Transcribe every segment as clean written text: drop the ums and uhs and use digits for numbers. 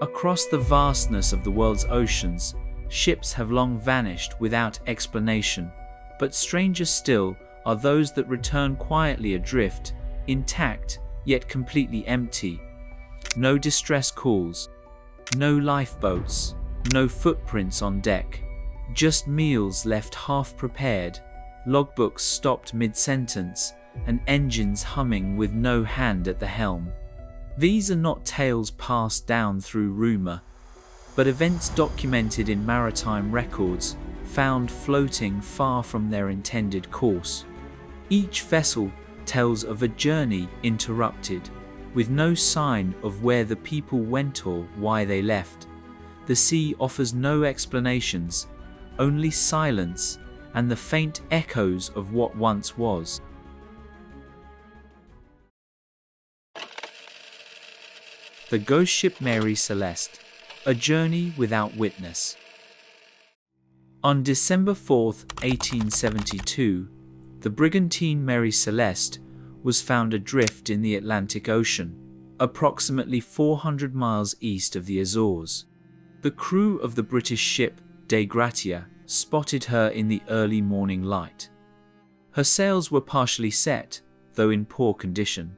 Across the vastness of the world's oceans, ships have long vanished without explanation, but stranger still are those that return quietly adrift, intact yet completely empty. No distress calls, no lifeboats, no footprints on deck, just meals left half prepared, logbooks stopped mid-sentence, and engines humming with no hand at the helm. These are not tales passed down through rumor, but events documented in maritime records, found floating far from their intended course. Each vessel tells of a journey interrupted, with no sign of where the people went or why they left. The sea offers no explanations, only silence and the faint echoes of what once was. The ghost ship Mary Celeste, a journey without witness. On December 4, 1872, the brigantine Mary Celeste was found adrift in the Atlantic Ocean, approximately 400 miles east of the Azores. The crew of the British ship Dei Gratia spotted her in the early morning light. Her sails were partially set, though in poor condition.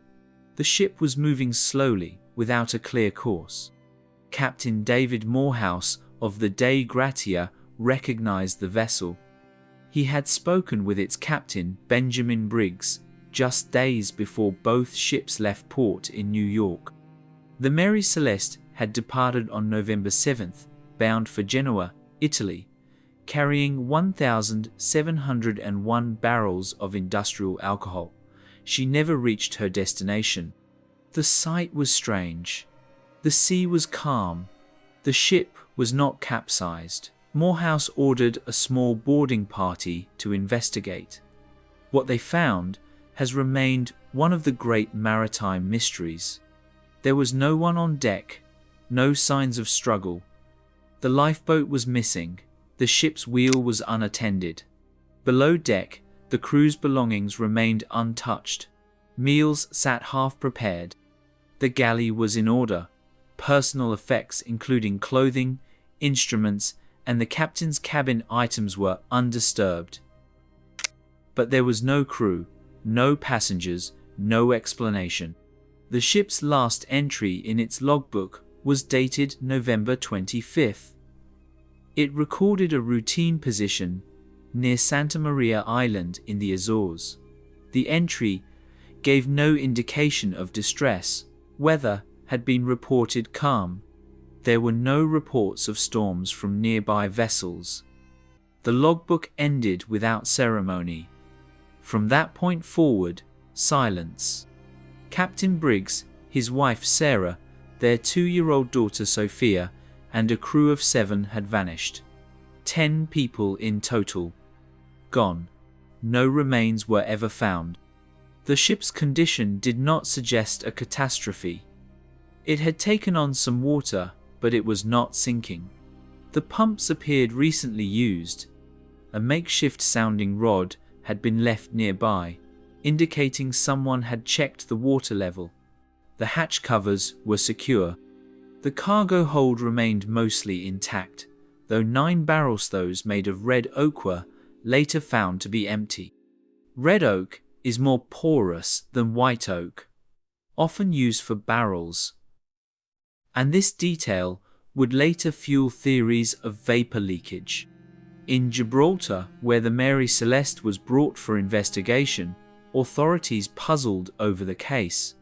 The ship was moving slowly, without a clear course. Captain David Morehouse of the Dei Gratia recognized the vessel. He had spoken with its captain, Benjamin Briggs, just days before both ships left port in New York. The Mary Celeste had departed on November 7th, bound for Genoa, Italy, carrying 1,701 barrels of industrial alcohol. She never reached her destination. The sight was strange. The sea was calm. The ship was not capsized. Morehouse ordered a small boarding party to investigate. What they found has remained one of the great maritime mysteries. There was no one on deck, no signs of struggle. The lifeboat was missing. The ship's wheel was unattended. Below deck, the crew's belongings remained untouched. Meals sat half prepared. The galley was in order. Personal effects, including clothing, instruments, and the captain's cabin items, were undisturbed. But there was no crew, no passengers, no explanation. The ship's last entry in its logbook was dated November 25th. It recorded a routine position near Santa Maria Island in the Azores. The entry gave no indication of distress. Weather had been reported calm. There were no reports of storms from nearby vessels. The logbook ended without ceremony. From that point forward, silence. Captain Briggs, his wife Sarah, their 2-year-old daughter Sophia, and a crew of 7 had vanished. 10 people in total. Gone. No remains were ever found. The ship's condition did not suggest a catastrophe. It had taken on some water, but it was not sinking. The pumps appeared recently used. A makeshift sounding rod had been left nearby, indicating someone had checked the water level. The hatch covers were secure. The cargo hold remained mostly intact, though 9 barrels, those made of red oak, were later found to be empty. Red oak is more porous than white oak, often used for barrels, and this detail would later fuel theories of vapor leakage. In Gibraltar, where the Mary Celeste was brought for investigation, authorities puzzled over the case.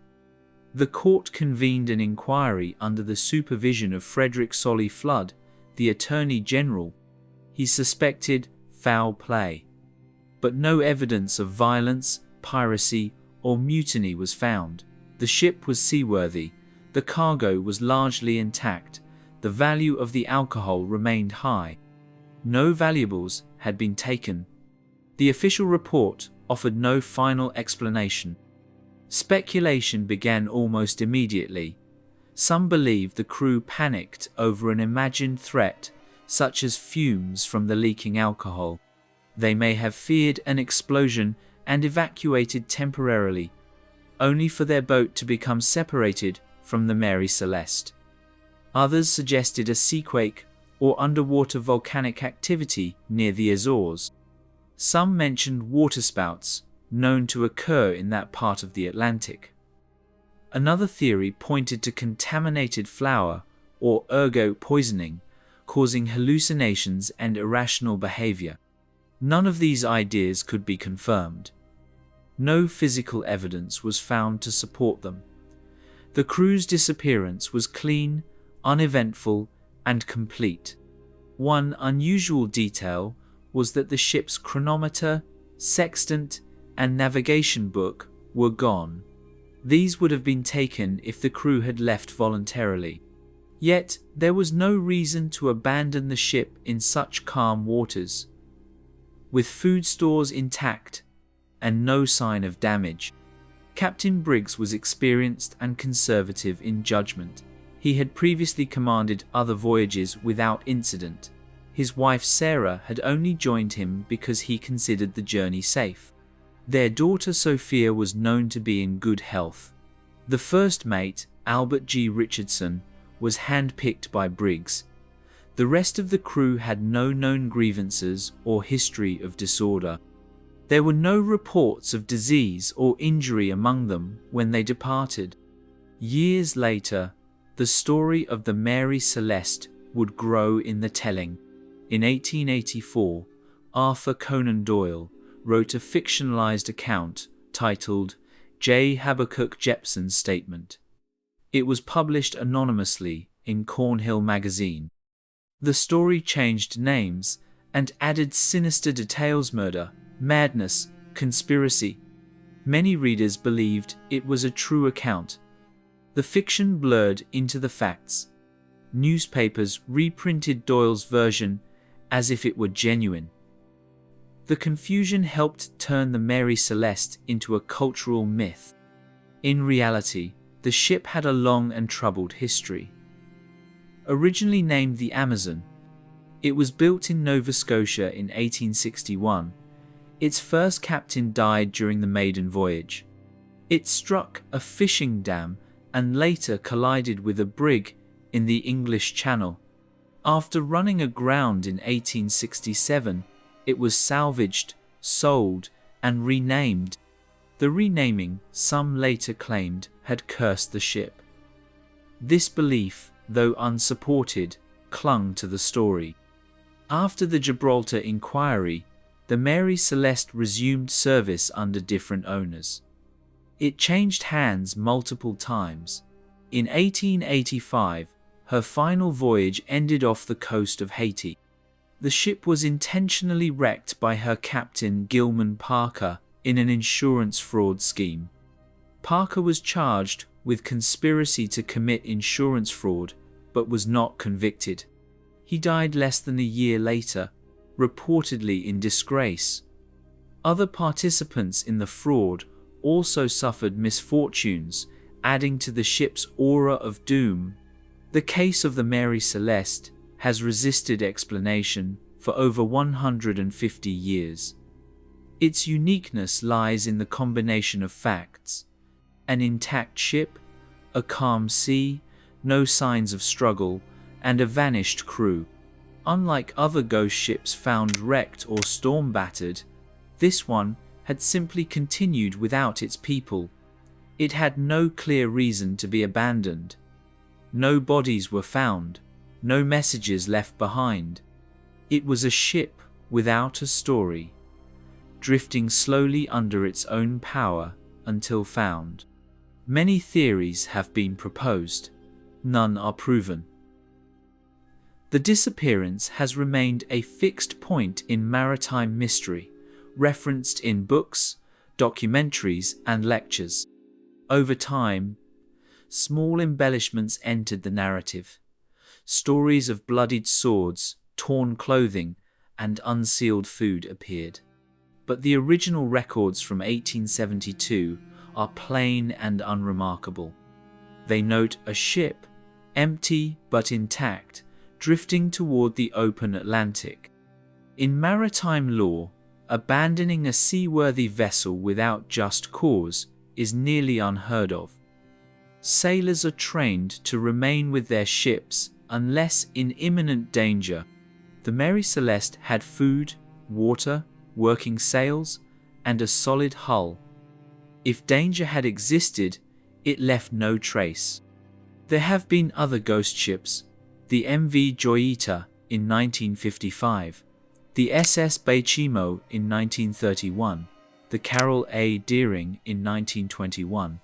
The court convened an inquiry under the supervision of Frederick Solly Flood, the Attorney General. He suspected foul play, but no evidence of violence, piracy, or mutiny was found. The ship was seaworthy. The cargo was largely intact. The value of the alcohol remained high. No valuables had been taken. The official report offered no final explanation. Speculation began almost immediately. Some believed the crew panicked over an imagined threat, such as fumes from the leaking alcohol. They may have feared an explosion and evacuated temporarily, only for their boat to become separated from the Mary Celeste. Others suggested a seaquake or underwater volcanic activity near the Azores. Some mentioned waterspouts, known to occur in that part of the Atlantic. Another theory pointed to contaminated flour or ergot poisoning, causing hallucinations and irrational behavior. None of these ideas could be confirmed. No physical evidence was found to support them. The crew's disappearance was clean, uneventful, and complete. One unusual detail was that the ship's chronometer, sextant, and navigation book were gone. These would have been taken if the crew had left voluntarily. Yet, there was no reason to abandon the ship in such calm waters. With food stores intact and no sign of damage, Captain Briggs was experienced and conservative in judgment. He had previously commanded other voyages without incident. His wife Sarah had only joined him because he considered the journey safe. Their daughter Sophia was known to be in good health. The first mate, Albert G. Richardson, was handpicked by Briggs. The rest of the crew had no known grievances or history of disorder. There were no reports of disease or injury among them when they departed. Years later, the story of the Mary Celeste would grow in the telling. In 1884, Arthur Conan Doyle wrote a fictionalized account titled J. Habakkuk Jepson's Statement. It was published anonymously in Cornhill magazine. The story changed names and added sinister details: murder, madness, conspiracy. Many readers believed it was a true account. The fiction blurred into the facts. Newspapers reprinted Doyle's version as if it were genuine. The confusion helped turn the Mary Celeste into a cultural myth. In reality, the ship had a long and troubled history. Originally named the Amazon, it was built in Nova Scotia in 1861. Its first captain died during the maiden voyage. It struck a fishing dam and later collided with a brig in the English Channel. After running aground in 1867, it was salvaged, sold, and renamed. The renaming, some later claimed, had cursed the ship. This belief, though unsupported, clung to the story. After the Gibraltar inquiry, the Mary Celeste resumed service under different owners. It changed hands multiple times. In 1885, her final voyage ended off the coast of Haiti. The ship was intentionally wrecked by her captain Gilman Parker in an insurance fraud scheme. Parker was charged with conspiracy to commit insurance fraud, but was not convicted. He died less than a year later, reportedly in disgrace. Other participants in the fraud also suffered misfortunes, adding to the ship's aura of doom. The case of the Mary Celeste has resisted explanation for over 150 years. Its uniqueness lies in the combination of facts: an intact ship, a calm sea, no signs of struggle, and a vanished crew. Unlike other ghost ships found wrecked or storm-battered, this one had simply continued without its people. It had no clear reason to be abandoned. No bodies were found, no messages left behind. It was a ship without a story, drifting slowly under its own power until found. Many theories have been proposed. None are proven. The disappearance has remained a fixed point in maritime mystery, referenced in books, documentaries, and lectures. Over time, small embellishments entered the narrative. Stories of bloodied swords, torn clothing, and unsealed food appeared. But the original records from 1872 are plain and unremarkable. They note a ship, empty but intact, drifting toward the open Atlantic. In maritime law, abandoning a seaworthy vessel without just cause is nearly unheard of. Sailors are trained to remain with their ships unless in imminent danger. The Mary Celeste had food, water, working sails, and a solid hull. If danger had existed, it left no trace. There have been other ghost ships: the MV Joyita in 1955, the SS Beichimo in 1931, the Carroll A. Deering in 1921.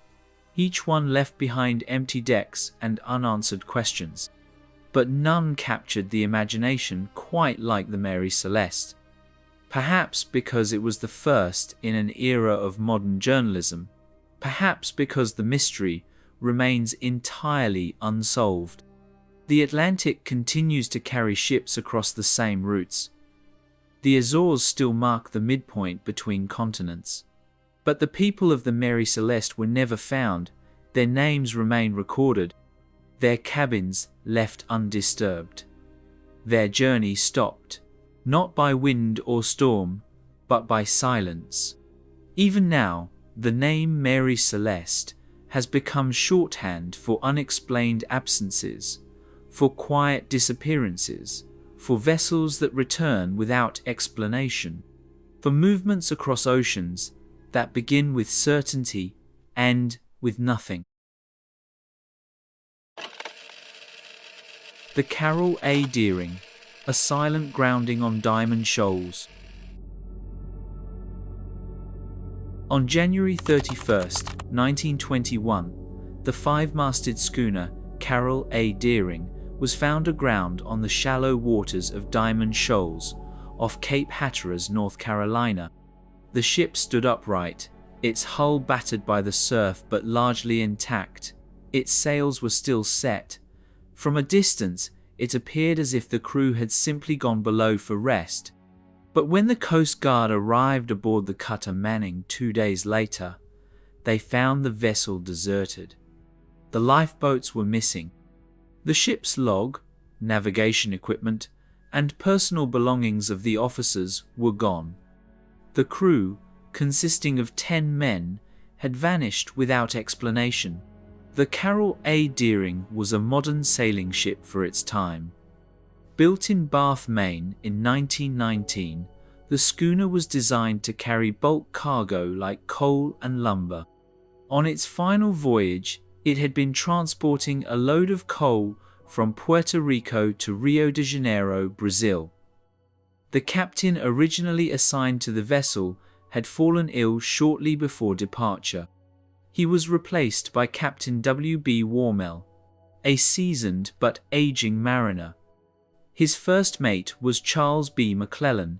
Each one left behind empty decks and unanswered questions. But none captured the imagination quite like the Mary Celeste. Perhaps because it was the first in an era of modern journalism. Perhaps because the mystery remains entirely unsolved. The Atlantic continues to carry ships across the same routes. The Azores still mark the midpoint between continents. But the people of the Mary Celeste were never found. Their names remain recorded, their cabins left undisturbed. Their journey stopped, not by wind or storm, but by silence. Even now, the name Mary Celeste has become shorthand for unexplained absences, for quiet disappearances, for vessels that return without explanation, for movements across oceans that begin with certainty and with nothing. The Carroll A. Deering, a silent grounding on Diamond Shoals. On January 31, 1921, the five-masted schooner Carroll A. Deering was found aground on the shallow waters of Diamond Shoals off Cape Hatteras, North Carolina. The ship stood upright, its hull battered by the surf but largely intact. Its sails were still set. From a distance, it appeared as if the crew had simply gone below for rest. But when the Coast Guard arrived aboard the cutter Manning 2 days later, they found the vessel deserted. The lifeboats were missing. The ship's log, navigation equipment, and personal belongings of the officers were gone. The crew, consisting of 10 men, had vanished without explanation. The Carroll A. Deering was a modern sailing ship for its time. Built in Bath, Maine in 1919, the schooner was designed to carry bulk cargo like coal and lumber. On its final voyage, it had been transporting a load of coal from Puerto Rico to Rio de Janeiro, Brazil. The captain originally assigned to the vessel had fallen ill shortly before departure. He was replaced by Captain W. B. Warmell, a seasoned but aging mariner. His first mate was Charles B. McClellan,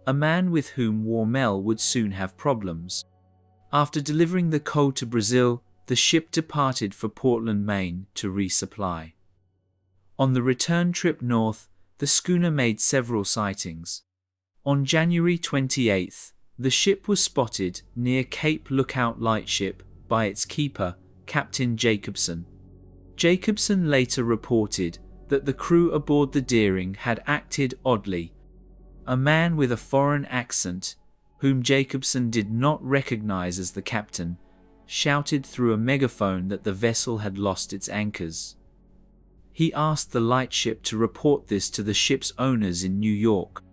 a man with whom Warmell would soon have problems. After delivering the coal to Brazil, the ship departed for Portland, Maine to resupply. On the return trip north, the schooner made several sightings. On January 28th, the ship was spotted near Cape Lookout Lightship by its keeper, Captain Jacobson. Jacobson later reported that the crew aboard the Deering had acted oddly. A man with a foreign accent, whom Jacobson did not recognize as the captain, shouted through a megaphone that the vessel had lost its anchors. He asked the lightship to report this to the ship's owners in New York.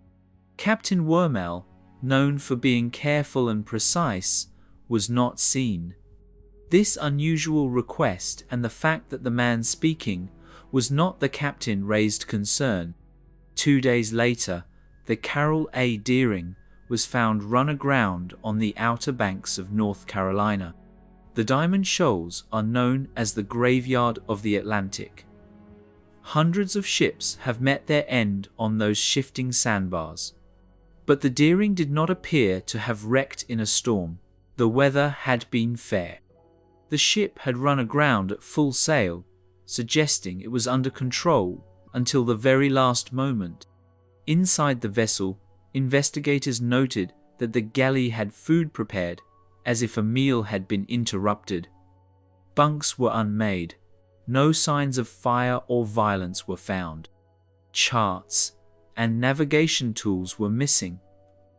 Captain Warmell, known for being careful and precise, was not seen. This unusual request and the fact that the man speaking was not the captain raised concern. 2 days later, the Carroll A. Deering was found run aground on the Outer Banks of North Carolina. The Diamond Shoals are known as the graveyard of the Atlantic. Hundreds of ships have met their end on those shifting sandbars. But the Deering did not appear to have wrecked in a storm. The weather had been fair. The ship had run aground at full sail, suggesting it was under control until the very last moment. Inside the vessel, investigators noted that the galley had food prepared, as if a meal had been interrupted. Bunks were unmade. No signs of fire or violence were found. Charts and navigation tools were missing.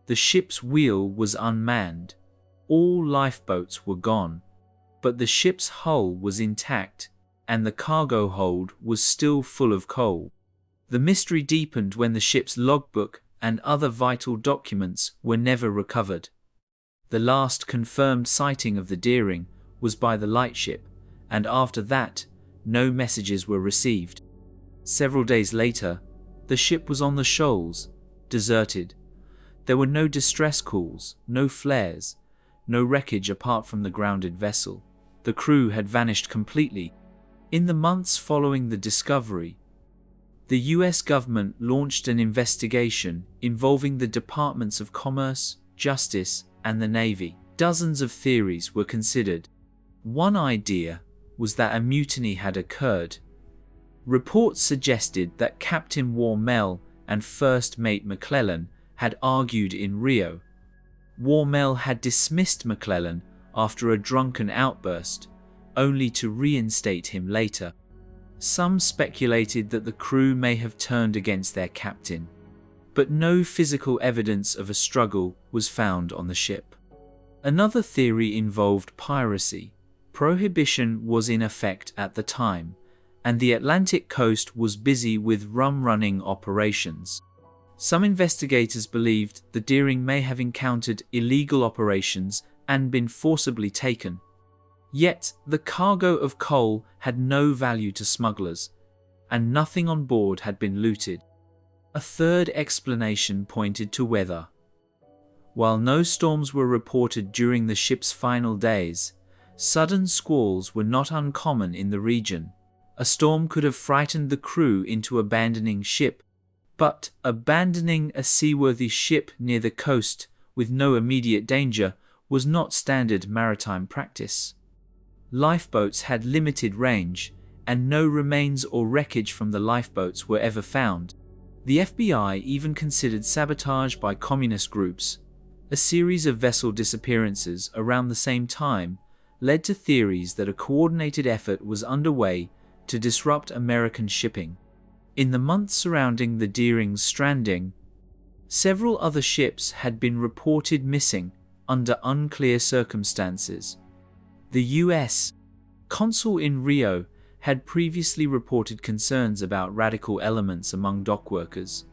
The ship's wheel was unmanned. All lifeboats were gone. but the ship's hull was intact, and the cargo hold was still full of coal. The mystery deepened when the ship's logbook and other vital documents were never recovered. The last confirmed sighting of the Deering was by the lightship, and after that, no messages were received. Several days later, the ship was on the shoals, deserted. There were no distress calls, no flares, no wreckage apart from the grounded vessel. The crew had vanished completely. In the months following the discovery, the US government launched an investigation involving the Departments of Commerce, Justice, and the Navy. Dozens of theories were considered. One idea was that a mutiny had occurred. Reports suggested that Captain Warmel and First Mate McClellan had argued in Rio. Warmel had dismissed McClellan after a drunken outburst, only to reinstate him later. Some speculated that the crew may have turned against their captain, but no physical evidence of a struggle was found on the ship. Another theory involved piracy. Prohibition was in effect at the time, and the Atlantic coast was busy with rum-running operations. Some investigators believed the Deering may have encountered illegal operations and been forcibly taken. Yet, the cargo of coal had no value to smugglers, and nothing on board had been looted. A third explanation pointed to weather. While no storms were reported during the ship's final days, sudden squalls were not uncommon in the region. A storm could have frightened the crew into abandoning ship, but abandoning a seaworthy ship near the coast with no immediate danger was not standard maritime practice. Lifeboats had limited range, and no remains or wreckage from the lifeboats were ever found. The FBI even considered sabotage by communist groups. A series of vessel disappearances around the same time led to theories that a coordinated effort was underway to disrupt American shipping. In the months surrounding the Deering's stranding, several other ships had been reported missing under unclear circumstances. The U.S. consul in Rio had previously reported concerns about radical elements among dockworkers,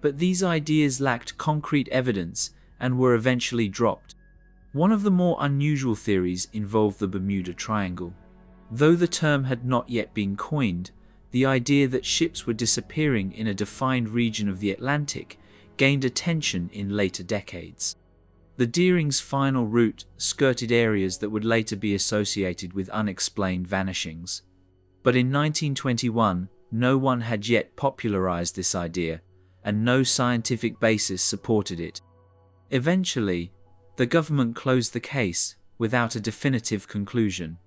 but these ideas lacked concrete evidence and were eventually dropped. One of the more unusual theories involved the Bermuda Triangle. Though the term had not yet been coined, the idea that ships were disappearing in a defined region of the Atlantic gained attention in later decades. The Deering's final route skirted areas that would later be associated with unexplained vanishings. But in 1921, no one had yet popularized this idea, and no scientific basis supported it. Eventually, the government closed the case without a definitive conclusion.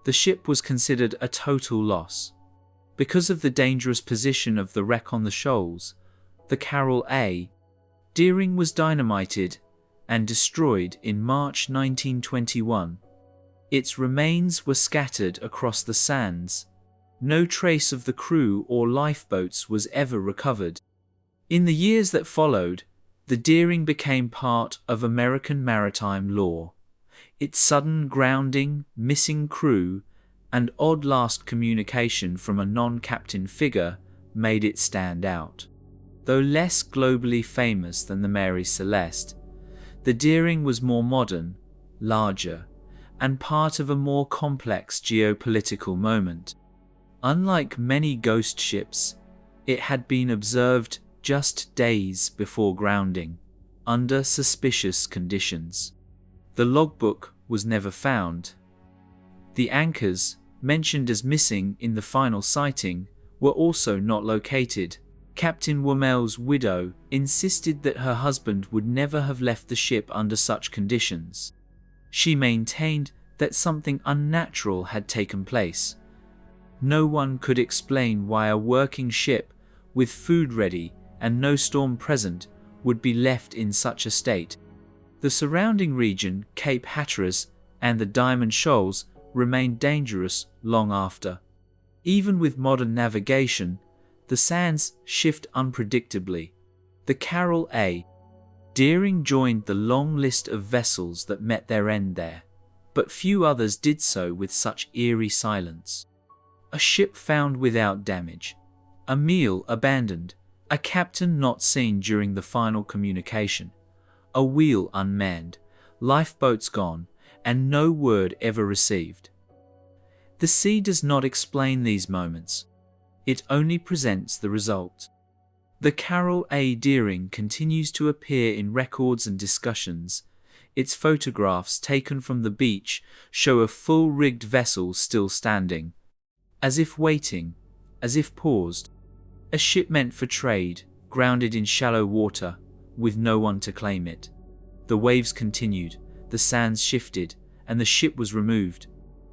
The ship was considered a total loss. Because of the dangerous position of the wreck on the shoals, the Carroll A. Deering was dynamited and destroyed in March 1921. Its remains were scattered across the sands. No trace of the crew or lifeboats was ever recovered. In the years that followed, the Deering became part of American maritime law. Its sudden grounding, missing crew, and odd last communication from a non-captain figure made it stand out. Though less globally famous than the Mary Celeste, the Deering was more modern, larger, and part of a more complex geopolitical moment. Unlike many ghost ships, it had been observed just days before grounding, under suspicious conditions. The logbook was never found. The anchors, mentioned as missing in the final sighting, were also not located. Captain Warmel's widow insisted that her husband would never have left the ship under such conditions. She maintained that something unnatural had taken place. No one could explain why a working ship, with food ready and no storm present, would be left in such a state. The surrounding region, Cape Hatteras and the Diamond Shoals, remained dangerous long after. Even with modern navigation, the sands shift unpredictably. The Carroll A. Deering joined the long list of vessels that met their end there, but few others did so with such eerie silence. A ship found without damage, a meal abandoned, a captain not seen during the final communication, a wheel unmanned, lifeboats gone, and no word ever received. The sea does not explain these moments. It only presents the result. The Carol A. Deering continues to appear in records and discussions. Its photographs taken from the beach show a full-rigged vessel still standing, as if waiting, as if paused. A ship meant for trade, grounded in shallow water, with no one to claim it. The waves continued, the sands shifted, and the ship was removed,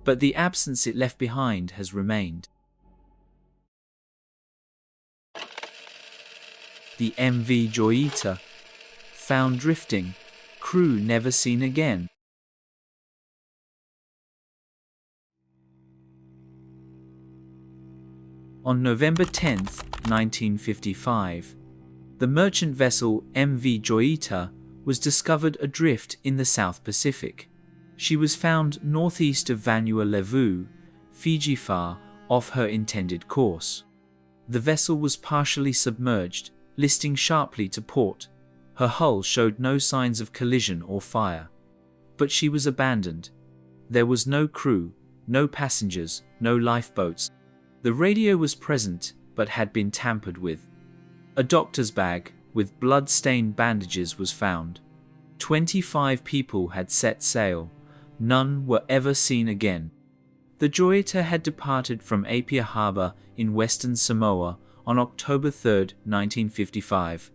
but the absence it left behind has remained. The MV Joyita, found drifting, crew never seen again. On November 10, 1955, the merchant vessel MV Joyita was discovered adrift in the South Pacific. She was found northeast of Vanuatu, Fiji, far off her intended course. The vessel was partially submerged, listing sharply to port. Her hull showed no signs of collision or fire. But she was abandoned. There was no crew, no passengers, no lifeboats. The radio was present, but had been tampered with. A doctor's bag with blood-stained bandages was found. 25 people had set sail. None were ever seen again. The Joyita had departed from Apia Harbor in Western Samoa on October 3, 1955.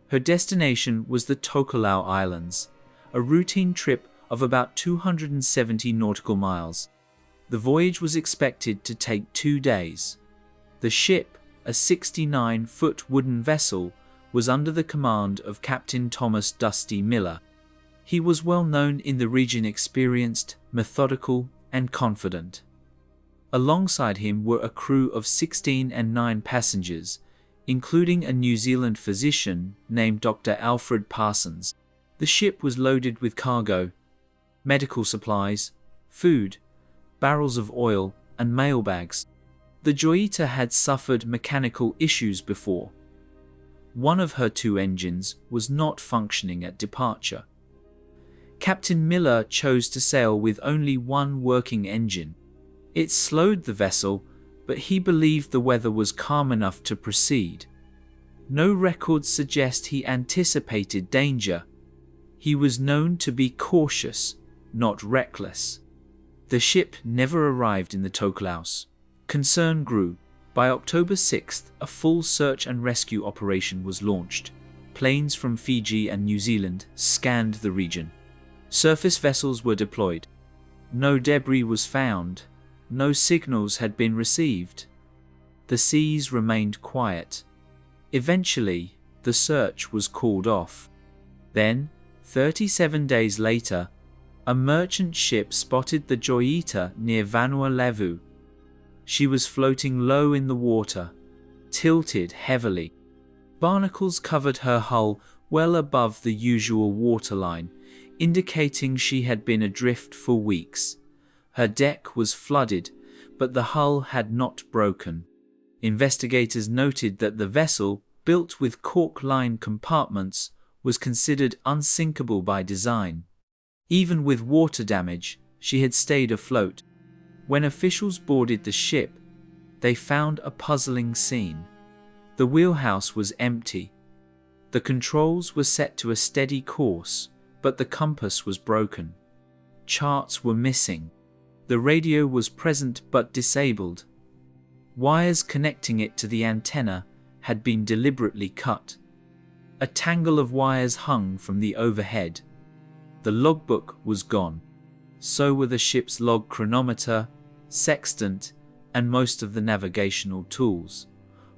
Her destination was the Tokelau Islands, a routine trip of about 270 nautical miles. The voyage was expected to take 2 days. The ship, a 69-foot wooden vessel, was under the command of Captain Thomas Dusty Miller. He was well known in the region, experienced, methodical, and confident. Alongside him were a crew of 16 and 9 passengers, including a New Zealand physician named Dr. Alfred Parsons. The ship was loaded with cargo, medical supplies, food, barrels of oil, and mailbags. The Joyita had suffered mechanical issues before. One of her 2 engines was not functioning at departure. Captain Miller chose to sail with only 1 working engine. It slowed the vessel, but he believed the weather was calm enough to proceed. No records suggest he anticipated danger. He was known to be cautious, not reckless. The ship never arrived in the Tokelau. Concern grew. By October 6th, a full search and rescue operation was launched. Planes from Fiji and New Zealand scanned the region. Surface vessels were deployed. No debris was found. No signals had been received. The seas remained quiet. Eventually, the search was called off. Then, 37 days later, a merchant ship spotted the Joyita near Vanuatu. She was floating low in the water, tilted heavily. Barnacles covered her hull well above the usual waterline, indicating she had been adrift for weeks. Her deck was flooded, but the hull had not broken. Investigators noted that the vessel, built with cork-lined compartments, was considered unsinkable by design. Even with water damage, she had stayed afloat. When officials boarded the ship, they found a puzzling scene. The wheelhouse was empty. The controls were set to a steady course, but the compass was broken. Charts were missing. The radio was present but disabled. Wires connecting it to the antenna had been deliberately cut. A tangle of wires hung from the overhead. The logbook was gone. So were the ship's log chronometer, sextant, and most of the navigational tools.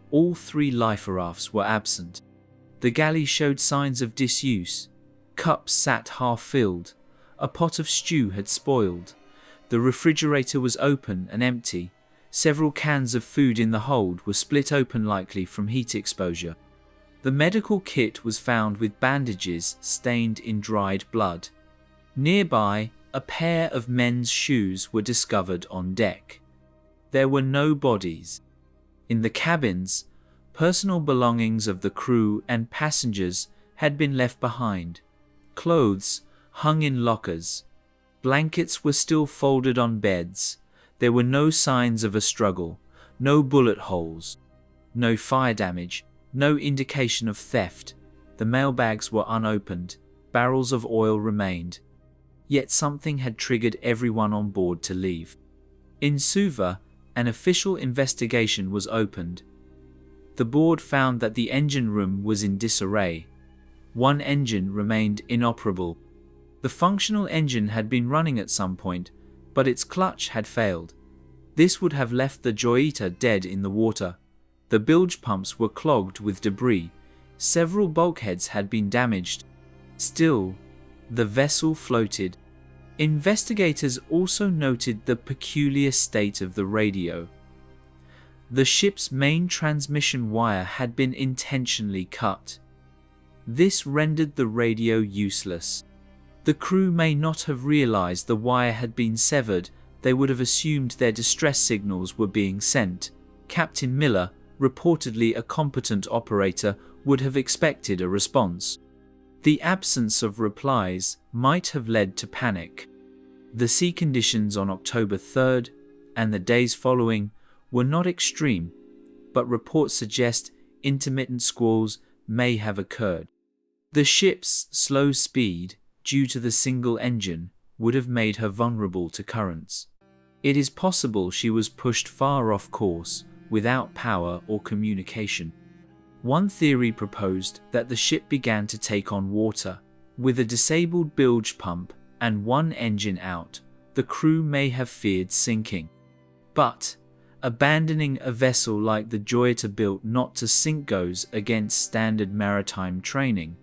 All 3 life rafts were absent. The galley showed signs of disuse. Cups sat half-filled. A pot of stew had spoiled. The refrigerator was open and empty. Several cans of food in the hold were split open, likely from heat exposure. The medical kit was found with bandages stained in dried blood. Nearby, a pair of men's shoes were discovered on deck. There were no bodies. In the cabins, personal belongings of the crew and passengers had been left behind. Clothes hung in lockers. Blankets were still folded on beds. There were no signs of a struggle, no bullet holes, no fire damage, no indication of theft. The mailbags were unopened. Barrels of oil remained. Yet something had triggered everyone on board to leave. In Suva, an official investigation was opened. The board found that the engine room was in disarray. One engine remained inoperable. The functional engine had been running at some point, but its clutch had failed. This would have left the Joyita dead in the water. The bilge pumps were clogged with debris. Several bulkheads had been damaged. Still, the vessel floated. Investigators also noted the peculiar state of the radio. The ship's main transmission wire had been intentionally cut. This rendered the radio useless. The crew may not have realized the wire had been severed. They would have assumed their distress signals were being sent. Captain Miller, reportedly a competent operator, would have expected a response. The absence of replies might have led to panic. The sea conditions on October 3rd and the days following were not extreme, but reports suggest intermittent squalls may have occurred. The ship's slow speed, due to the single engine, would have made her vulnerable to currents. It is possible she was pushed far off course, without power or communication. One theory proposed that the ship began to take on water. With a disabled bilge pump and one engine out, the crew may have feared sinking. But abandoning a vessel like the Joyita built not to sink goes against standard maritime training.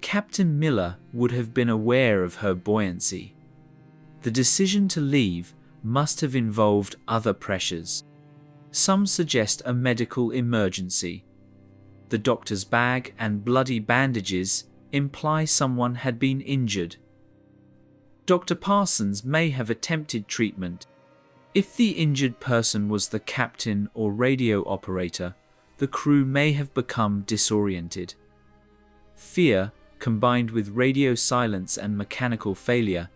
Captain Miller would have been aware of her buoyancy. The decision to leave must have involved other pressures. Some suggest a medical emergency. The doctor's bag and bloody bandages imply someone had been injured. Dr. Parsons may have attempted treatment. If the injured person was the captain or radio operator, the crew may have become disoriented. Fear, combined with radio silence and mechanical failure,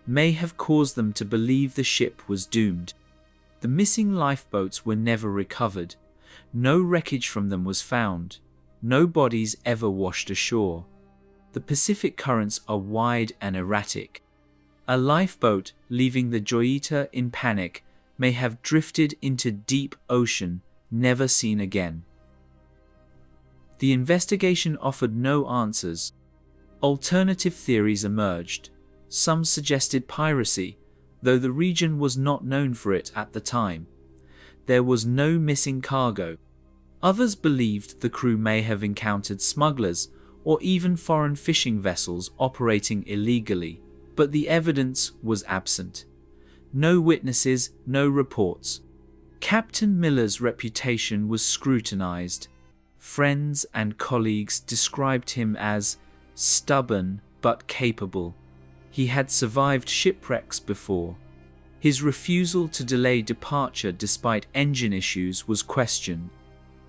may have caused them to believe the ship was doomed. The missing lifeboats were never recovered. No wreckage from them was found. No bodies ever washed ashore. The Pacific currents are wide and erratic. A lifeboat leaving the Joyita in panic may have drifted into deep ocean, never seen again. The investigation offered no answers. Alternative theories emerged. Some suggested piracy, though the region was not known for it at the time. There was no missing cargo. Others believed the crew may have encountered smugglers or even foreign fishing vessels operating illegally, but the evidence was absent. No witnesses, no reports. Captain Miller's reputation was scrutinized. Friends and colleagues described him as stubborn but capable. He had survived shipwrecks before. His refusal to delay departure despite engine issues was questioned.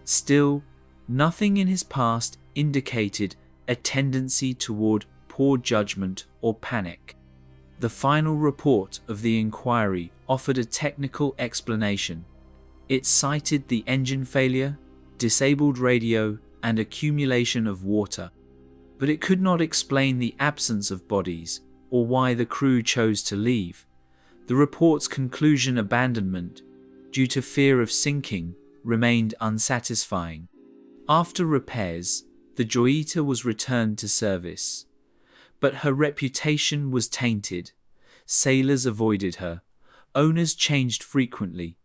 Still, nothing in his past indicated a tendency toward poor judgment or panic. The final report of the inquiry offered a technical explanation. It cited the engine failure, disabled radio, and accumulation of water. But it could not explain the absence of bodies or why the crew chose to leave. The report's conclusion, abandonment due to fear of sinking, remained unsatisfying. After repairs, the Joyita was returned to service. But her reputation was tainted. Sailors avoided her. Owners changed frequently.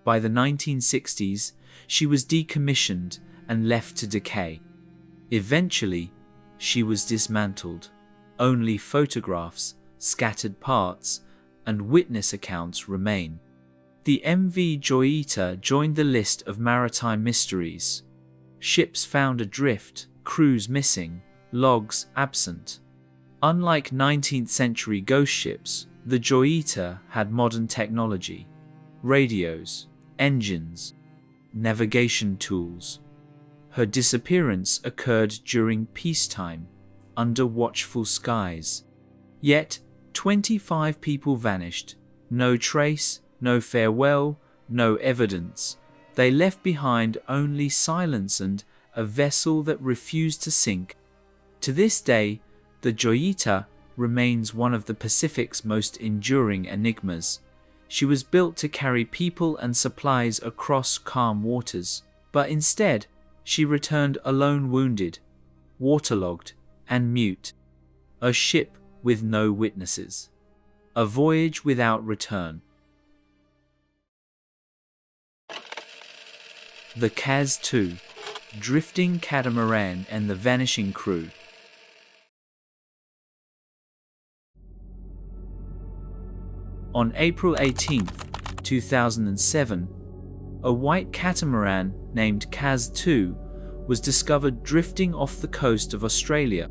By the 1960s, she was decommissioned and left to decay. Eventually, she was dismantled. Only photographs, scattered parts, and witness accounts remain. The MV Joyita joined the list of maritime mysteries. Ships found adrift, crews missing, logs absent. Unlike 19th century ghost ships, the Joyita had modern technology: radios, engines, navigation tools. Her disappearance occurred during peacetime, under watchful skies. Yet, 25 people vanished. No trace, no farewell, no evidence. They left behind only silence and a vessel that refused to sink. To this day, the Joyita remains one of the Pacific's most enduring enigmas. She was built to carry people and supplies across calm waters, but instead, she returned alone, wounded, waterlogged, and mute. A ship with no witnesses. A voyage without return. The Kaz II, drifting catamaran and the vanishing crew. On April 18, 2007, a white catamaran named Kaz II was discovered drifting off the coast of Australia.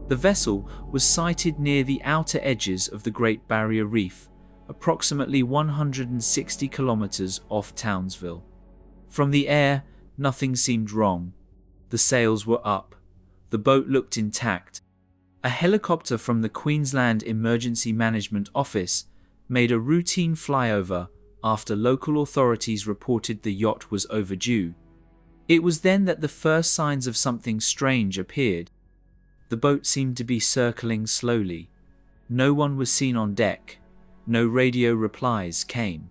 The vessel was sighted near the outer edges of the Great Barrier Reef, approximately 160 kilometers off Townsville. From the air, nothing seemed wrong. The sails were up. The boat looked intact. A helicopter from the Queensland Emergency Management Office made a routine flyover after local authorities reported the yacht was overdue. It was then that the first signs of something strange appeared. The boat seemed to be circling slowly. No one was seen on deck. No radio replies came.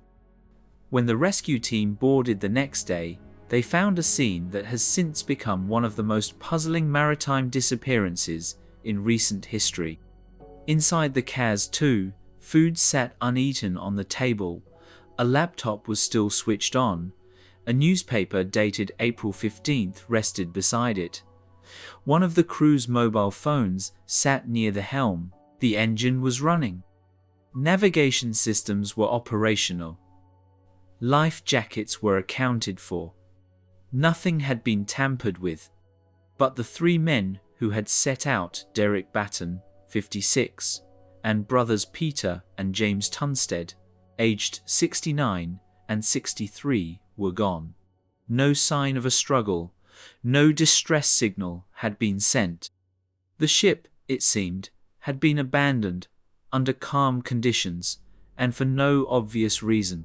When the rescue team boarded the next day, they found a scene that has since become one of the most puzzling maritime disappearances in recent history. Inside the Kaz II, food sat uneaten on the table. A laptop was still switched on. A newspaper dated April 15th rested beside it. One of the crew's mobile phones sat near the helm. The engine was running. Navigation systems were operational. Life jackets were accounted for. Nothing had been tampered with. But the three men who had set out, Derek Batten, 56, and brothers Peter and James Tunstead, aged 69 and 63, were gone. No sign of a struggle, no distress signal had been sent. The ship, it seemed, had been abandoned under calm conditions and for no obvious reason.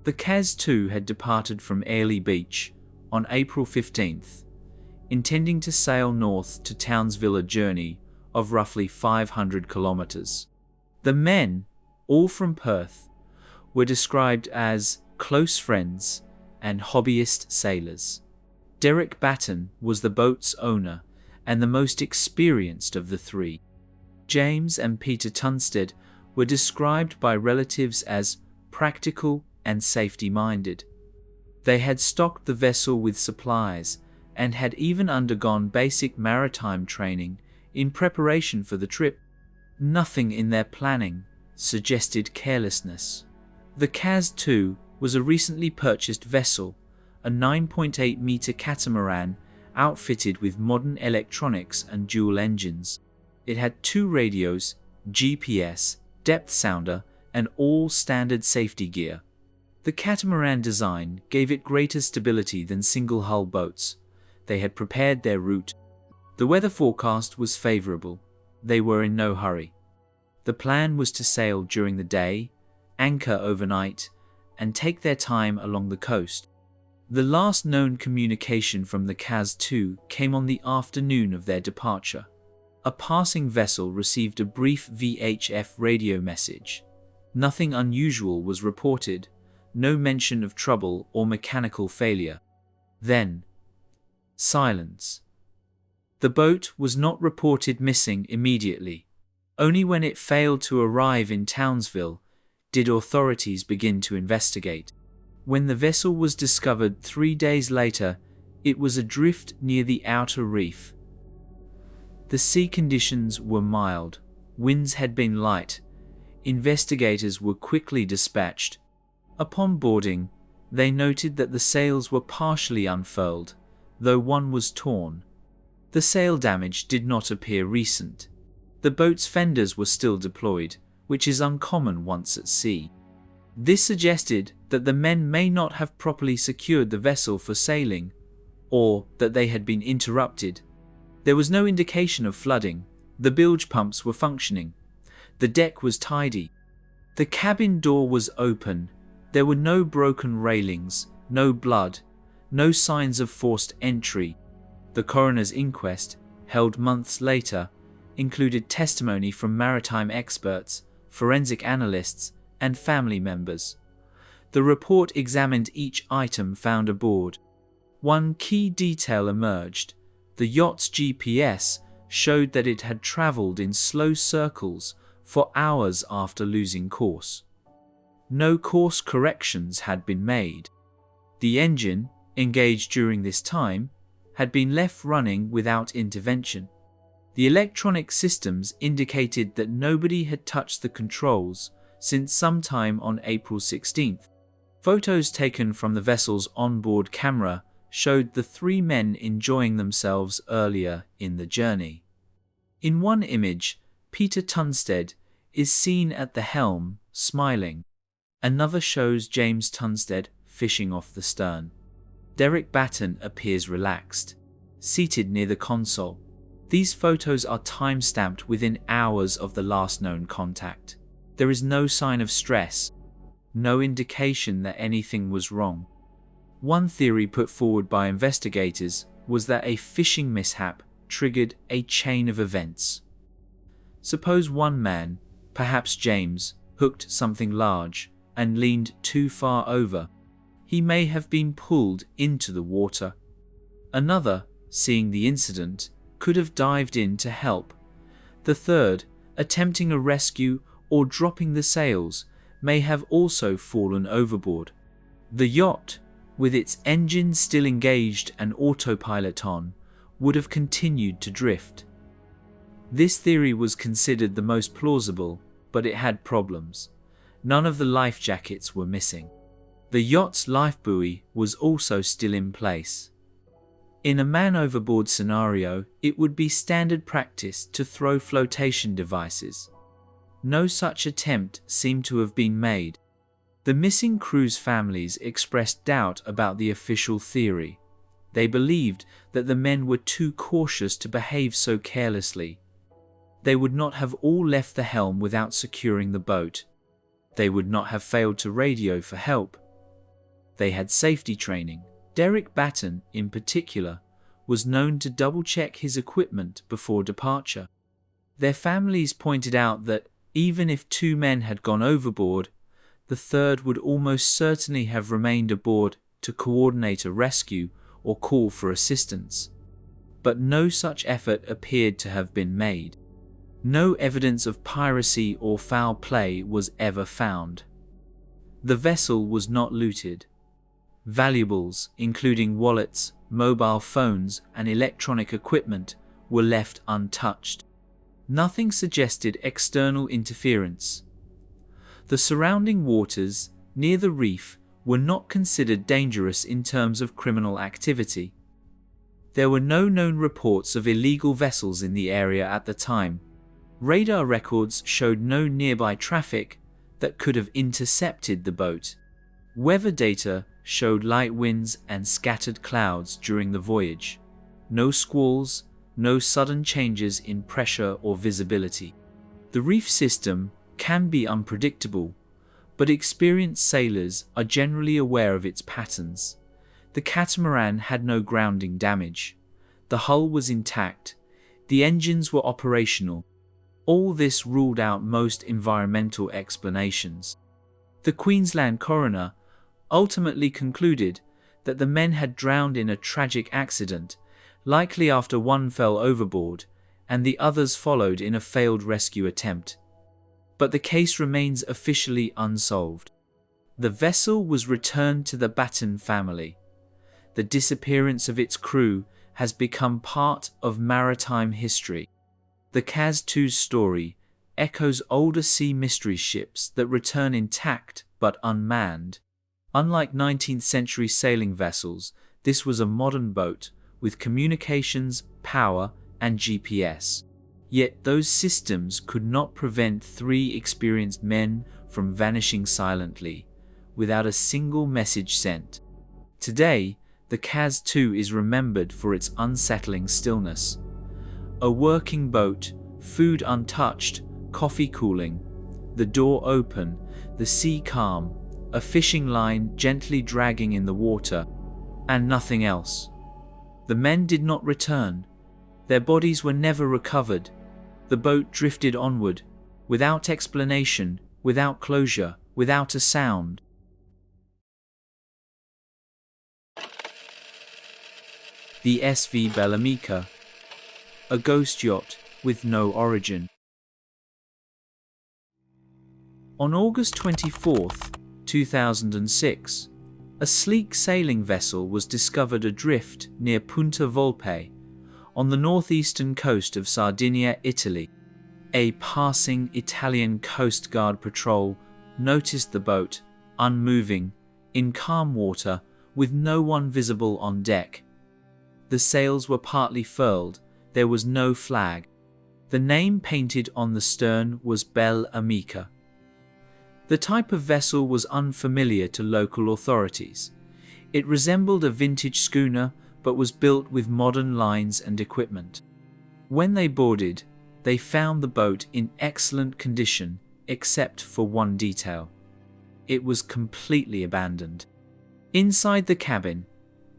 The Kaz II had departed from Airlie Beach on April 15th, intending to sail north to Townsville, a journey of roughly 500 kilometers. The men, all from Perth, were described as close friends and hobbyist sailors. Derek Batten was the boat's owner and the most experienced of the three. James and Peter Tunstead were described by relatives as practical and safety-minded. They had stocked the vessel with supplies and had even undergone basic maritime training in preparation for the trip. Nothing in their planning suggested carelessness. The Kaz II was a recently purchased vessel, a 9.8-meter catamaran outfitted with modern electronics and dual engines. It had 2 radios, GPS, depth sounder, and all standard safety gear. The catamaran design gave it greater stability than single-hull boats. They had prepared their route. The weather forecast was favorable. They were in no hurry. The plan was to sail during the day, anchor overnight, and take their time along the coast. The last known communication from the Kaz II came on the afternoon of their departure. A passing vessel received a brief VHF radio message. Nothing unusual was reported, no mention of trouble or mechanical failure. Then, silence. The boat was not reported missing immediately. Only when it failed to arrive in Townsville did authorities begin to investigate. When the vessel was discovered 3 days later, it was adrift near the outer reef. The sea conditions were mild, winds had been light. Investigators were quickly dispatched. Upon boarding, they noted that the sails were partially unfurled, though one was torn. The sail damage did not appear recent. The boat's fenders were still deployed, which is uncommon once at sea. This suggested that the men may not have properly secured the vessel for sailing, or that they had been interrupted. There was no indication of flooding. The bilge pumps were functioning. The deck was tidy. The cabin door was open. There were no broken railings, no blood, no signs of forced entry. The coroner's inquest, held months later, included testimony from maritime experts, forensic analysts, and family members. The report examined each item found aboard. One key detail emerged. The yacht's GPS showed that it had traveled in slow circles for hours after losing course. No course corrections had been made. The engine, engaged during this time, had been left running without intervention. The electronic systems indicated that nobody had touched the controls since sometime on April 16th. Photos taken from the vessel's onboard camera showed the three men enjoying themselves earlier in the journey. In one image, Peter Tunstead is seen at the helm, smiling. Another shows James Tunstead fishing off the stern. Derek Batten appears relaxed, seated near the console. These photos are time-stamped within hours of the last known contact. There is no sign of stress, no indication that anything was wrong. One theory put forward by investigators was that a fishing mishap triggered a chain of events. Suppose one man, perhaps James, hooked something large and leaned too far over. He may have been pulled into the water. Another, seeing the incident, could have dived in to help. The third, attempting a rescue or dropping the sails, may have also fallen overboard. The yacht, with its engine still engaged and autopilot on, would have continued to drift. This theory was considered the most plausible, but it had problems. None of the life jackets were missing. The yacht's lifebuoy was also still in place. In a man-overboard scenario, it would be standard practice to throw flotation devices. No such attempt seemed to have been made. The missing crew's families expressed doubt about the official theory. They believed that the men were too cautious to behave so carelessly. They would not have all left the helm without securing the boat. They would not have failed to radio for help. They had safety training. Derek Batten, in particular, was known to double-check his equipment before departure. Their families pointed out that even if two men had gone overboard, the third would almost certainly have remained aboard to coordinate a rescue or call for assistance. But no such effort appeared to have been made. No evidence of piracy or foul play was ever found. The vessel was not looted. Valuables, including wallets, mobile phones, and electronic equipment, were left untouched. Nothing suggested external interference. The surrounding waters, near the reef, were not considered dangerous in terms of criminal activity. There were no known reports of illegal vessels in the area at the time. Radar records showed no nearby traffic that could have intercepted the boat. Weather data showed light winds and scattered clouds during the voyage. No squalls, no sudden changes in pressure or visibility. The reef system can be unpredictable, but experienced sailors are generally aware of its patterns. The catamaran had no grounding damage. The hull was intact. The engines were operational. All this ruled out most environmental explanations. The Queensland coroner ultimately concluded that the men had drowned in a tragic accident, likely after one fell overboard and the others followed in a failed rescue attempt. But the case remains officially unsolved. The vessel was returned to the Batten family. The disappearance of its crew has become part of maritime history. The Cas-2's story echoes older sea mystery ships that return intact but unmanned. Unlike 19th century sailing vessels, this was a modern boat with communications, power, and GPS. Yet those systems could not prevent 3 experienced men from vanishing silently, without a single message sent. Today, the Kaz-2 is remembered for its unsettling stillness. A working boat, food untouched, coffee cooling, the door open, the sea calm, a fishing line gently dragging in the water, and nothing else. The men did not return. Their bodies were never recovered. The boat drifted onward, without explanation, without closure, without a sound. The SV Bellamica, a ghost yacht with no origin. On August 24, 2006, a sleek sailing vessel was discovered adrift near Punta Volpe, on the northeastern coast of Sardinia, Italy. A passing Italian Coast Guard patrol noticed the boat, unmoving, in calm water, with no one visible on deck. The sails were partly furled, there was no flag. The name painted on the stern was Belle Amica. The type of vessel was unfamiliar to local authorities. It resembled a vintage schooner, but was built with modern lines and equipment. When they boarded, they found the boat in excellent condition, except for one detail. It was completely abandoned. Inside the cabin,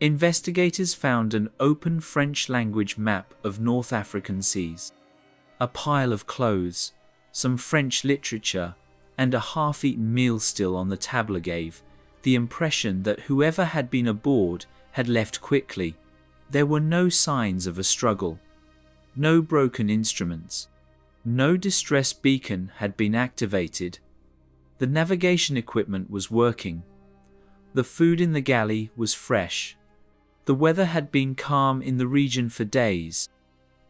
investigators found an open French-language map of North African seas, a pile of clothes, some French literature, and a half-eaten meal still on the table gave the impression that whoever had been aboard had left quickly. There were no signs of a struggle, no broken instruments, no distress beacon had been activated. The navigation equipment was working. The food in the galley was fresh. The weather had been calm in the region for days.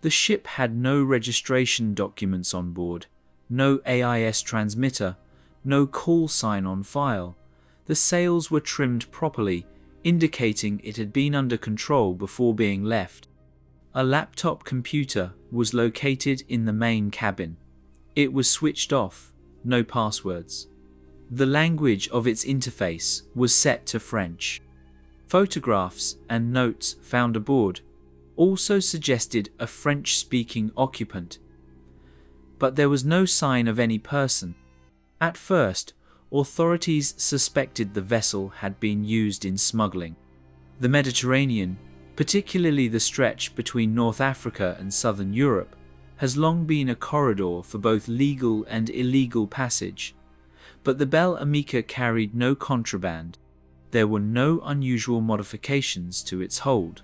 The ship had no registration documents on board, no AIS transmitter, no call sign on file. The sails were trimmed properly, indicating it had been under control before being left. A laptop computer was located in the main cabin. It was switched off, no passwords. The language of its interface was set to French. Photographs and notes found aboard also suggested a French-speaking occupant, but there was no sign of any person. At first, authorities suspected the vessel had been used in smuggling. The Mediterranean, particularly the stretch between North Africa and southern Europe, has long been a corridor for both legal and illegal passage. But the Belle Amica carried no contraband. There were no unusual modifications to its hold.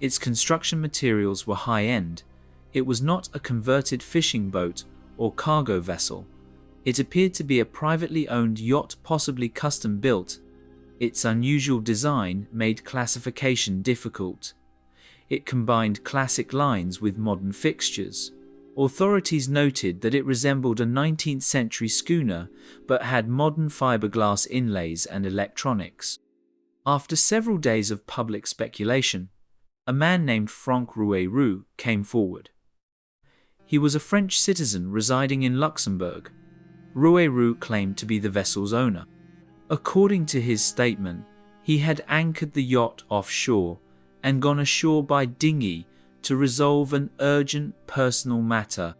Its construction materials were high-end. It was not a converted fishing boat or cargo vessel. It appeared to be a privately owned yacht, possibly custom-built. Its unusual design made classification difficult. It combined classic lines with modern fixtures. Authorities noted that it resembled a 19th-century schooner, but had modern fiberglass inlays and electronics. After several days of public speculation, a man named Franck Rouet-Roux came forward. He was a French citizen residing in Luxembourg. Rouet-Roux claimed to be the vessel's owner. According to his statement, he had anchored the yacht offshore and gone ashore by dinghy to resolve an urgent personal matter.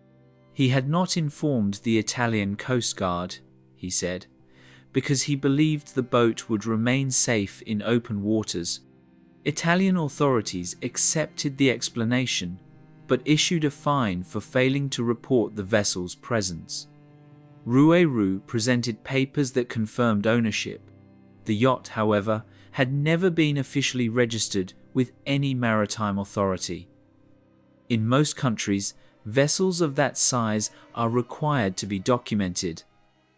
He had not informed the Italian Coast Guard, he said, because he believed the boat would remain safe in open waters. Italian authorities accepted the explanation, but issued a fine for failing to report the vessel's presence. Rouet-Roux presented papers that confirmed ownership. The yacht, however, had never been officially registered with any maritime authority. In most countries, vessels of that size are required to be documented.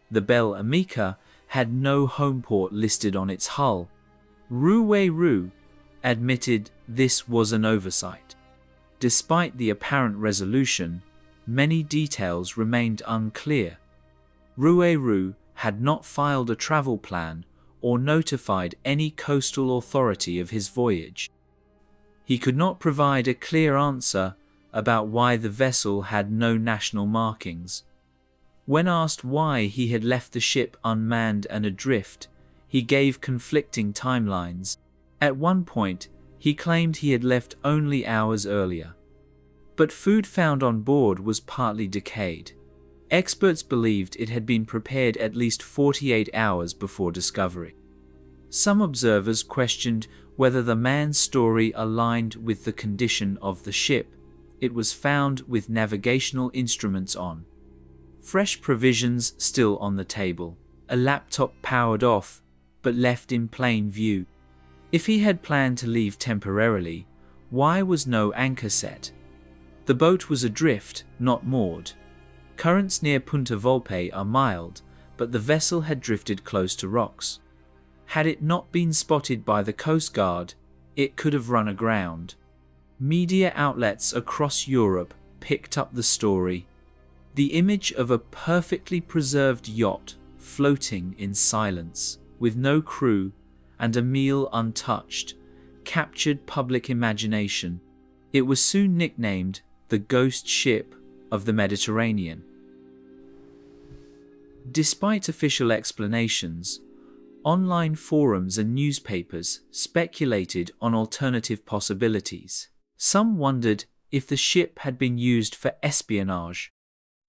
The Belle Amica had no home port listed on its hull. Rouet-Roux admitted this was an oversight. Despite the apparent resolution, many details remained unclear. Rouet-Roux had not filed a travel plan or notified any coastal authority of his voyage. He could not provide a clear answer about why the vessel had no national markings. When asked why he had left the ship unmanned and adrift, he gave conflicting timelines. At one point, he claimed he had left only hours earlier. But food found on board was partly decayed. Experts believed it had been prepared at least 48 hours before discovery. Some observers questioned whether the man's story aligned with the condition of the ship. It was found with navigational instruments on. Fresh provisions still on the table. A laptop powered off, but left in plain view. If he had planned to leave temporarily, why was no anchor set? The boat was adrift, not moored. Currents near Punta Volpe are mild, but the vessel had drifted close to rocks. Had it not been spotted by the Coast Guard, it could have run aground. Media outlets across Europe picked up the story. The image of a perfectly preserved yacht floating in silence, with no crew and a meal untouched, captured public imagination. It was soon nicknamed the ghost ship of the Mediterranean. Despite official explanations, online forums and newspapers speculated on alternative possibilities. Some wondered if the ship had been used for espionage.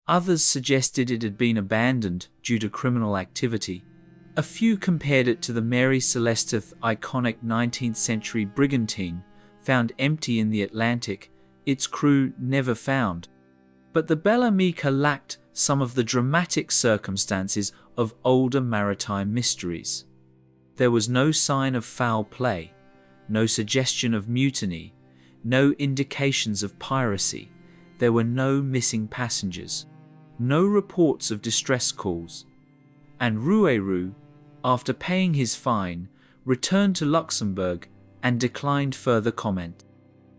Others suggested it had been abandoned due to criminal activity. A few compared it to the Mary Celeste's iconic 19th century brigantine, found empty in the Atlantic, its crew never found. But the Bella Amica lacked some of the dramatic circumstances of older maritime mysteries. There was no sign of foul play, no suggestion of mutiny, no indications of piracy. There were no missing passengers, no reports of distress calls. And Rouerou, after paying his fine, returned to Luxembourg and declined further comment.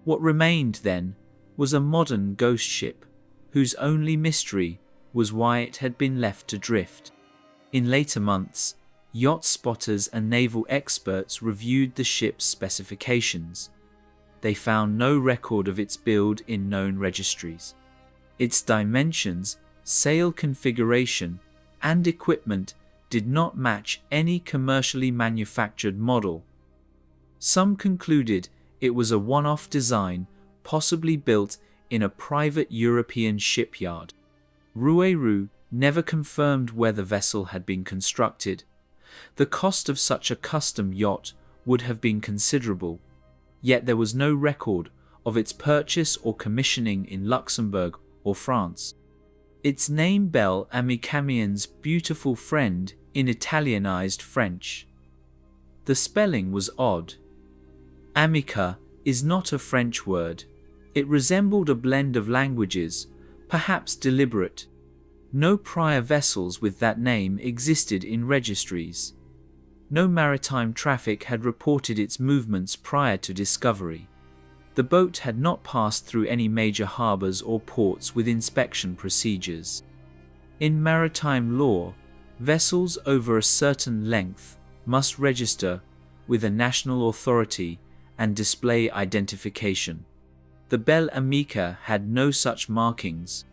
What remained then was a modern ghost ship, whose only mystery was why it had been left to drift. In later months, yacht spotters and naval experts reviewed the ship's specifications. They found no record of its build in known registries. Its dimensions, sail configuration, and equipment did not match any commercially manufactured model. Some concluded it was a one-off design, possibly built in a private European shipyard. Rouerou never confirmed where the vessel had been constructed. The cost of such a custom yacht would have been considerable, yet there was no record of its purchase or commissioning in Luxembourg or France. Its name Belle Amica means beautiful friend in Italianized French. The spelling was odd. Amica is not a French word. It resembled a blend of languages, perhaps deliberate. No prior vessels with that name existed in registries. No maritime traffic had reported its movements prior to discovery. The boat had not passed through any major harbors or ports with inspection procedures. In maritime law, vessels over a certain length must register with a national authority and display identification. The Belle Amica had no such markings.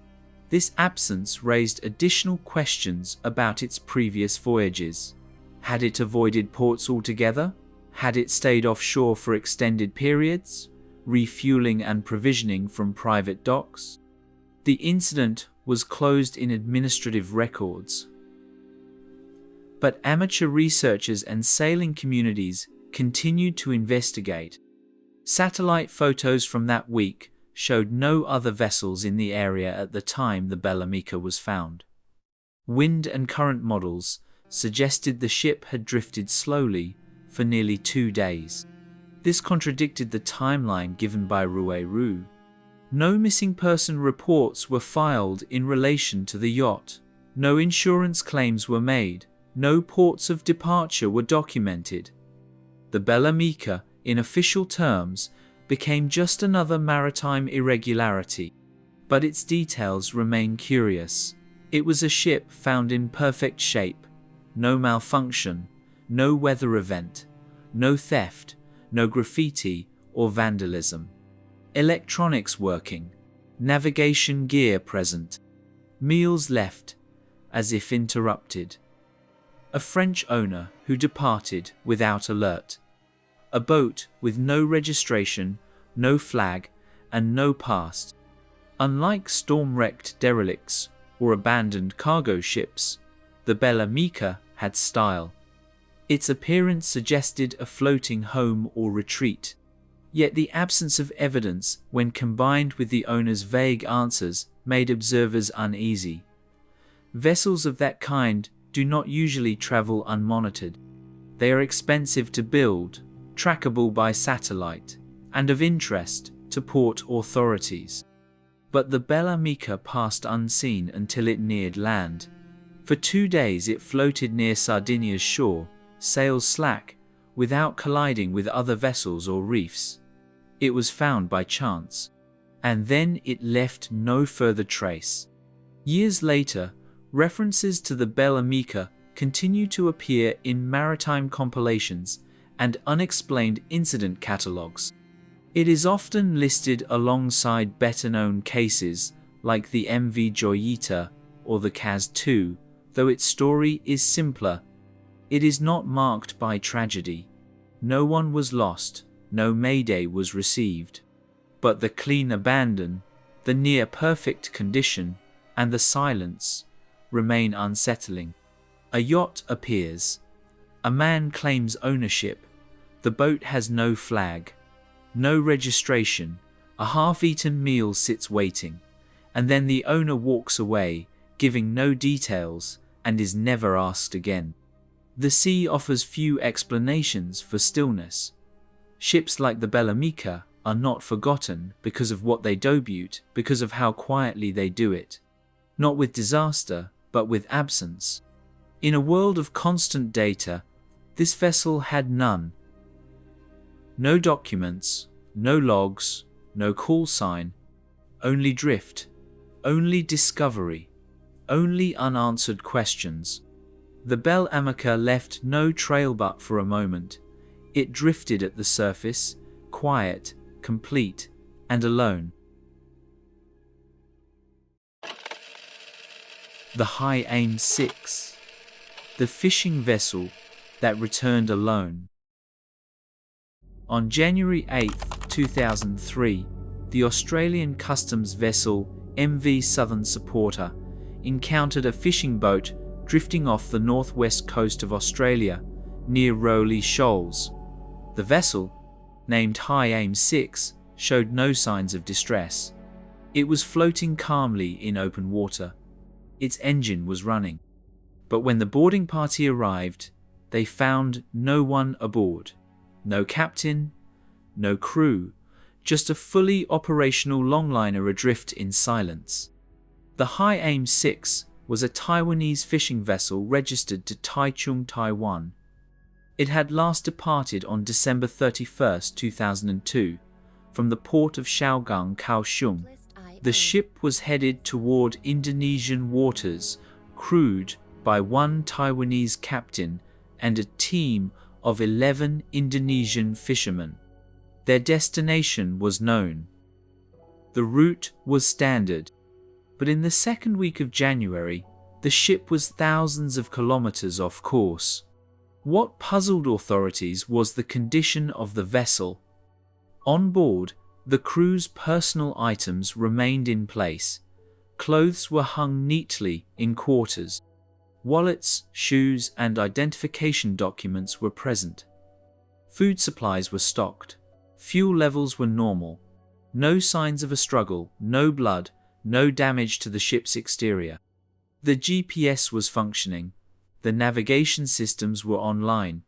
This absence raised additional questions about its previous voyages. Had it avoided ports altogether? Had it stayed offshore for extended periods, refueling and provisioning from private docks? The incident was closed in administrative records. But amateur researchers and sailing communities continued to investigate. Satellite photos from that week showed no other vessels in the area at the time the Belle Amica was found. Wind and current models suggested the ship had drifted slowly for nearly 2 days. This contradicted the timeline given by Rouerou. No missing person reports were filed in relation to the yacht. No insurance claims were made. No ports of departure were documented. The Belle Amica, in official terms, became just another maritime irregularity. But its details remain curious. It was a ship found in perfect shape. No malfunction, no weather event, no theft, no graffiti or vandalism. Electronics working. Navigation gear present. Meals left, as if interrupted. A French owner who departed without alert. A boat with no registration, no flag, and no past. Unlike storm-wrecked derelicts or abandoned cargo ships, the Bella Mica had style. Its appearance suggested a floating home or retreat. Yet the absence of evidence, when combined with the owner's vague answers, made observers uneasy. Vessels of that kind do not usually travel unmonitored. They are expensive to build, trackable by satellite, and of interest to port authorities. But the Bella Mica passed unseen until it neared land. For 2 days it floated near Sardinia's shore, sails slack, without colliding with other vessels or reefs. It was found by chance. And then it left no further trace. Years later, references to the Bella Mica continue to appear in maritime compilations and unexplained incident catalogues. It is often listed alongside better-known cases like the MV Joyita or the Kaz II, though its story is simpler. It is not marked by tragedy. No one was lost, no mayday was received. But the clean abandon, the near-perfect condition, and the silence remain unsettling. A yacht appears. A man claims ownership. The boat has no flag, no registration. A half-eaten meal sits waiting, and then the owner walks away, giving no details, and is never asked again. The sea offers few explanations for stillness. Ships like the Bella Mica are not forgotten because of what they debut, because of how quietly they do it. Not with disaster, but with absence. In a world of constant data, this vessel had none. No documents, no logs, no call sign, only drift, only discovery, only unanswered questions. The Bella Mica left no trail but for a moment. It drifted at the surface, quiet, complete, and alone. The High Aim 6, the fishing vessel that returned alone. On January 8, 2003, the Australian customs vessel MV Southern Supporter encountered a fishing boat drifting off the northwest coast of Australia, near Rowley Shoals. The vessel, named High Aim 6, showed no signs of distress. It was floating calmly in open water. Its engine was running. But when the boarding party arrived, they found no one aboard. No captain, no crew, just a fully operational longliner adrift in silence. The High Aim 6 was a Taiwanese fishing vessel registered to Taichung, Taiwan. It had last departed on December 31, 2002, from the port of Shaogang, Kaohsiung. The ship was headed toward Indonesian waters, crewed by one Taiwanese captain and a team of 11 Indonesian fishermen. Their destination was known. The route was standard. But in the second week of January, the ship was thousands of kilometers off course. What puzzled authorities was the condition of the vessel. On board, the crew's personal items remained in place. Clothes were hung neatly in quarters. Wallets, shoes, and identification documents were present. Food supplies were stocked. Fuel levels were normal. No signs of a struggle, no blood, no damage to the ship's exterior. The GPS was functioning. The navigation systems were online.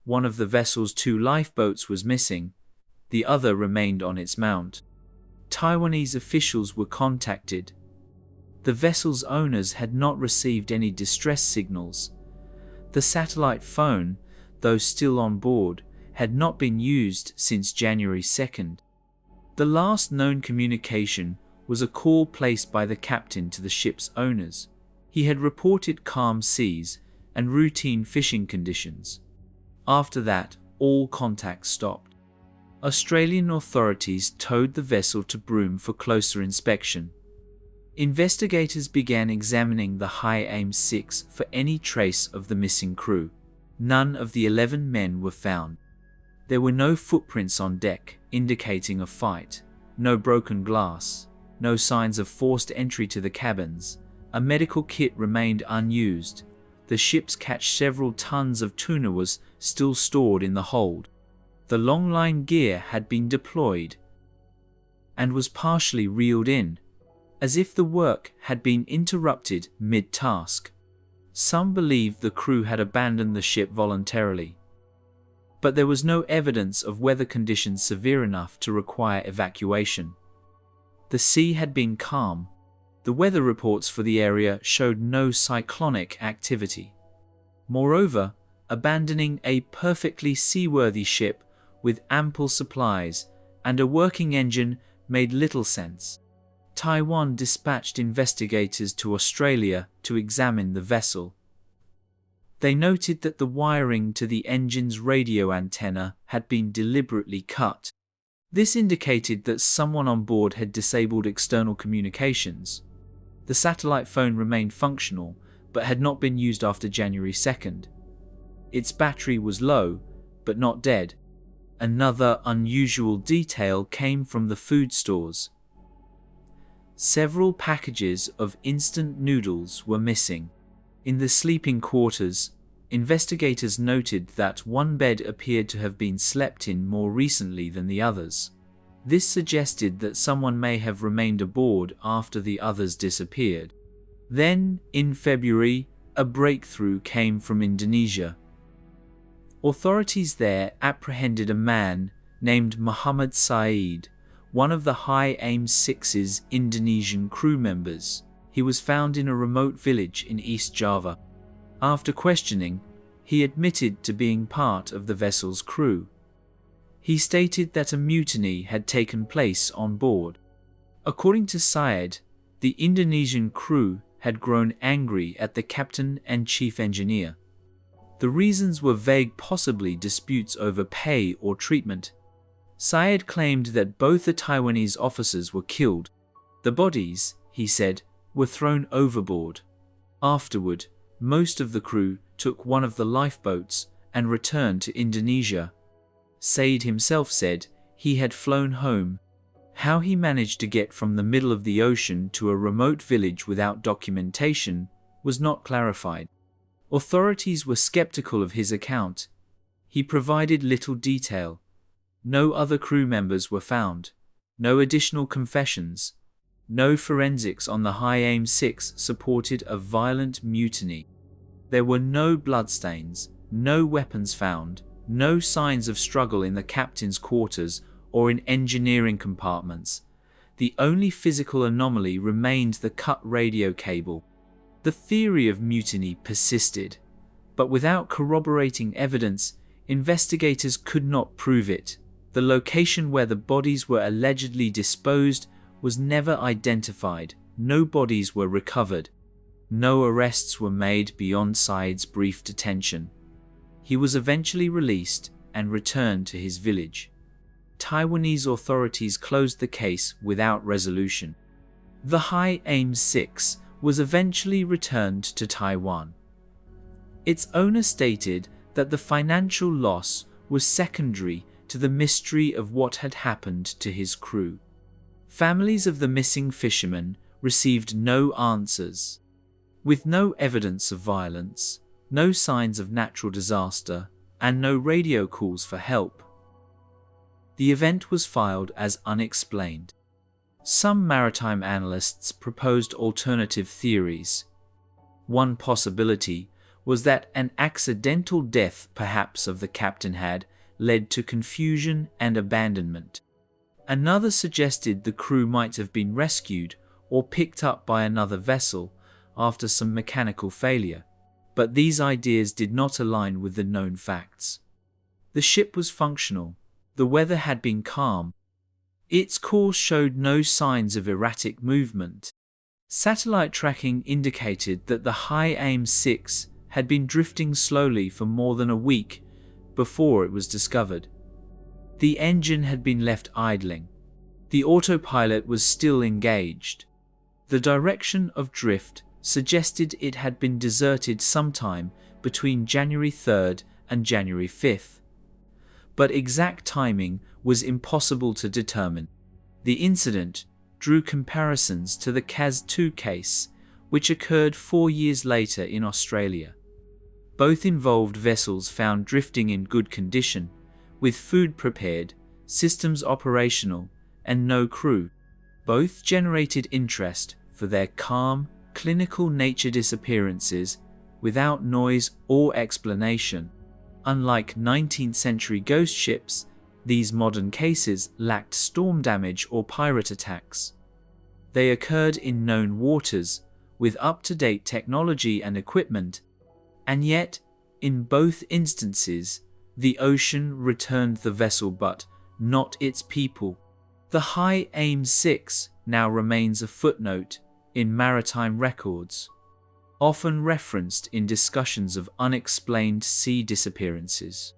One of the vessel's 2 lifeboats was missing. The other remained on its mount. Taiwanese officials were contacted. The vessel's owners had not received any distress signals. The satellite phone, though still on board, had not been used since January 2nd. The last known communication was a call placed by the captain to the ship's owners. He had reported calm seas and routine fishing conditions. After that, all contact stopped. Australian authorities towed the vessel to Broome for closer inspection. Investigators began examining the High Aim 6 for any trace of the missing crew. None of the 11 men were found. There were no footprints on deck, indicating a fight, no broken glass, no signs of forced entry to the cabins. A medical kit remained unused. The ship's catch several tons of tuna was still stored in the hold. The longline gear had been deployed and was partially reeled in, as if the work had been interrupted mid-task. Some believed the crew had abandoned the ship voluntarily, but there was no evidence of weather conditions severe enough to require evacuation. The sea had been calm. The weather reports for the area showed no cyclonic activity. Moreover, abandoning a perfectly seaworthy ship with ample supplies and a working engine made little sense. Taiwan dispatched investigators to Australia to examine the vessel. They noted that the wiring to the engine's radio antenna had been deliberately cut. This indicated that someone on board had disabled external communications. The satellite phone remained functional, but had not been used after January 2nd. Its battery was low, but not dead. Another unusual detail came from the food stores. Several packages of instant noodles were missing. In the sleeping quarters, investigators noted that one bed appeared to have been slept in more recently than the others. This suggested that someone may have remained aboard after the others disappeared. Then, in February, a breakthrough came from Indonesia. Authorities there apprehended a man named Muhammad Saeed, one of the High Aim 6's Indonesian crew members. He was found in a remote village in East Java. After questioning, he admitted to being part of the vessel's crew. He stated that a mutiny had taken place on board. According to Saeed, the Indonesian crew had grown angry at the captain and chief engineer. The reasons were vague, possibly disputes over pay or treatment. Saeed claimed that both the Taiwanese officers were killed. The bodies, he said, were thrown overboard. Afterward, most of the crew took one of the lifeboats and returned to Indonesia. Saeed himself said he had flown home. How he managed to get from the middle of the ocean to a remote village without documentation was not clarified. Authorities were skeptical of his account. He provided little detail. No other crew members were found. No additional confessions. No forensics on the High Aim 6 supported a violent mutiny. There were no bloodstains, no weapons found, no signs of struggle in the captain's quarters or in engineering compartments. The only physical anomaly remained the cut radio cable. The theory of mutiny persisted, but without corroborating evidence, investigators could not prove it. The location where the bodies were allegedly disposed was never identified. No bodies were recovered. No arrests were made beyond Saeed's brief detention. He was eventually released and returned to his village. Taiwanese authorities closed the case without resolution. The High Aim 6 was eventually returned to Taiwan. Its owner stated that the financial loss was secondary to the mystery of what had happened to his crew. Families of the missing fishermen received no answers. With no evidence of violence, no signs of natural disaster, and no radio calls for help, the event was filed as unexplained. Some maritime analysts proposed alternative theories. One possibility was that an accidental death, perhaps of the captain, had led to confusion and abandonment. Another suggested the crew might have been rescued or picked up by another vessel after some mechanical failure, but these ideas did not align with the known facts. The ship was functional. The weather had been calm. Its course showed no signs of erratic movement. Satellite tracking indicated that the High Aim 6 had been drifting slowly for more than a week before it was discovered. The engine had been left idling. The autopilot was still engaged. The direction of drift suggested it had been deserted sometime between January 3rd and January 5th. But exact timing was impossible to determine. The incident drew comparisons to the CAS-2 case, which occurred 4 years later in Australia. Both involved vessels found drifting in good condition, with food prepared, systems operational, and no crew. Both generated interest for their calm, clinical nature disappearances without noise or explanation. Unlike 19th century ghost ships, these modern cases lacked storm damage or pirate attacks. They occurred in known waters, with up-to-date technology and equipment, and yet, in both instances, the ocean returned the vessel but not its people. The High Aim 6 now remains a footnote in maritime records, often referenced in discussions of unexplained sea disappearances.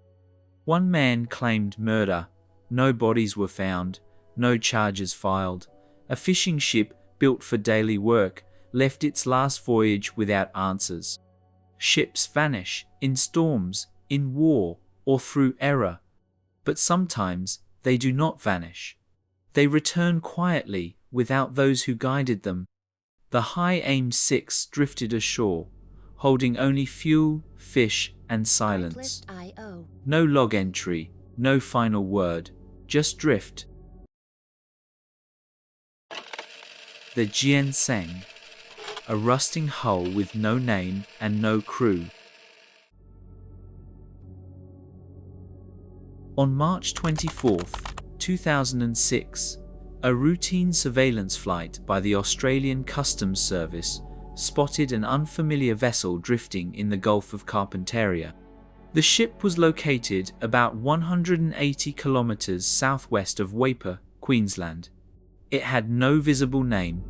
One man claimed murder, no bodies were found, no charges filed. A fishing ship built for daily work left its last voyage without answers. Ships vanish in storms, in war, or through error. But sometimes they do not vanish. They return quietly without those who guided them. The High Aim 6 drifted ashore, holding only fuel, fish, and silence. No log entry, no final word, just drift. The Jianseng, a rusting hull with no name and no crew. On March 24, 2006, a routine surveillance flight by the Australian Customs Service spotted an unfamiliar vessel drifting in the Gulf of Carpentaria. The ship was located about 180 kilometers southwest of Weipa, Queensland. It had no visible name,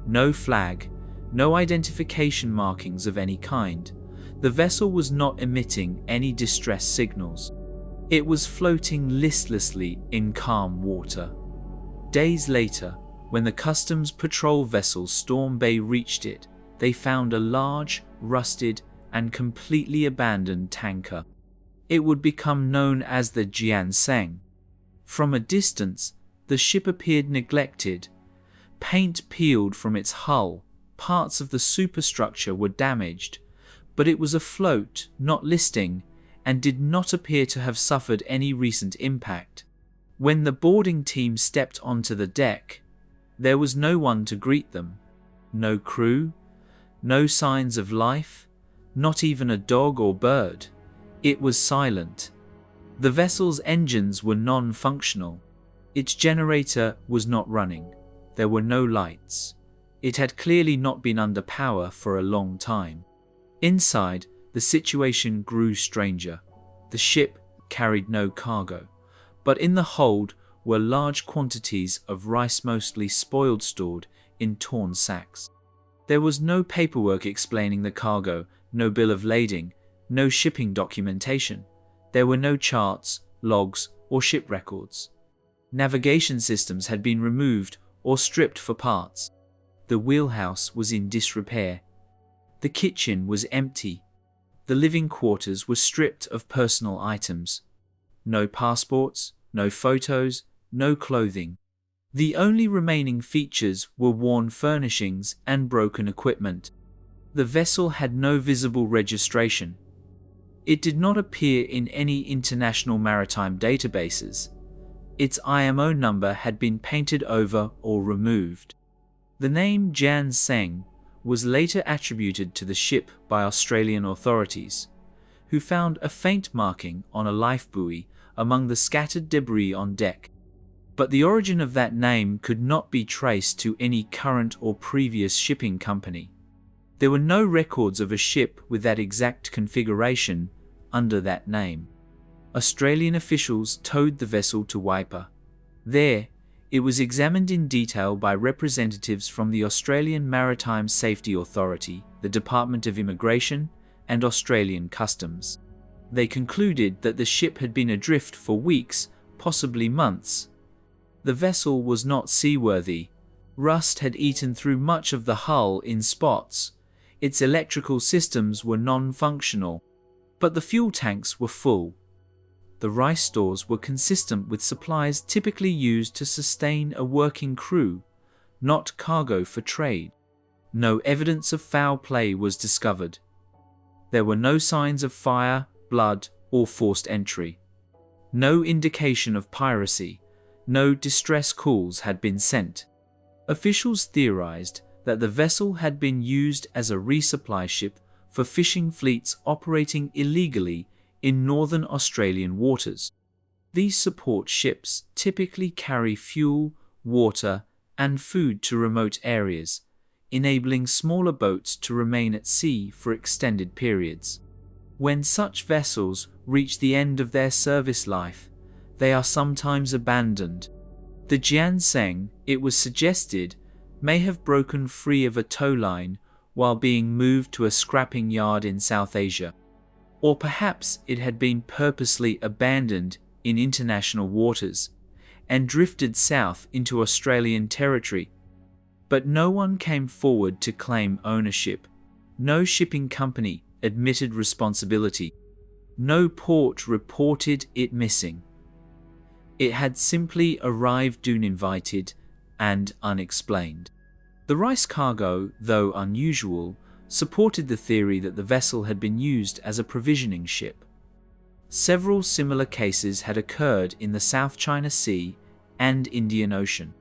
no flag, no identification markings of any kind. The vessel was not emitting any distress signals. It was floating listlessly in calm water. Days later, when the Customs Patrol vessel Storm Bay reached it, they found a large, rusted, and completely abandoned tanker. It would become known as the Jianseng. From a distance, the ship appeared neglected. Paint peeled from its hull, parts of the superstructure were damaged, but it was afloat, not listing, and did not appear to have suffered any recent impact. When the boarding team stepped onto the deck, there was no one to greet them. No crew, no signs of life, not even a dog or bird. It was silent. The vessel's engines were non-functional. Its generator was not running. There were no lights. It had clearly not been under power for a long time. Inside, the situation grew stranger. The ship carried no cargo, but in the hold were large quantities of rice, mostly spoiled, stored in torn sacks. There was no paperwork explaining the cargo, no bill of lading, no shipping documentation. There were no charts, logs, or ship records. Navigation systems had been removed or stripped for parts. The wheelhouse was in disrepair. The kitchen was empty. The living quarters were stripped of personal items. No passports, no photos, no clothing. The only remaining features were worn furnishings and broken equipment. The vessel had no visible registration. It did not appear in any international maritime databases. Its IMO number had been painted over or removed. The name Jianseng was later attributed to the ship by Australian authorities, who found a faint marking on a life buoy among the scattered debris on deck. But the origin of that name could not be traced to any current or previous shipping company. There were no records of a ship with that exact configuration under that name. Australian officials towed the vessel to Weipa. There, it was examined in detail by representatives from the Australian Maritime Safety Authority, the Department of Immigration, and Australian Customs. They concluded that the ship had been adrift for weeks, possibly months. The vessel was not seaworthy. Rust had eaten through much of the hull in spots. Its electrical systems were non-functional, but the fuel tanks were full. The rice stores were consistent with supplies typically used to sustain a working crew, not cargo for trade. No evidence of foul play was discovered. There were no signs of fire, blood, or forced entry. No indication of piracy. No distress calls had been sent. Officials theorized that the vessel had been used as a resupply ship for fishing fleets operating illegally in northern Australian waters. These support ships typically carry fuel, water, and food to remote areas, enabling smaller boats to remain at sea for extended periods. When such vessels reach the end of their service life, they are sometimes abandoned. The Jianseng, it was suggested, may have broken free of a tow line while being moved to a scrapping yard in South Asia. Or perhaps it had been purposely abandoned in international waters and drifted south into Australian territory. But no one came forward to claim ownership. No shipping company admitted responsibility. No port reported it missing. It had simply arrived uninvited and unexplained. The rice cargo, though unusual, supported the theory that the vessel had been used as a provisioning ship. Several similar cases had occurred in the South China Sea and Indian Ocean.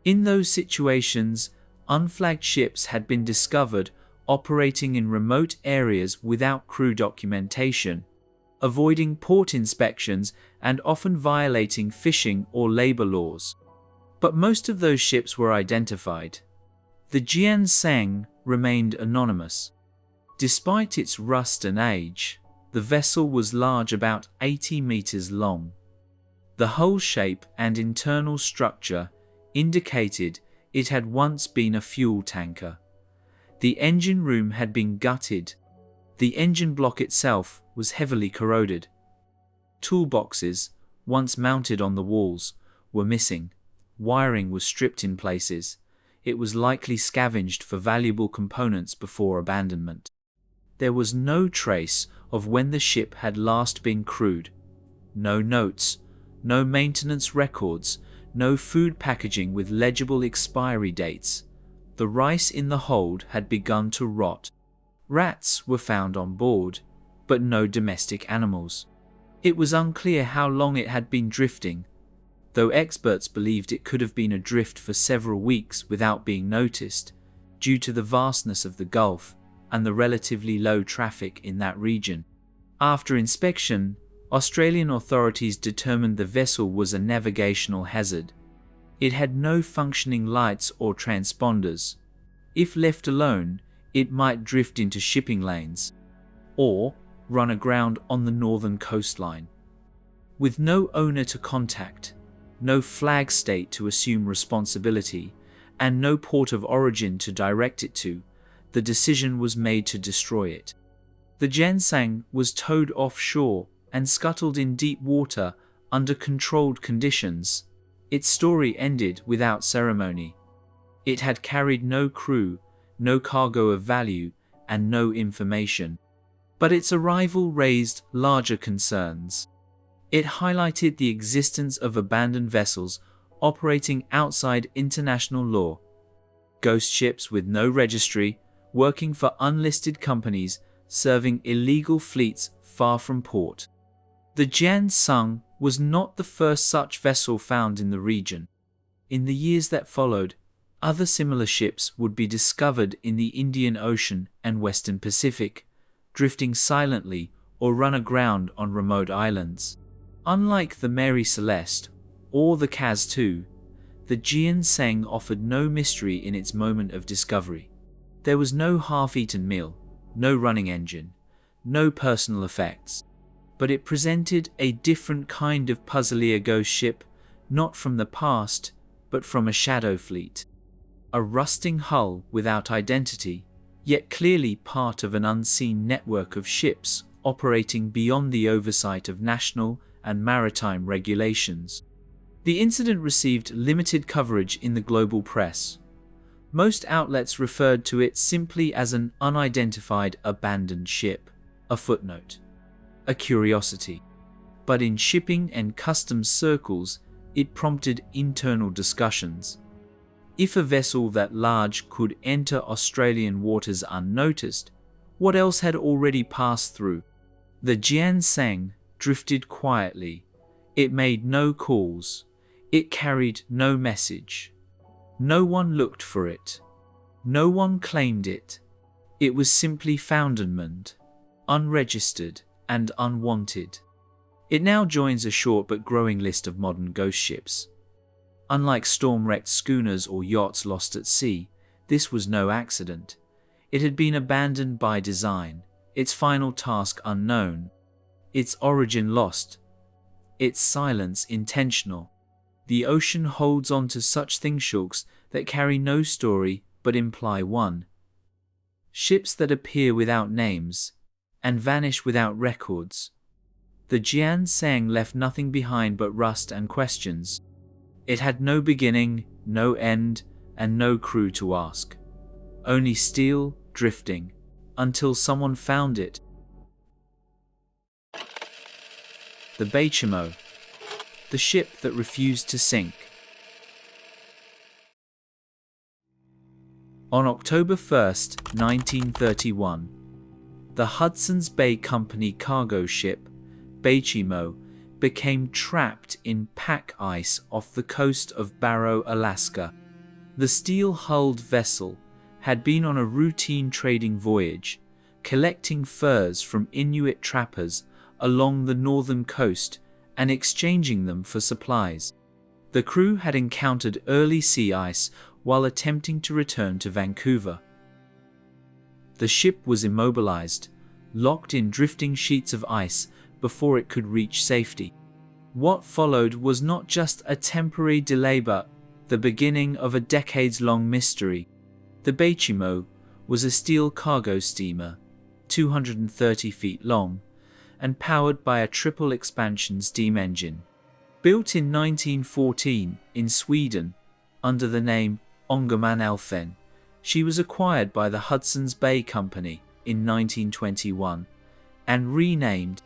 In those situations, unflagged ships had been discovered operating in remote areas without crew documentation, avoiding port inspections and often violating fishing or labor laws. But most of those ships were identified. The Jianseng remained anonymous. Despite its rust and age, the vessel was large, about 80 meters long. The hull shape and internal structure indicated it had once been a fuel tanker. The engine room had been gutted. The engine block itself was heavily corroded. Toolboxes, once mounted on the walls, were missing. Wiring was stripped in places. It was likely scavenged for valuable components before abandonment. There was no trace of when the ship had last been crewed. No notes, no maintenance records, no food packaging with legible expiry dates. The rice in the hold had begun to rot. Rats were found on board, but no domestic animals. It was unclear how long it had been drifting, though experts believed it could have been adrift for several weeks without being noticed, due to the vastness of the Gulf and the relatively low traffic in that region. After inspection, Australian authorities determined the vessel was a navigational hazard. It had no functioning lights or transponders. If left alone, it might drift into shipping lanes or run aground on the northern coastline. With no owner to contact, no flag state to assume responsibility, and no port of origin to direct it to, the decision was made to destroy it. The Jianseng was towed offshore and scuttled in deep water under controlled conditions. Its story ended without ceremony. It had carried no crew, no cargo of value, and no information. But its arrival raised larger concerns. It highlighted the existence of abandoned vessels operating outside international law. Ghost ships with no registry, working for unlisted companies, serving illegal fleets far from port. The Jianseng was not the first such vessel found in the region. In the years that followed, other similar ships would be discovered in the Indian Ocean and Western Pacific, drifting silently or run aground on remote islands. Unlike the Mary Celeste or the Kaz II, the Jianseng offered no mystery in its moment of discovery. There was no half-eaten meal, no running engine, no personal effects. But it presented a different kind of puzzlier ghost ship, not from the past, but from a shadow fleet. A rusting hull without identity, yet clearly part of an unseen network of ships operating beyond the oversight of national and maritime regulations. The incident received limited coverage in the global press. Most outlets referred to it simply as an unidentified abandoned ship, a footnote, a curiosity. But in shipping and customs circles, it prompted internal discussions. If a vessel that large could enter Australian waters unnoticed, what else had already passed through? The Jiansang drifted quietly. It made no calls. It carried no message. No one looked for it. No one claimed it. It was simply foundered, unregistered, and unwanted. It now joins a short but growing list of modern ghost ships. Unlike storm-wrecked schooners or yachts lost at sea, this was no accident. It had been abandoned by design, its final task unknown, its origin lost, its silence intentional. The ocean holds on to such thingshooks that carry no story but imply one. Ships that appear without names and vanish without records. The Jiansang left nothing behind but rust and questions. It had no beginning, no end, and no crew to ask. Only steel, drifting, until someone found it. The Beichimo, the ship that refused to sink. On October 1st, 1931, the Hudson's Bay Company cargo ship, Beichimo, became trapped in pack ice off the coast of Barrow, Alaska. The steel-hulled vessel had been on a routine trading voyage, collecting furs from Inuit trappers along the northern coast and exchanging them for supplies. The crew had encountered early sea ice while attempting to return to Vancouver. The ship was immobilized, locked in drifting sheets of ice before it could reach safety. What followed was not just a temporary delay but the beginning of a decades-long mystery. The Beichimo was a steel cargo steamer, 230 feet long, and powered by a triple expansion steam engine. Built in 1914 in Sweden under the name Ångermanälven, she was acquired by the Hudson's Bay Company in 1921 and renamed.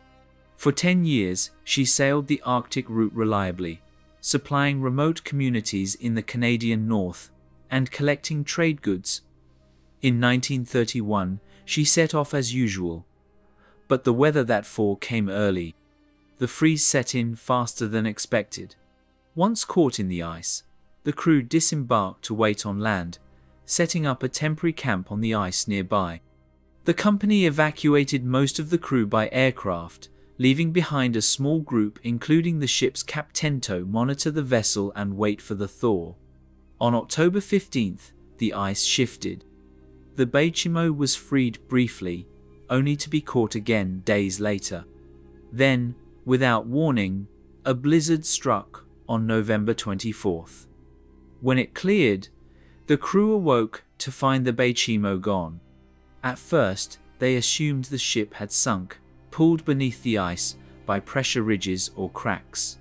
For 10 years, she sailed the Arctic route reliably, supplying remote communities in the Canadian North and collecting trade goods. In 1931, she set off as usual. But the weather that fall came early. The freeze set in faster than expected. Once caught in the ice, the crew disembarked to wait on land, setting up a temporary camp on the ice nearby. The company evacuated most of the crew by aircraft, leaving behind a small group including the ship's captain to monitor the vessel and wait for the thaw. On October 15th, the ice shifted. The Beichimo was freed briefly, only to be caught again days later. Then, without warning, a blizzard struck on November 24th. When it cleared, the crew awoke to find the Beichimo gone. At first, they assumed the ship had sunk, pulled beneath the ice by pressure ridges or cracks.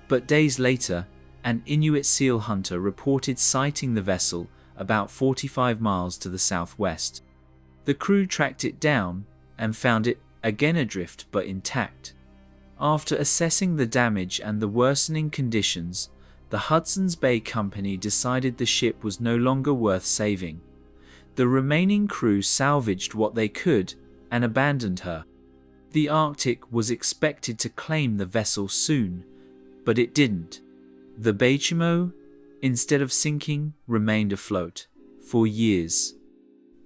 But days later, an Inuit seal hunter reported sighting the vessel about 45 miles to the southwest. The crew tracked it down and found it again adrift but intact. After assessing the damage and the worsening conditions, the Hudson's Bay Company decided the ship was no longer worth saving. The remaining crew salvaged what they could and abandoned her. The Arctic was expected to claim the vessel soon, but it didn't. The Beichimo, instead of sinking, remained afloat for years.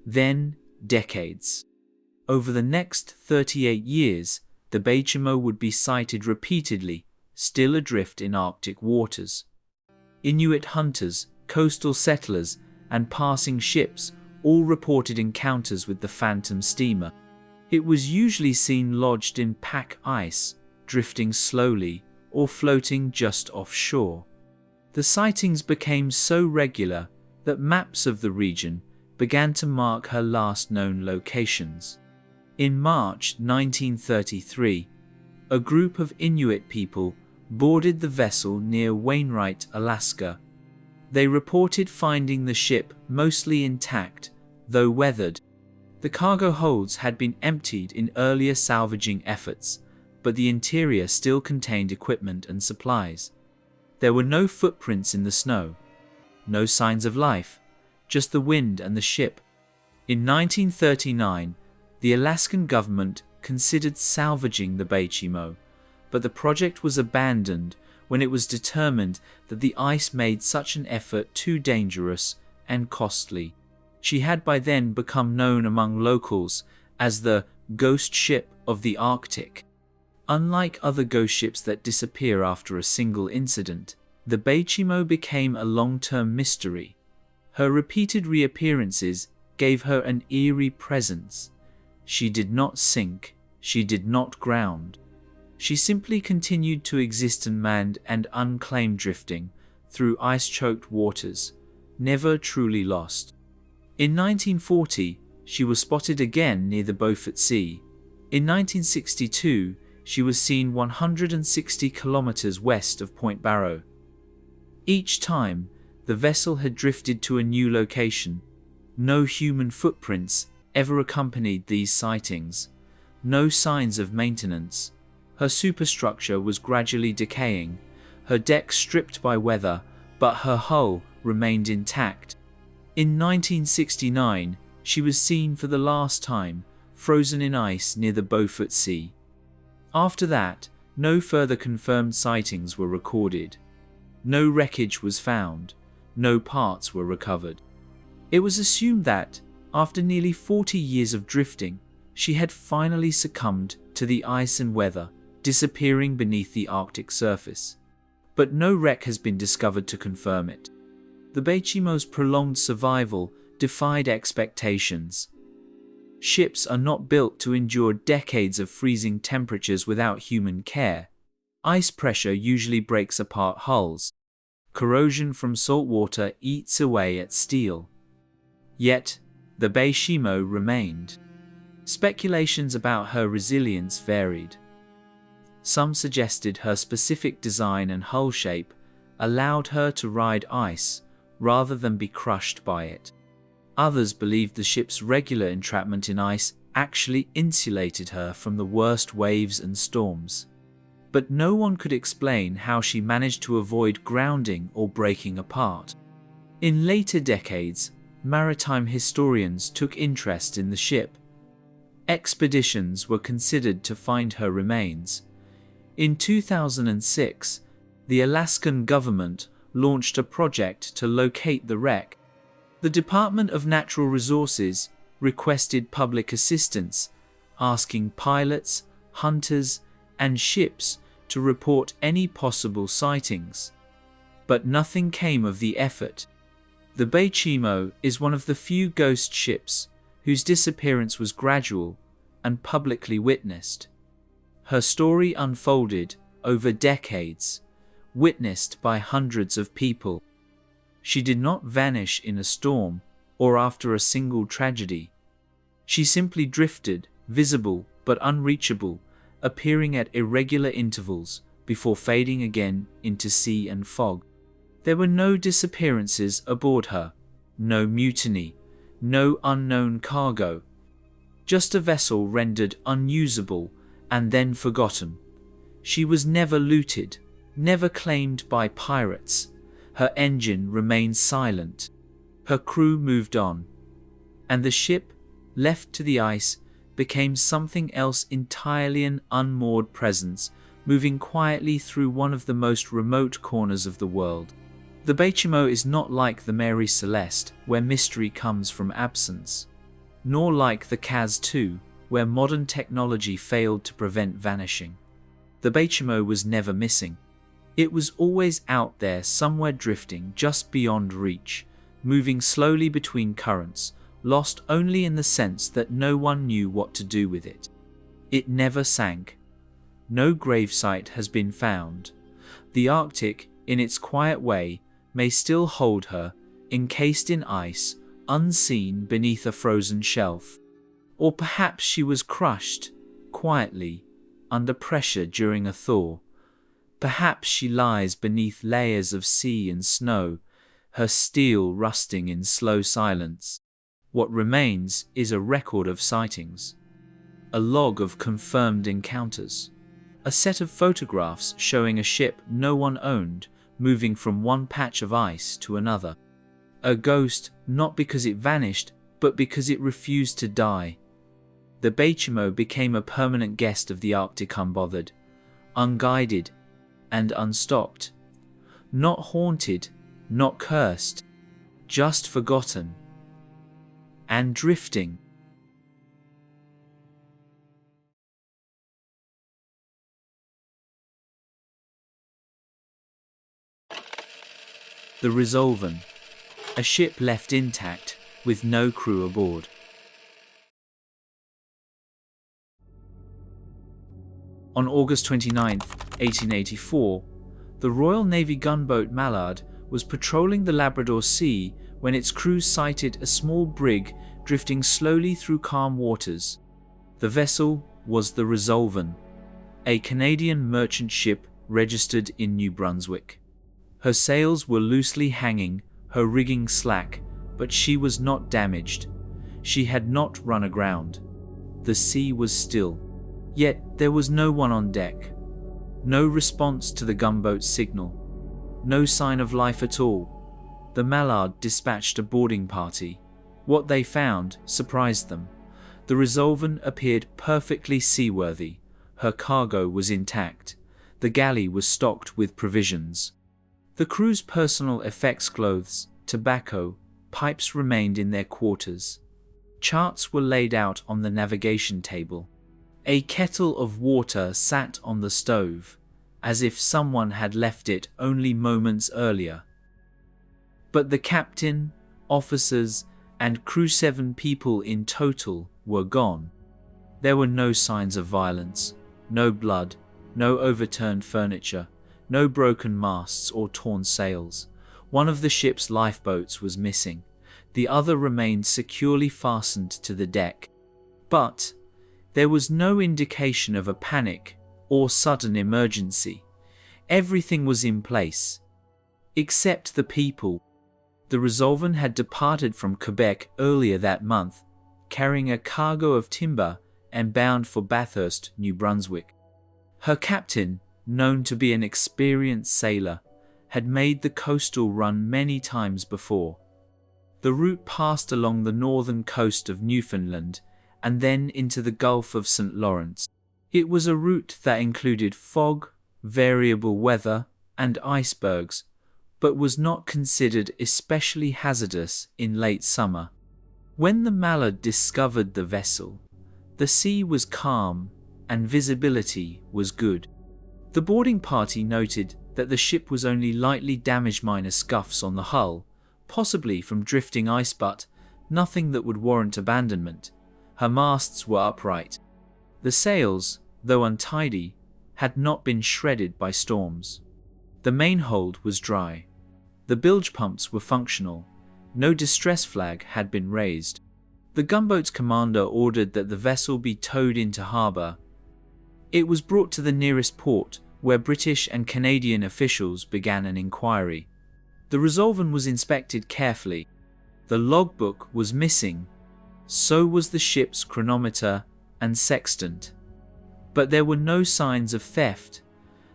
Then, decades. Over the next 38 years, the Beichimo would be sighted repeatedly, still adrift in Arctic waters. Inuit hunters, coastal settlers, and passing ships all reported encounters with the phantom steamer. It was usually seen lodged in pack ice, drifting slowly, or floating just offshore. The sightings became so regular that maps of the region began to mark her last known locations. In March 1933, a group of Inuit people boarded the vessel near Wainwright, Alaska. They reported finding the ship mostly intact, though weathered. The cargo holds had been emptied in earlier salvaging efforts, but the interior still contained equipment and supplies. There were no footprints in the snow, no signs of life, just the wind and the ship. In 1939, the Alaskan government considered salvaging the Beichimo, but the project was abandoned when it was determined that the ice made such an effort too dangerous and costly. She had by then become known among locals as the ghost ship of the Arctic. Unlike other ghost ships that disappear after a single incident, the Beichimo became a long-term mystery. Her repeated reappearances gave her an eerie presence. She did not sink, she did not ground. She simply continued to exist unmanned and unclaimed, drifting through ice-choked waters, never truly lost. In 1940, she was spotted again near the Beaufort Sea. In 1962, she was seen 160 kilometers west of Point Barrow. Each time, the vessel had drifted to a new location. No human footprints ever accompanied these sightings. No signs of maintenance. Her superstructure was gradually decaying, her deck stripped by weather, but her hull remained intact. In 1969, she was seen for the last time, frozen in ice near the Beaufort Sea. After that, no further confirmed sightings were recorded. No wreckage was found, no parts were recovered. It was assumed that, after nearly 40 years of drifting, she had finally succumbed to the ice and weather, disappearing beneath the Arctic surface. But no wreck has been discovered to confirm it. The Beichimo's prolonged survival defied expectations. Ships are not built to endure decades of freezing temperatures without human care. Ice pressure usually breaks apart hulls. Corrosion from salt water eats away at steel. Yet, the Beichimo remained. Speculations about her resilience varied. Some suggested her specific design and hull shape allowed her to ride ice rather than be crushed by it. Others believed the ship's regular entrapment in ice actually insulated her from the worst waves and storms. But no one could explain how she managed to avoid grounding or breaking apart. In later decades, maritime historians took interest in the ship. Expeditions were considered to find her remains. In 2006, the Alaskan government launched a project to locate the wreck. The Department of Natural Resources requested public assistance, asking pilots, hunters, and ships to report any possible sightings. But nothing came of the effort. The Beichimo is one of the few ghost ships whose disappearance was gradual and publicly witnessed. Her story unfolded over decades, witnessed by hundreds of people. She did not vanish in a storm or after a single tragedy. She simply drifted, visible but unreachable, appearing at irregular intervals before fading again into sea and fog. There were no disappearances aboard her, no mutiny, no unknown cargo. Just a vessel rendered unusable and then forgotten. She was never looted, never claimed by pirates. Her engine remained silent. Her crew moved on. And the ship, left to the ice, became something else entirely, an unmoored presence, moving quietly through one of the most remote corners of the world. The Beichimo is not like the Mary Celeste, where mystery comes from absence, nor like the Kaz-2, where modern technology failed to prevent vanishing. The Beichimo was never missing. It was always out there, somewhere drifting just beyond reach, moving slowly between currents, lost only in the sense that no one knew what to do with it. It never sank. No gravesite has been found. The Arctic, in its quiet way, may still hold her, encased in ice, unseen beneath a frozen shelf. Or perhaps she was crushed, quietly, under pressure during a thaw. Perhaps she lies beneath layers of sea and snow, her steel rusting in slow silence. What remains is a record of sightings, a log of confirmed encounters, a set of photographs showing a ship no one owned moving from one patch of ice to another. A ghost, not because it vanished, but because it refused to die. The Bachimo became a permanent guest of the Arctic, unbothered, unguided, and unstopped. Not haunted, not cursed, just forgotten and drifting. The Resolven, a ship left intact with no crew aboard. On August 29, 1884, the Royal Navy gunboat Mallard was patrolling the Labrador Sea when its crew sighted a small brig drifting slowly through calm waters. The vessel was the Resolven, a Canadian merchant ship registered in New Brunswick. Her sails were loosely hanging, her rigging slack, but she was not damaged. She had not run aground. The sea was still. Yet there was no one on deck. No response to the gunboat's signal. No sign of life at all. The Mallard dispatched a boarding party. What they found surprised them. The Resolven appeared perfectly seaworthy. Her cargo was intact. The galley was stocked with provisions. The crew's personal effects, clothes, tobacco, pipes remained in their quarters. Charts were laid out on the navigation table. A kettle of water sat on the stove, as if someone had left it only moments earlier. But the captain, officers, and crew, 7 people in total, were gone. There were no signs of violence, no blood, no overturned furniture, no broken masts or torn sails. One of the ship's lifeboats was missing. The other remained securely fastened to the deck. But there was no indication of a panic or sudden emergency. Everything was in place, except the people. The Resolven had departed from Quebec earlier that month, carrying a cargo of timber and bound for Bathurst, New Brunswick. Her captain, known to be an experienced sailor, had made the coastal run many times before. The route passed along the northern coast of Newfoundland and then into the Gulf of St. Lawrence. It was a route that included fog, variable weather, and icebergs, but was not considered especially hazardous in late summer. When the Mallard discovered the vessel, the sea was calm and visibility was good. The boarding party noted that the ship was only lightly damaged, minor scuffs on the hull, possibly from drifting ice, but nothing that would warrant abandonment. Her masts were upright. The sails, though untidy, had not been shredded by storms. The main hold was dry. The bilge pumps were functional. No distress flag had been raised. The gunboat's commander ordered that the vessel be towed into harbour. It was brought to the nearest port, where British and Canadian officials began an inquiry. The Resolven was inspected carefully. The logbook was missing. So was the ship's chronometer and sextant. But there were no signs of theft.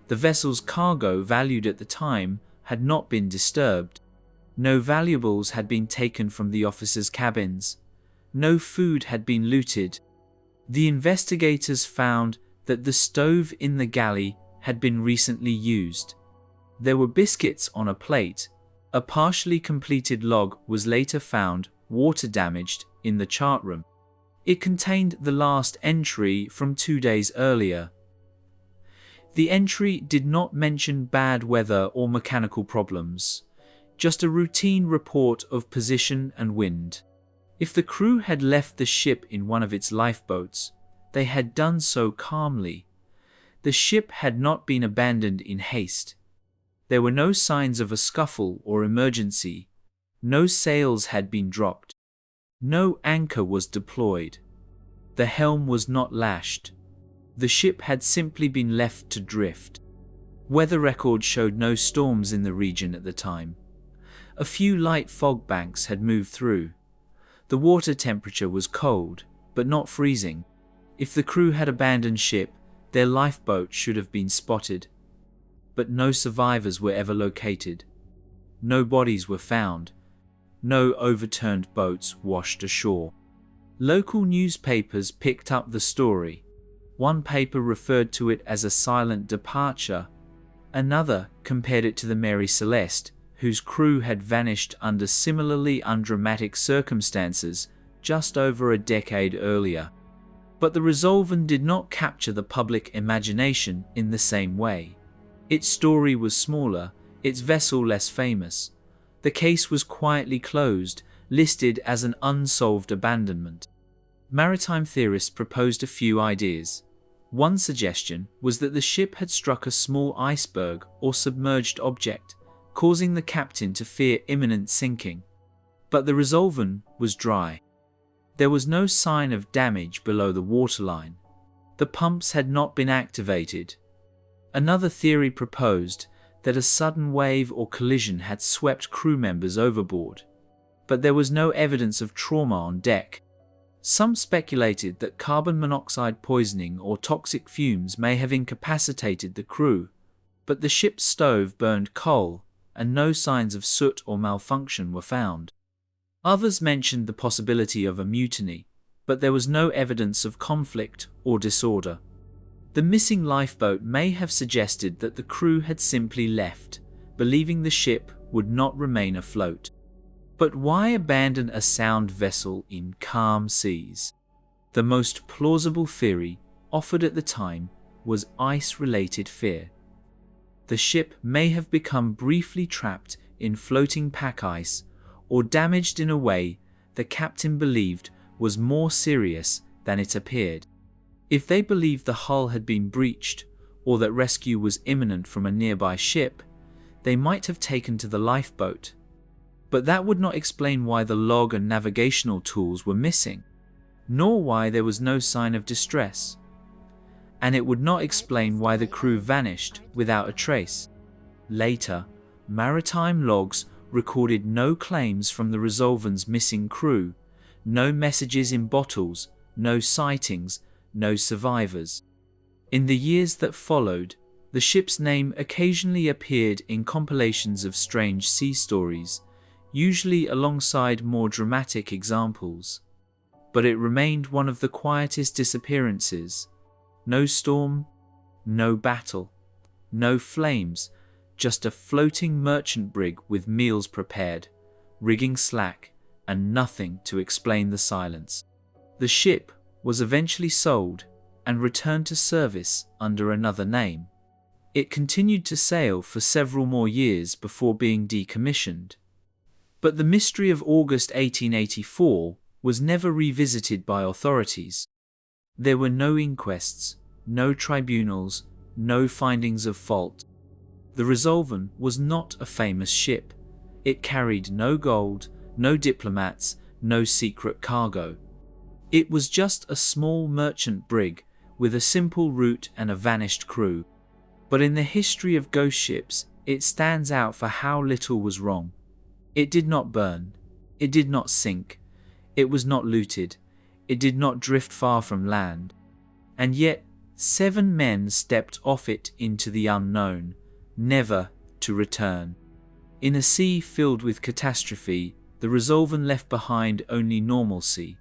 The vessel's cargo, valued at the time, had not been disturbed. No valuables had been taken from the officers' cabins. No food had been looted. The investigators found that the stove in the galley had been recently used. There were biscuits on a plate. A partially completed log was later found, water damaged, in the chart room. It contained the last entry from 2 days earlier. The entry did not mention bad weather or mechanical problems, just a routine report of position and wind. If the crew had left the ship in one of its lifeboats, they had done so calmly. The ship had not been abandoned in haste. There were no signs of a scuffle or emergency. No sails had been dropped. No anchor was deployed. The helm was not lashed. The ship had simply been left to drift. Weather records showed no storms in the region at the time. A few light fog banks had moved through. The water temperature was cold, but not freezing. If the crew had abandoned ship, their lifeboat should have been spotted. But no survivors were ever located. No bodies were found. No overturned boats washed ashore. Local newspapers picked up the story. One paper referred to it as a silent departure. Another compared it to the Mary Celeste, whose crew had vanished under similarly undramatic circumstances just over a decade earlier. But the Resolven did not capture the public imagination in the same way. Its story was smaller, its vessel less famous. The case was quietly closed, listed as an unsolved abandonment. Maritime theorists proposed a few ideas. One suggestion was that the ship had struck a small iceberg or submerged object, causing the captain to fear imminent sinking. But the Resolven was dry. There was no sign of damage below the waterline. The pumps had not been activated. Another theory proposed that a sudden wave or collision had swept crew members overboard, but there was no evidence of trauma on deck. Some speculated that carbon monoxide poisoning or toxic fumes may have incapacitated the crew, but the ship's stove burned coal, and no signs of soot or malfunction were found. Others mentioned the possibility of a mutiny, but there was no evidence of conflict or disorder. The missing lifeboat may have suggested that the crew had simply left, believing the ship would not remain afloat. But why abandon a sound vessel in calm seas? The most plausible theory offered at the time was ice-related fear. The ship may have become briefly trapped in floating pack ice or damaged in a way the captain believed was more serious than it appeared. If they believed the hull had been breached or that rescue was imminent from a nearby ship, they might have taken to the lifeboat. But that would not explain why the log and navigational tools were missing, nor why there was no sign of distress. And it would not explain why the crew vanished without a trace. Later, maritime logs recorded no claims from the Resolven's missing crew, no messages in bottles, no sightings, no survivors. In the years that followed, the ship's name occasionally appeared in compilations of strange sea stories, usually alongside more dramatic examples. But it remained one of the quietest disappearances. No storm, no battle, no flames, just a floating merchant brig with meals prepared, rigging slack, and nothing to explain the silence. The ship was eventually sold and returned to service under another name. It continued to sail for several more years before being decommissioned. But the mystery of August 1884 was never revisited by authorities. There were no inquests, no tribunals, no findings of fault. The Resolven was not a famous ship. It carried no gold, no diplomats, no secret cargo. It was just a small merchant brig with a simple route and a vanished crew. But in the history of ghost ships, it stands out for how little was wrong. It did not burn. It did not sink. It was not looted. It did not drift far from land. And yet, 7 men stepped off it into the unknown, never to return. In a sea filled with catastrophe, the Resolven left behind only normalcy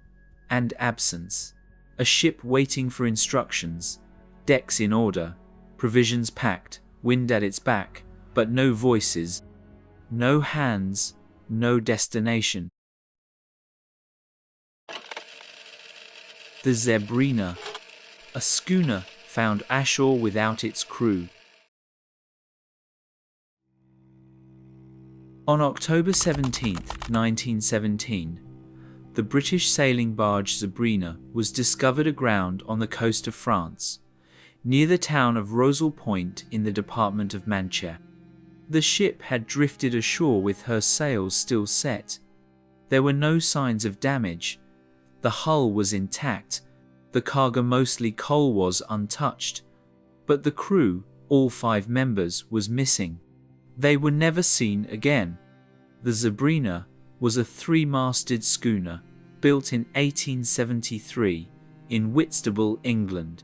and absence. A ship waiting for instructions, decks in order, provisions packed, wind at its back, but no voices, no hands, no destination. The Zebrina, a schooner found ashore without its crew. On October 17, 1917, the British sailing barge Zebrina was discovered aground on the coast of France, near the town of Rosal Point in the department of Manche. The ship had drifted ashore with her sails still set. There were no signs of damage. The hull was intact, The cargo, mostly coal, was untouched, but the crew, all 5 members, was missing. They were never seen again. The Sabrina was a 3-masted schooner built in 1873 in Whitstable, England.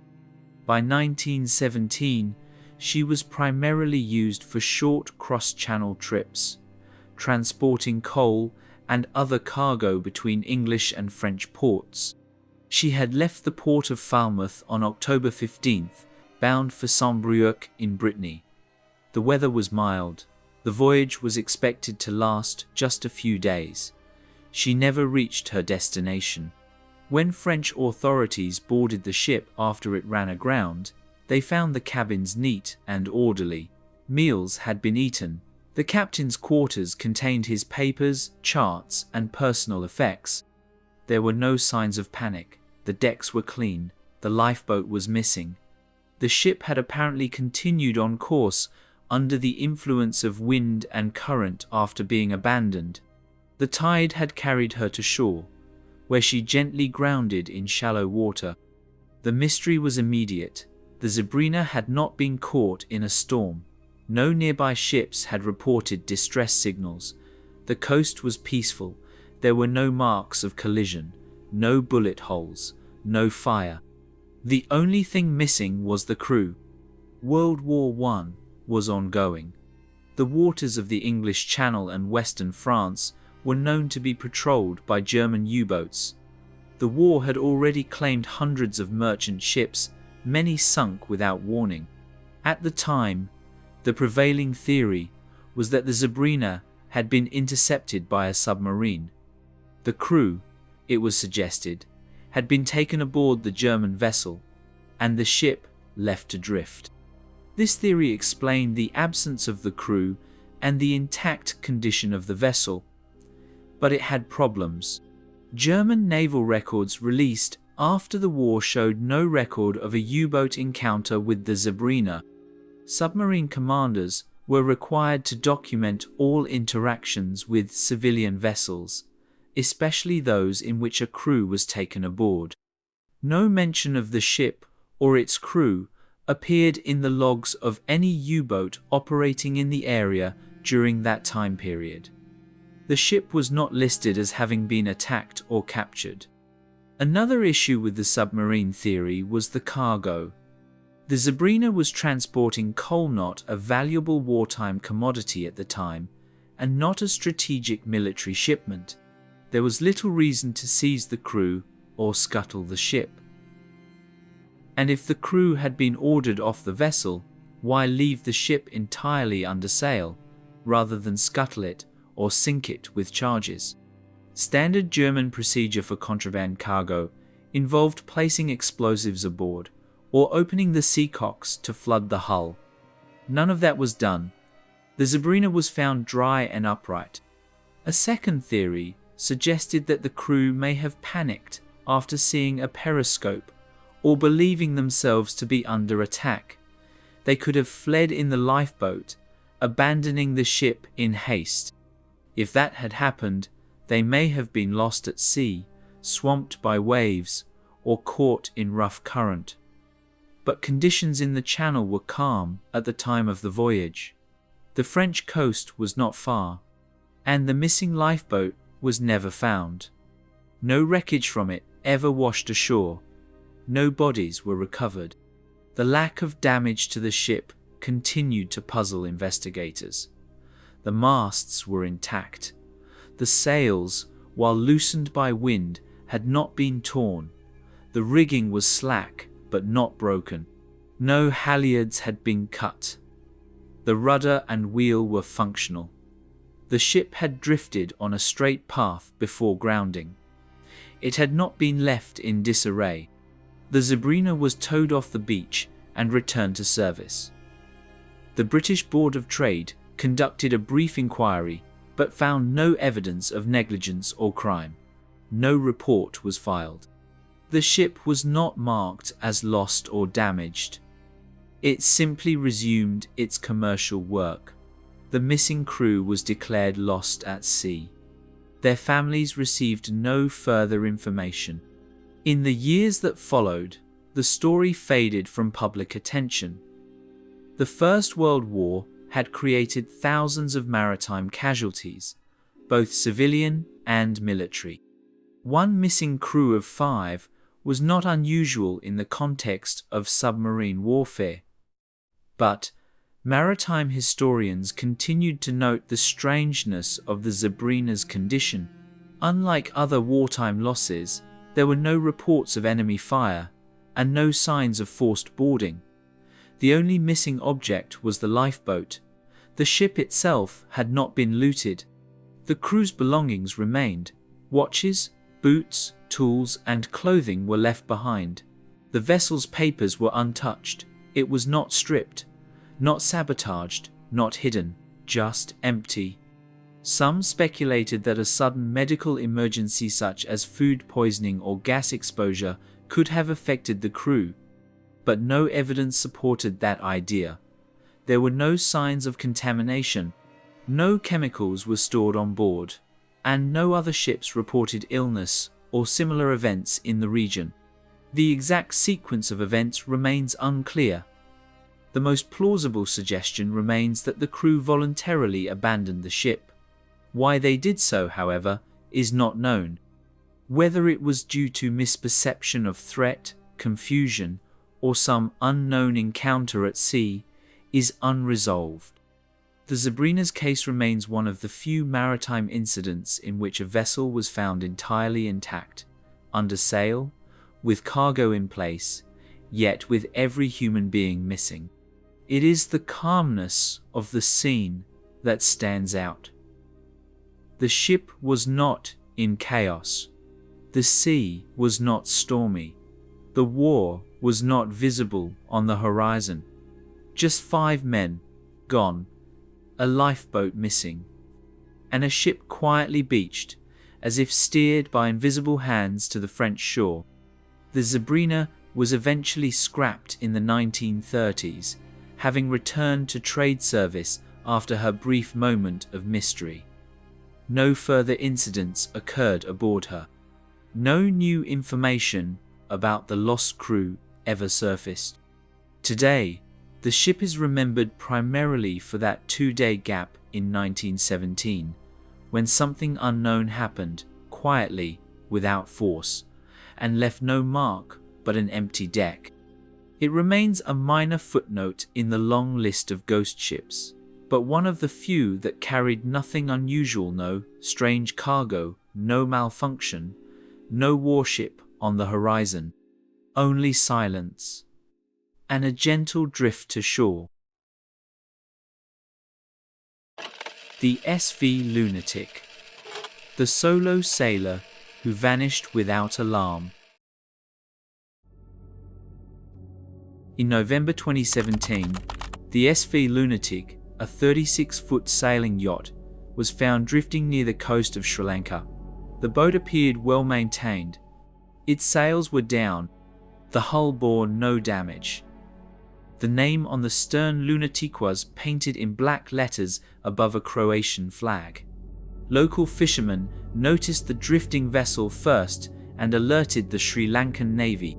By 1917, she was primarily used for short cross-channel trips, transporting coal and other cargo between English and French ports. She had left the port of Falmouth on October 15th, bound for Saint-Brieuc in Brittany. The weather was mild. The voyage was expected to last just a few days. She never reached her destination. When French authorities boarded the ship after it ran aground, they found the cabins neat and orderly. Meals had been eaten. The captain's quarters contained his papers, charts, and personal effects. There were no signs of panic. The decks were clean. The lifeboat was missing. The ship had apparently continued on course under the influence of wind and current after being abandoned. The tide had carried her to shore, where she gently grounded in shallow water. The mystery was immediate. The Sabrina had not been caught in a storm. No nearby ships had reported distress signals. The coast was peaceful. There were no marks of collision, no bullet holes, no fire. The only thing missing was the crew. World War I was ongoing. The waters of the English Channel and western France were known to be patrolled by German U-boats. The war had already claimed hundreds of merchant ships, many sunk without warning. At the time, the prevailing theory was that the Sabrina had been intercepted by a submarine. The crew, it was suggested, had been taken aboard the German vessel, and the ship left adrift. This theory explained the absence of the crew and the intact condition of the vessel, but it had problems. German naval records released after the war showed no record of a U-boat encounter with the Sabrina. Submarine commanders were required to document all interactions with civilian vessels, especially those in which a crew was taken aboard. No mention of the ship or its crew appeared in the logs of any U-boat operating in the area during that time period. The ship was not listed as having been attacked or captured. Another issue with the submarine theory was the cargo. The Sabrina was transporting coal, not a valuable wartime commodity at the time, and not a strategic military shipment. There was little reason to seize the crew or scuttle the ship. And if the crew had been ordered off the vessel, why leave the ship entirely under sail, rather than scuttle it or sink it with charges? Standard German procedure for contraband cargo involved placing explosives aboard or opening the seacocks to flood the hull. None of that was done. The Sabrina was found dry and upright. A second theory suggested that the crew may have panicked after seeing a periscope or believing themselves to be under attack. They could have fled in the lifeboat, abandoning the ship in haste. If that had happened, they may have been lost at sea, swamped by waves, or caught in rough current. But conditions in the channel were calm at the time of the voyage. The French coast was not far, and the missing lifeboat was never found. No wreckage from it ever washed ashore. No bodies were recovered. The lack of damage to the ship continued to puzzle investigators. The masts were intact. The sails, while loosened by wind, had not been torn. The rigging was slack but not broken. No halyards had been cut. The rudder and wheel were functional. The ship had drifted on a straight path before grounding. It had not been left in disarray. The Sabrina was towed off the beach and returned to service. The British Board of Trade conducted a brief inquiry but found no evidence of negligence or crime. No report was filed. The ship was not marked as lost or damaged. It simply resumed its commercial work. The missing crew was declared lost at sea. Their families received no further information. In the years that followed, the story faded from public attention. The First World War had created thousands of maritime casualties, both civilian and military. One missing crew of 5 was not unusual in the context of submarine warfare. But maritime historians continued to note the strangeness of the Sabrina's condition. Unlike other wartime losses, there were no reports of enemy fire and no signs of forced boarding. The only missing object was the lifeboat. The ship itself had not been looted. The crew's belongings remained. Watches, boots, tools, and clothing were left behind. The vessel's papers were untouched. It was not stripped, not sabotaged, not hidden, just empty. Some speculated that a sudden medical emergency such as food poisoning or gas exposure could have affected the crew, but no evidence supported that idea. There were no signs of contamination, no chemicals were stored on board, and no other ships reported illness or similar events in the region. The exact sequence of events remains unclear. The most plausible suggestion remains that the crew voluntarily abandoned the ship. Why they did so, however, is not known. Whether it was due to misperception of threat, confusion, or some unknown encounter at sea is unresolved. The Sabrina's case remains one of the few maritime incidents in which a vessel was found entirely intact, under sail, with cargo in place, yet with every human being missing. It is the calmness of the scene that stands out. The ship was not in chaos. The sea was not stormy. The war was not visible on the horizon. Just 5 men gone, a lifeboat missing, and a ship quietly beached, as if steered by invisible hands to the French shore. The Sabrina was eventually scrapped in the 1930s, having returned to trade service after her brief moment of mystery. No further incidents occurred aboard her. No new information about the lost crew ever surfaced. Today, the ship is remembered primarily for that 2-day gap in 1917, when something unknown happened, quietly, without force, and left no mark but an empty deck. It remains a minor footnote in the long list of ghost ships, but one of the few that carried nothing unusual, no strange cargo, no malfunction, no warship on the horizon, only silence, and a gentle drift to shore. The SV Lunatic, the solo sailor who vanished without alarm. In November 2017, the SV Lunatic, a 36-foot sailing yacht, was found drifting near the coast of Sri Lanka. The boat appeared well maintained. Its sails were down. The hull bore no damage. The name on the stern Lunatic was painted in black letters above a Croatian flag. Local fishermen noticed the drifting vessel first and alerted the Sri Lankan Navy.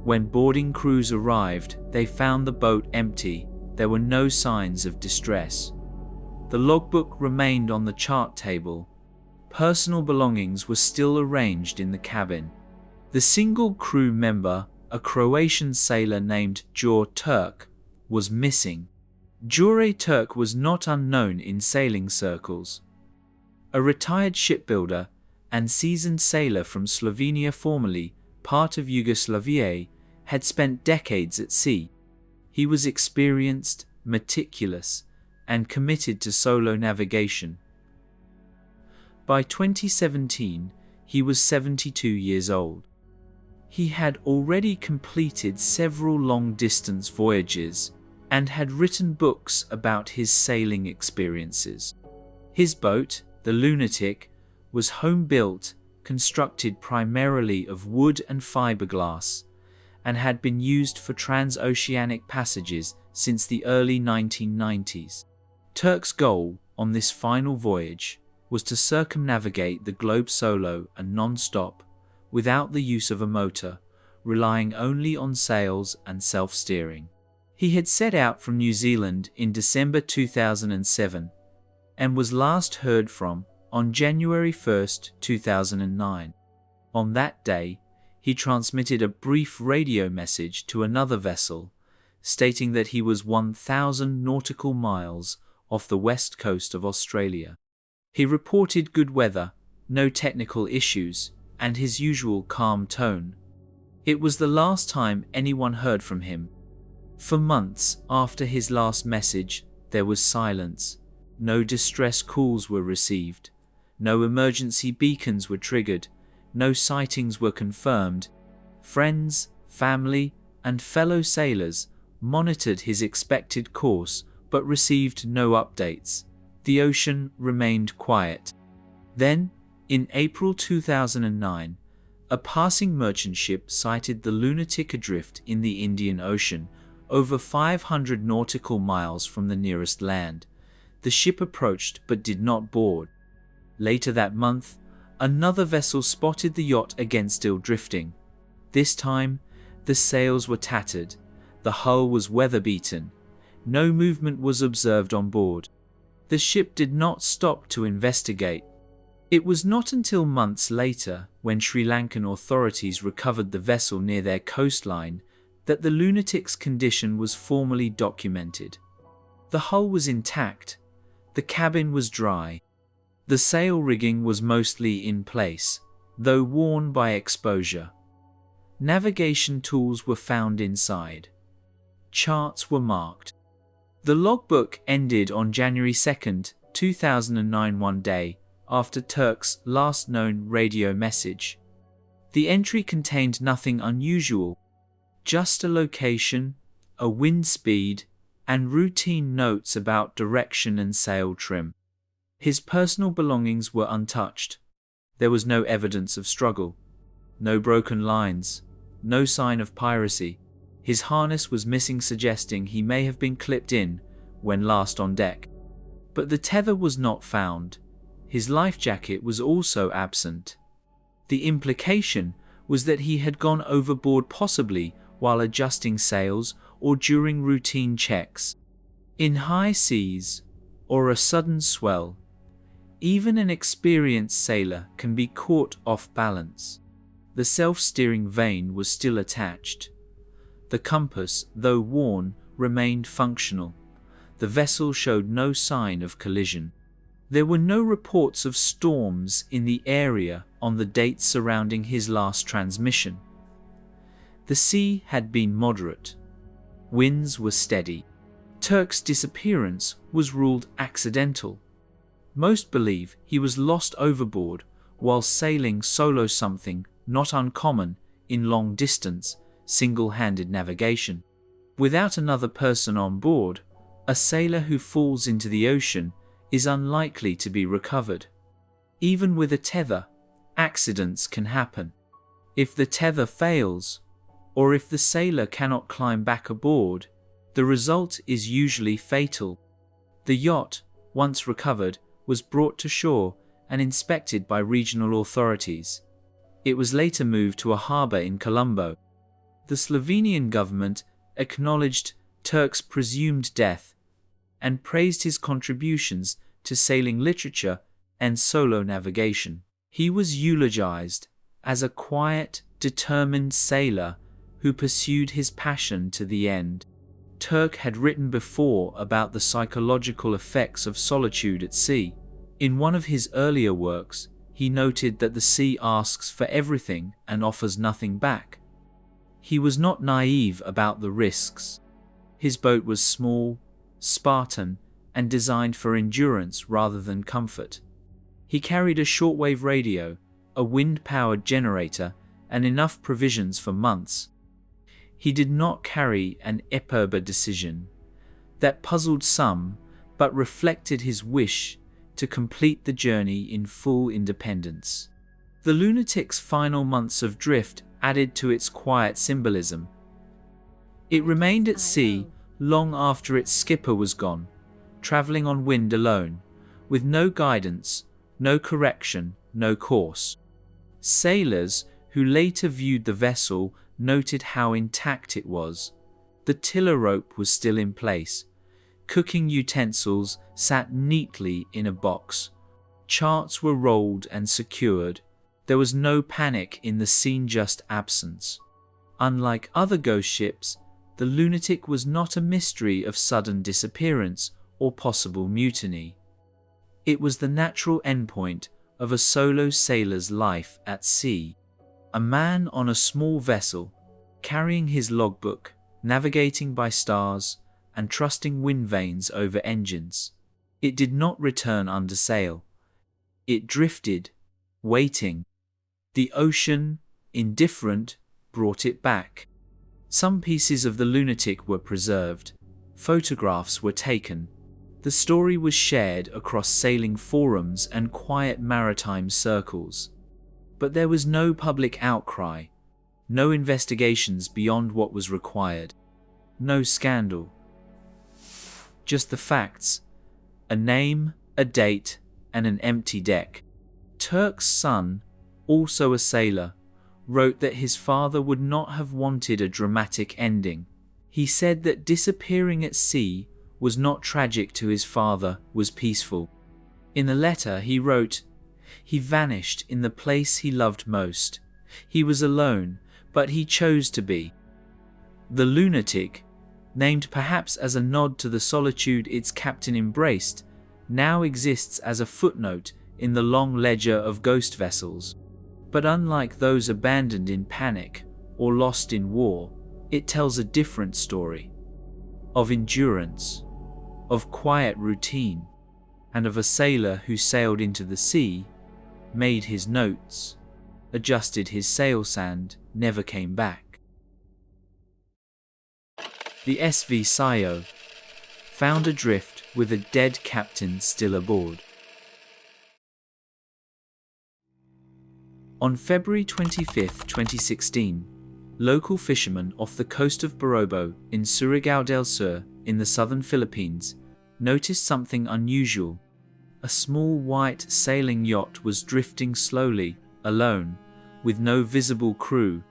When boarding crews arrived, they found the boat empty. There were no signs of distress. The logbook remained on the chart table. Personal belongings were still arranged in the cabin. The single crew member, a Croatian sailor named Đure Turk, was missing. Đure Turk was not unknown in sailing circles. A retired shipbuilder and seasoned sailor from Slovenia, formerly part of Yugoslavia, had spent decades at sea. He was experienced, meticulous, and committed to solo navigation. By 2017, he was 72 years old. He had already completed several long-distance voyages and had written books about his sailing experiences. His boat, the Lunatic, was home-built, constructed primarily of wood and fiberglass, and had been used for transoceanic passages since the early 1990s. Turk's goal on this final voyage was to circumnavigate the globe solo and non-stop, without the use of a motor, relying only on sails and self-steering. He had set out from New Zealand in December 2007 and was last heard from on January 1, 2009. On that day, he transmitted a brief radio message to another vessel, stating that he was 1,000 nautical miles off the west coast of Australia. He reported good weather, no technical issues, and his usual calm tone. It was the last time anyone heard from him. For months after his last message, there was silence. No distress calls were received. No emergency beacons were triggered. No sightings were confirmed. Friends, family, and fellow sailors monitored his expected course but received no updates. The ocean remained quiet. Then, in April 2009, a passing merchant ship sighted the lunatic adrift in the Indian Ocean, over 500 nautical miles from the nearest land. The ship approached but did not board. Later that month, another vessel spotted the yacht again still drifting. This time, the sails were tattered, the hull was weather-beaten. No movement was observed on board. The ship did not stop to investigate. It was not until months later, when Sri Lankan authorities recovered the vessel near their coastline, that the lunatic's condition was formally documented. The hull was intact, the cabin was dry, the sail rigging was mostly in place, though worn by exposure. Navigation tools were found inside. Charts were marked. The logbook ended on January 2, 2009, one day after Turk's last known radio message. The entry contained nothing unusual, just a location, a wind speed, and routine notes about direction and sail trim. His personal belongings were untouched. There was no evidence of struggle, no broken lines, no sign of piracy. His harness was missing, suggesting he may have been clipped in when last on deck. But the tether was not found. His life jacket was also absent. The implication was that he had gone overboard, possibly while adjusting sails or during routine checks. In high seas or a sudden swell, even an experienced sailor can be caught off balance. The self-steering vane was still attached. The compass, though worn, remained functional. The vessel showed no sign of collision. There were no reports of storms in the area on the dates surrounding his last transmission. The sea had been moderate. Winds were steady. Turk's disappearance was ruled accidental. Most believe he was lost overboard while sailing solo, something not uncommon in long-distance, single-handed navigation. Without another person on board, a sailor who falls into the ocean is unlikely to be recovered. Even with a tether, accidents can happen. If the tether fails, or if the sailor cannot climb back aboard, the result is usually fatal. The yacht, once recovered, was brought to shore and inspected by regional authorities. It was later moved to a harbour in Colombo. The Slovenian government acknowledged Turk's presumed death and praised his contributions to sailing literature and solo navigation. He was eulogized as a quiet, determined sailor who pursued his passion to the end. Turk had written before about the psychological effects of solitude at sea. In one of his earlier works, he noted that the sea asks for everything and offers nothing back. He was not naive about the risks. His boat was small, Spartan, and designed for endurance rather than comfort. He carried a shortwave radio, a wind-powered generator, and enough provisions for months. He did not carry an Eperba decision. That puzzled some, but reflected his wish to complete the journey in full independence. The lunatic's final months of drift added to its quiet symbolism. It remained at sea long after its skipper was gone, traveling on wind alone, with no guidance, no correction, no course. Sailors who later viewed the vessel, noted how intact it was. The tiller rope was still in place. Cooking utensils sat neatly in a box. Charts were rolled and secured. There was no panic in the scene, just absence. Unlike other ghost ships, the Lunatic was not a mystery of sudden disappearance or possible mutiny. It was the natural endpoint of a solo sailor's life at sea. A man on a small vessel, carrying his logbook, navigating by stars, and trusting wind vanes over engines. It did not return under sail. It drifted, waiting. The ocean, indifferent, brought it back. Some pieces of the Lunatic were preserved. Photographs were taken. The story was shared across sailing forums and quiet maritime circles. But there was no public outcry, no investigations beyond what was required, no scandal. Just the facts, a name, a date, and an empty deck. Turk's son, also a sailor, wrote that his father would not have wanted a dramatic ending. He said that disappearing at sea was not tragic to his father, was peaceful. In a letter he wrote, "He vanished in the place he loved most. He was alone, but he chose to be." The Lunatic, named perhaps as a nod to the solitude its captain embraced, now exists as a footnote in the long ledger of ghost vessels. But unlike those abandoned in panic or lost in war, it tells a different story. Of endurance, of quiet routine, and of a sailor who sailed into the sea, made his notes, adjusted his sail sand, never came back. The SV Sayo, found adrift with a dead captain still aboard. On February 25, 2016, local fishermen off the coast of Borobo in Surigao del Sur in the southern Philippines noticed something unusual. A small white sailing yacht was drifting slowly, alone, with no visible crew.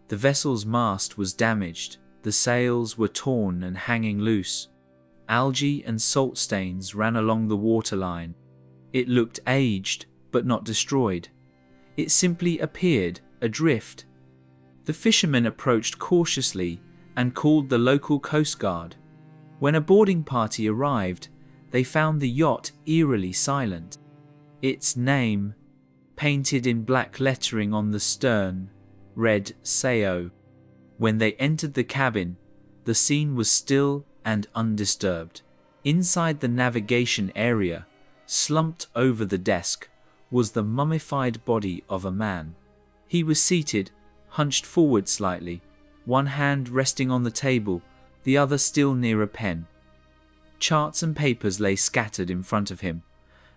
The vessel's mast was damaged, the sails were torn and hanging loose. Algae and salt stains ran along the waterline. It looked aged, but not destroyed. It simply appeared adrift. The fishermen approached cautiously and called the local coast guard. When a boarding party arrived, they found the yacht eerily silent. Its name, painted in black lettering on the stern, read Sayo. When they entered the cabin, the scene was still and undisturbed. Inside the navigation area, slumped over the desk, was the mummified body of a man. He was seated, hunched forward slightly, one hand resting on the table, the other still near a pen. Charts and papers lay scattered in front of him.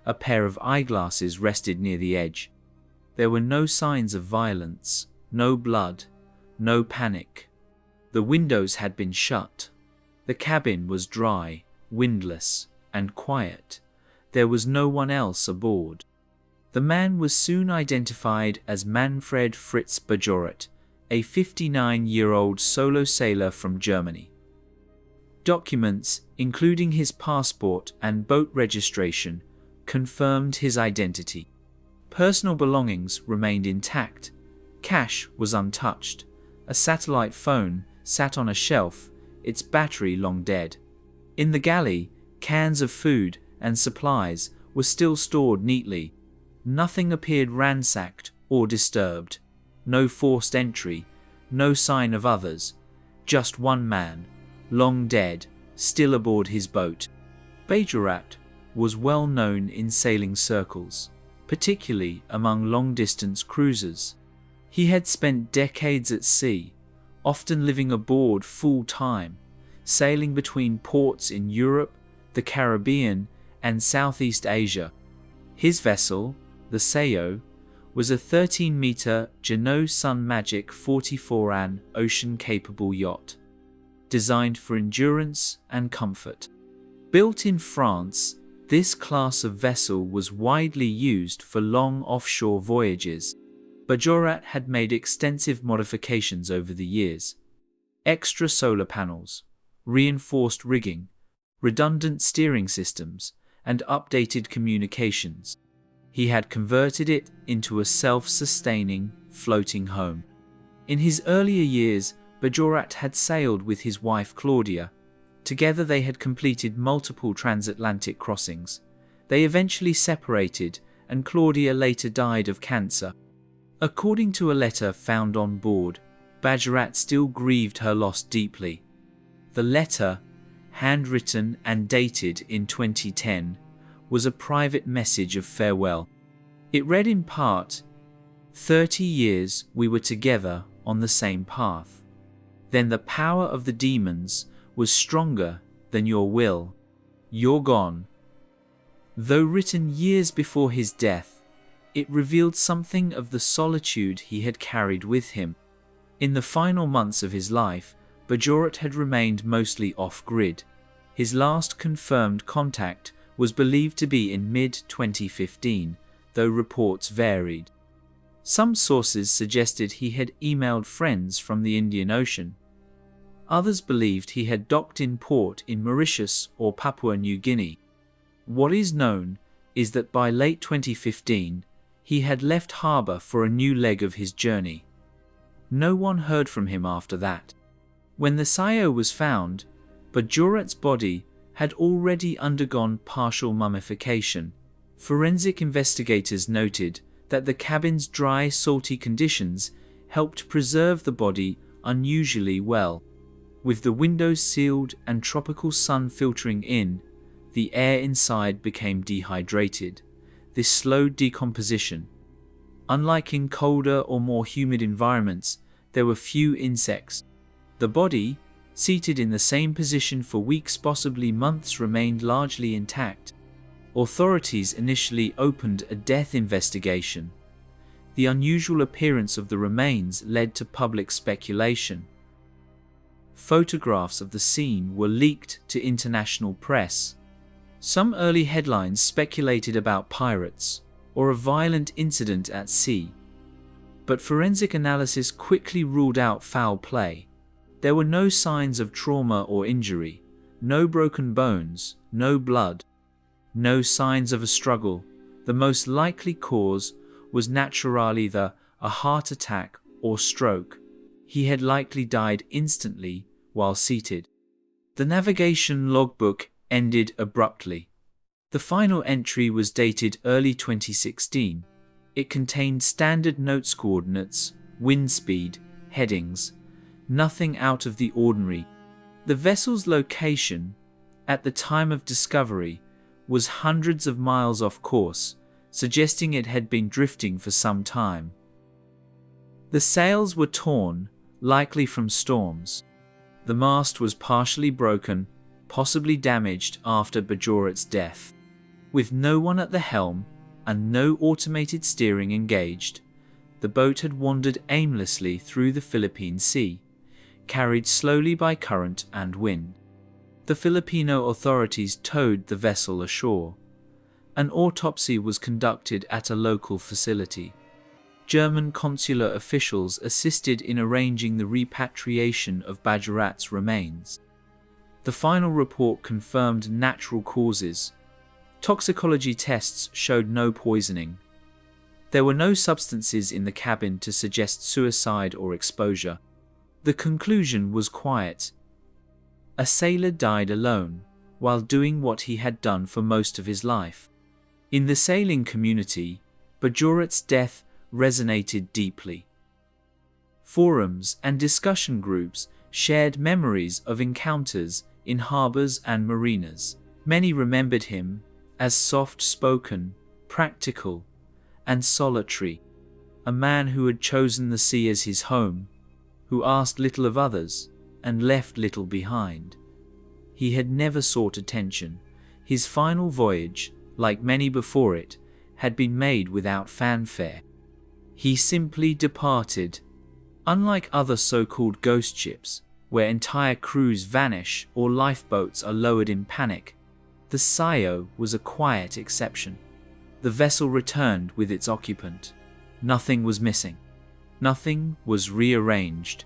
A pair of eyeglasses rested near the edge. There were no signs of violence, no blood, no panic. The windows had been shut. The cabin was dry, windless, and quiet. There was no one else aboard. The man was soon identified as Manfred Fritz Bajorat, a 59-year-old solo sailor from Germany. Documents, including his passport and boat registration, confirmed his identity. Personal belongings remained intact. Cash was untouched. A satellite phone sat on a shelf, its battery long dead. In the galley, cans of food and supplies were still stored neatly. Nothing appeared ransacked or disturbed. No forced entry, no sign of others. Just one man, long dead, still aboard his boat. Bajorat was well known in sailing circles, particularly among long-distance cruisers. He had spent decades at sea, often living aboard full-time, sailing between ports in Europe, the Caribbean, and Southeast Asia. His vessel, the Sayo, was a 13-meter Jeanneau Sun Magic 44-an ocean-capable yacht, designed for endurance and comfort. Built in France, this class of vessel was widely used for long offshore voyages. Bajorat had made extensive modifications over the years. Extra solar panels, reinforced rigging, redundant steering systems, and updated communications. He had converted it into a self-sustaining, floating home. In his earlier years, Bajorat had sailed with his wife Claudia. Together they had completed multiple transatlantic crossings. They eventually separated, and Claudia later died of cancer. According to a letter found on board, Bajorat still grieved her loss deeply. The letter, handwritten and dated in 2010, was a private message of farewell. It read in part, "30 years we were together on the same path. Then the power of the demons was stronger than your will. You're gone." Though written years before his death, it revealed something of the solitude he had carried with him. In the final months of his life, Bajorat had remained mostly off-grid. His last confirmed contact was believed to be in mid-2015, though reports varied. Some sources suggested he had emailed friends from the Indian Ocean. Others believed he had docked in port in Mauritius or Papua New Guinea. What is known is that by late 2015, he had left harbour for a new leg of his journey. No one heard from him after that. When the Sayo was found, Bajorat's body had already undergone partial mummification. Forensic investigators noted that the cabin's dry, salty conditions helped preserve the body unusually well. With the windows sealed and tropical sun filtering in, the air inside became dehydrated. This slowed decomposition. Unlike in colder or more humid environments, there were few insects. The body, seated in the same position for weeks, possibly months, remained largely intact. Authorities initially opened a death investigation. The unusual appearance of the remains led to public speculation. Photographs of the scene were leaked to international press. Some early headlines speculated about pirates or a violent incident at sea. But forensic analysis quickly ruled out foul play. There were no signs of trauma or injury, no broken bones, no blood, no signs of a struggle. The most likely cause was naturally either a heart attack or stroke. He had likely died instantly while seated. The navigation logbook ended abruptly. The final entry was dated early 2016. It contained standard notes, coordinates, wind speed, headings, nothing out of the ordinary. The vessel's location, at the time of discovery, was hundreds of miles off course, suggesting it had been drifting for some time. The sails were torn, likely from storms. The mast was partially broken, possibly damaged after Bajorat's death. With no one at the helm and no automated steering engaged, the boat had wandered aimlessly through the Philippine Sea, carried slowly by current and wind. The Filipino authorities towed the vessel ashore. An autopsy was conducted at a local facility. German consular officials assisted in arranging the repatriation of Bajorat's remains. The final report confirmed natural causes. Toxicology tests showed no poisoning. There were no substances in the cabin to suggest suicide or exposure. The conclusion was quiet. A sailor died alone, while doing what he had done for most of his life. In the sailing community, Bajorat's death resonated deeply. Forums and discussion groups shared memories of encounters in harbors and marinas. Many remembered him as soft-spoken, practical, and solitary, a man who had chosen the sea as his home, who asked little of others and left little behind. He had never sought attention. His final voyage, like many before it, had been made without fanfare. He simply departed. Unlike other so-called ghost ships, where entire crews vanish or lifeboats are lowered in panic, the Sayo was a quiet exception. The vessel returned with its occupant, Nothing was missing. Nothing was rearranged.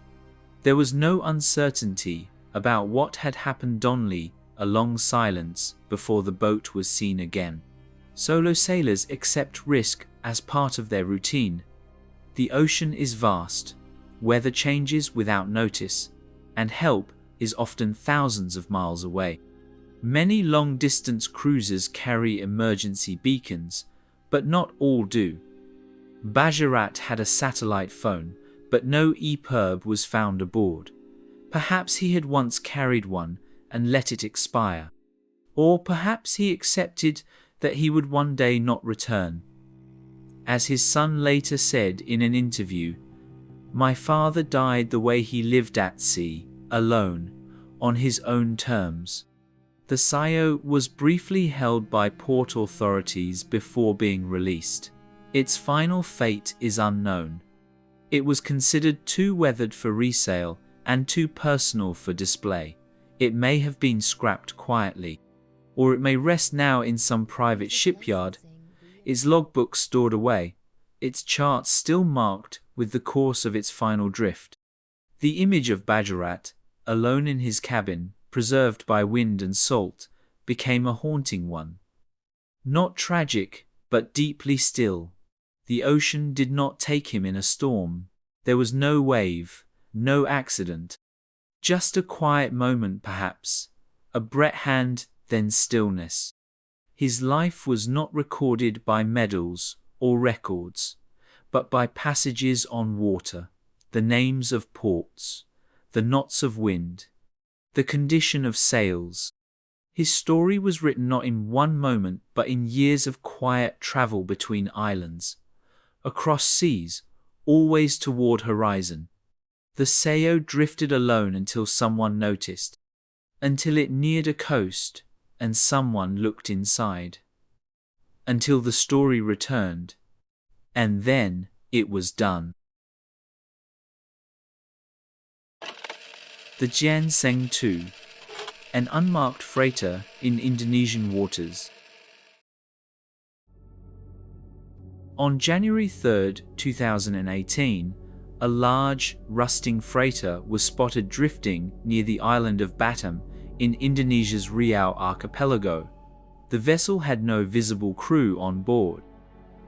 There was no uncertainty about what had happened. Only a long silence before the boat was seen again. Solo sailors accept risk as part of their routine. The ocean is vast, weather changes without notice, and help is often thousands of miles away. Many long-distance cruisers carry emergency beacons, but not all do. Bajarat had a satellite phone, but no EPIRB was found aboard. Perhaps he had once carried one and let it expire. Or perhaps he accepted that he would one day not return. As his son later said in an interview, "My father died the way he lived at sea, alone, on his own terms." The Sayo was briefly held by port authorities before being released. Its final fate is unknown. It was considered too weathered for resale and too personal for display. It may have been scrapped quietly, or it may rest now in some private shipyard, its logbook stored away, its charts still marked with the course of its final drift. The image of Bajarat, alone in his cabin, preserved by wind and salt, became a haunting one. Not tragic, but deeply still. The ocean did not take him in a storm. There was no wave, no accident. Just a quiet moment perhaps, a breath hand, then stillness. His life was not recorded by medals or records, but by passages on water, the names of ports, the knots of wind, the condition of sails. His story was written not in one moment but in years of quiet travel between islands, across seas, always toward horizon. The Sayo drifted alone until someone noticed, until it neared a coast and someone looked inside, until the story returned, and then it was done. The Gianseng II, an unmarked freighter in Indonesian waters. On January 3, 2018, a large, rusting freighter was spotted drifting near the island of Batam in Indonesia's Riau archipelago. The vessel had no visible crew on board.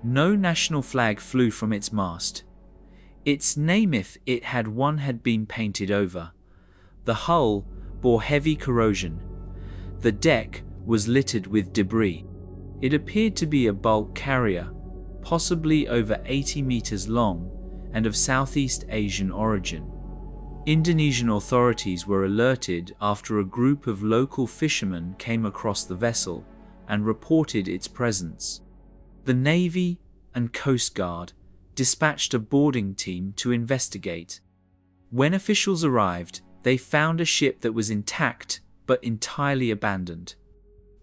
No national flag flew from its mast. Its name, if it had one, had been painted over. The hull bore heavy corrosion. The deck was littered with debris. It appeared to be a bulk carrier, possibly over 80 meters long and of Southeast Asian origin. Indonesian authorities were alerted after a group of local fishermen came across the vessel and reported its presence. The Navy and Coast Guard dispatched a boarding team to investigate. When officials arrived, they found a ship that was intact but entirely abandoned.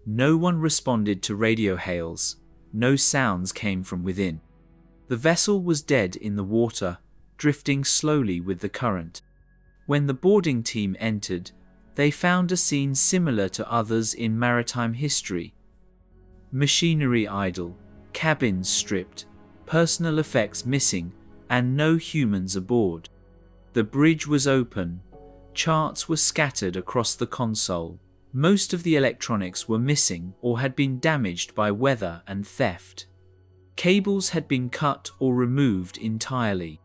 No one responded to radio hails. No sounds came from within. The vessel was dead in the water, drifting slowly with the current. When the boarding team entered, they found a scene similar to others in maritime history. Machinery idle, cabins stripped, personal effects missing, and no humans aboard. The bridge was open. Charts were scattered across the console. Most of the electronics were missing or had been damaged by weather and theft. Cables had been cut or removed entirely.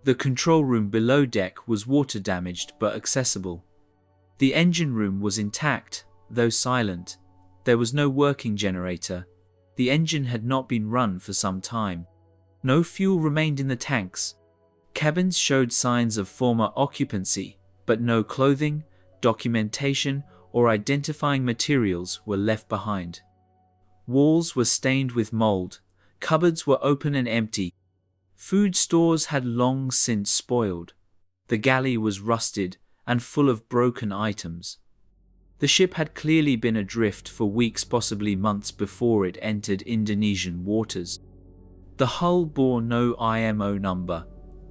The control room below deck was water damaged but accessible. The engine room was intact, though silent. There was no working generator. The engine had not been run for some time. No fuel remained in the tanks. Cabins showed signs of former occupancy, but no clothing, documentation, or identifying materials were left behind. Walls were stained with mold. Cupboards were open and empty. Food stores had long since spoiled. The galley was rusted and full of broken items. The ship had clearly been adrift for weeks, possibly months, before it entered Indonesian waters. The hull bore no IMO number.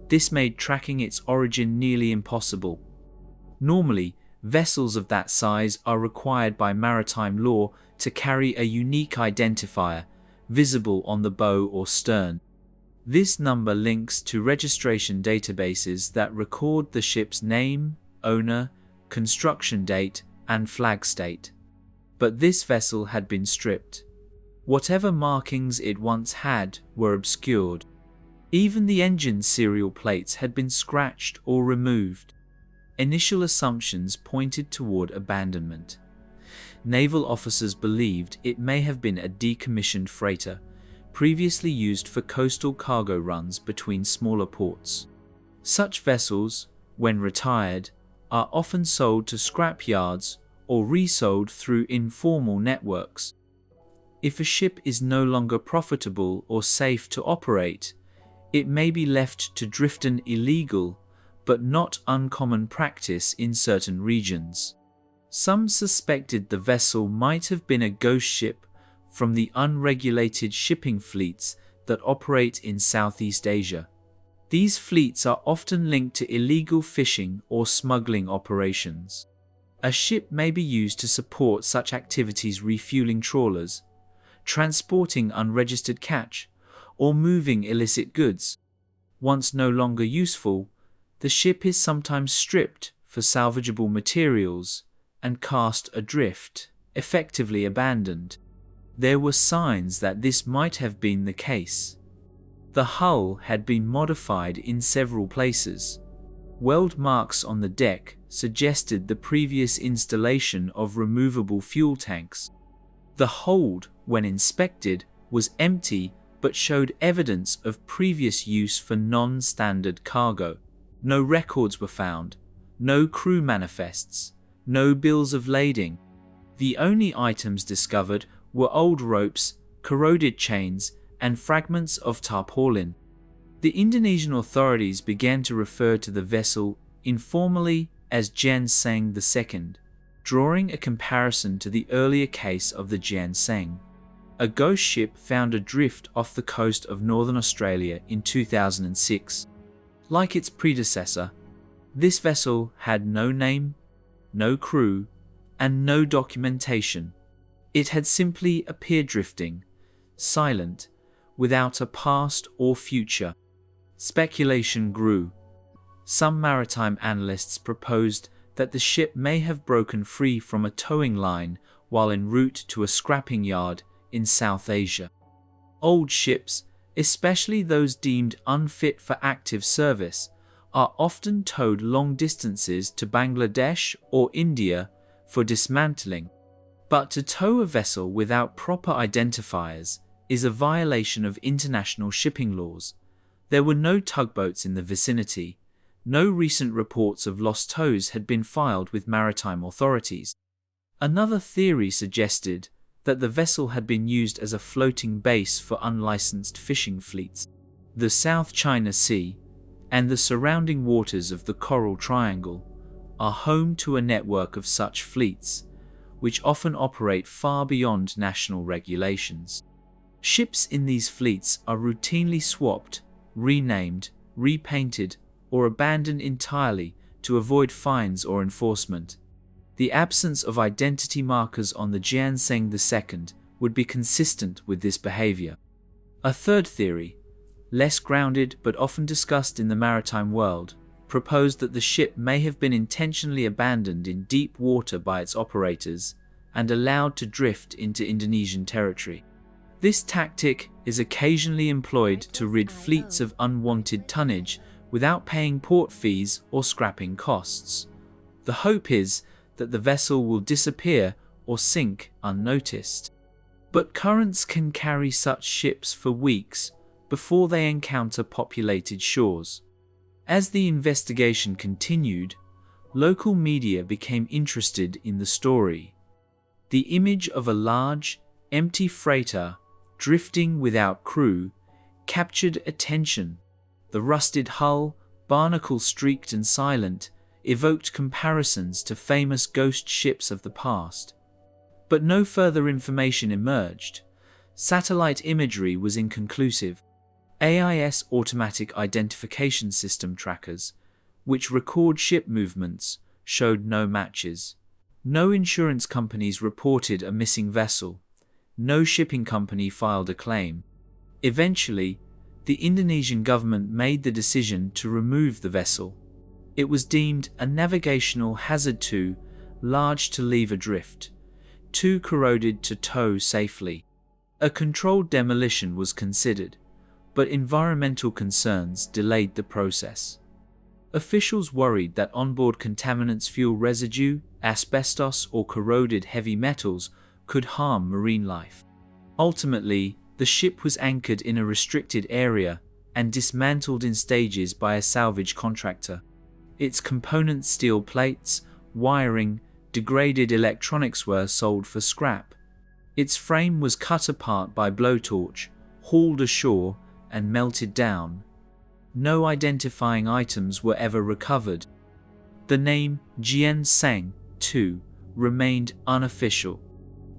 This made tracking its origin nearly impossible. Normally, vessels of that size are required by maritime law to carry a unique identifier, visible on the bow or stern. This number links to registration databases that record the ship's name, owner, construction date, and flag state. But this vessel had been stripped. Whatever markings it once had were obscured. Even the engine serial plates had been scratched or removed. Initial assumptions pointed toward abandonment. Naval officers believed it may have been a decommissioned freighter, previously used for coastal cargo runs between smaller ports. Such vessels, when retired, are often sold to scrap yards or resold through informal networks. If a ship is no longer profitable or safe to operate, it may be left to drift, an illegal but not uncommon practice in certain regions. Some suspected the vessel might have been a ghost ship from the unregulated shipping fleets that operate in Southeast Asia. These fleets are often linked to illegal fishing or smuggling operations. A ship may be used to support such activities, refueling trawlers, transporting unregistered catch, or moving illicit goods. Once no longer useful, the ship is sometimes stripped for salvageable materials and cast adrift, effectively abandoned. There were signs that this might have been the case. The hull had been modified in several places. Weld marks on the deck suggested the previous installation of removable fuel tanks. The hold, when inspected, was empty but showed evidence of previous use for non-standard cargo. No records were found, no crew manifests, no bills of lading. The only items discovered were old ropes, corroded chains, and fragments of tarpaulin. The Indonesian authorities began to refer to the vessel informally as Gianseng II, drawing a comparison to the earlier case of the Gianseng, a ghost ship found adrift off the coast of northern Australia in 2006. Like its predecessor, this vessel had no name, no crew, and no documentation. It had simply appeared drifting, silent, without a past or future. Speculation grew. Some maritime analysts proposed that the ship may have broken free from a towing line while en route to a scrapping yard in South Asia. Old ships, especially those deemed unfit for active service, are often towed long distances to Bangladesh or India for dismantling. But to tow a vessel without proper identifiers is a violation of international shipping laws. There were no tugboats in the vicinity. No recent reports of lost tows had been filed with maritime authorities. Another theory suggested that the vessel had been used as a floating base for unlicensed fishing fleets. The South China Sea and the surrounding waters of the Coral Triangle are home to a network of such fleets, which often operate far beyond national regulations. Ships in these fleets are routinely swapped, renamed, repainted, or abandoned entirely to avoid fines or enforcement. The absence of identity markers on the Gianseng II would be consistent with this behavior. A third theory, less grounded but often discussed in the maritime world, proposed that the ship may have been intentionally abandoned in deep water by its operators and allowed to drift into Indonesian territory. This tactic is occasionally employed to rid fleets of unwanted tonnage without paying port fees or scrapping costs. The hope is that the vessel will disappear or sink unnoticed. But currents can carry such ships for weeks before they encounter populated shores. As the investigation continued, local media became interested in the story. The image of a large, empty freighter drifting without crew captured attention. The rusted hull, barnacle-streaked and silent, evoked comparisons to famous ghost ships of the past. But no further information emerged. Satellite imagery was inconclusive. AIS automatic identification system trackers, which record ship movements, showed no matches. No insurance companies reported a missing vessel. No shipping company filed a claim. Eventually, The Indonesian government made the decision to remove the vessel. It was deemed a navigational hazard, too large to leave adrift, too corroded to tow safely. A controlled demolition was considered, but environmental concerns delayed the process. Officials worried that onboard contaminants, fuel residue, asbestos, or corroded heavy metals could harm marine life. Ultimately, the ship was anchored in a restricted area and dismantled in stages by a salvage contractor. Its components, steel plates, wiring, degraded electronics, were sold for scrap. Its frame was cut apart by blowtorch, hauled ashore, and melted down. No identifying items were ever recovered. The name Jian Sang II remained unofficial.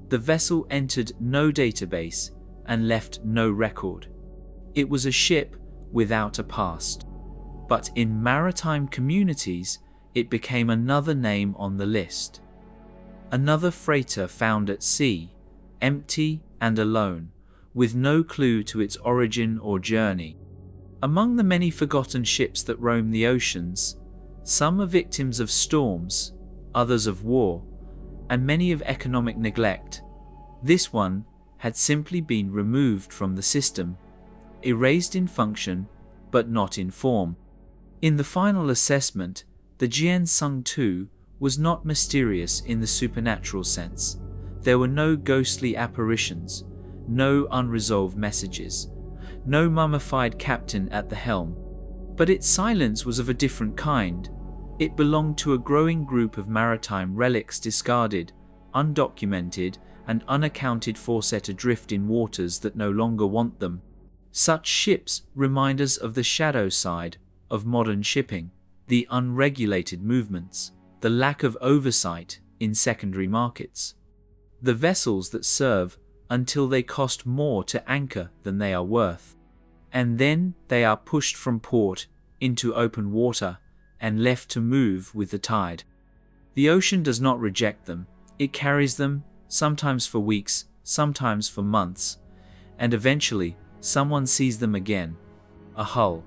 The vessel entered no database and left no record. It was a ship without a past. But in maritime communities, it became another name on the list. Another freighter found at sea, empty and alone, with no clue to its origin or journey. Among the many forgotten ships that roam the oceans, some are victims of storms, others of war, and many of economic neglect. This one had simply been removed from the system, erased in function, but not in form. In the final assessment, the Jian Sang II was not mysterious in the supernatural sense. There were no ghostly apparitions, no unresolved messages, no mummified captain at the helm. But its silence was of a different kind. It belonged to a growing group of maritime relics, discarded, undocumented, and unaccounted for, set adrift in waters that no longer want them. Such ships remind us of the shadow side of modern shipping, the unregulated movements, the lack of oversight in secondary markets. The vessels that serve until they cost more to anchor than they are worth. And then they are pushed from port into open water and left to move with the tide. The ocean does not reject them. It carries them, sometimes for weeks, sometimes for months, and eventually someone sees them again. A hull,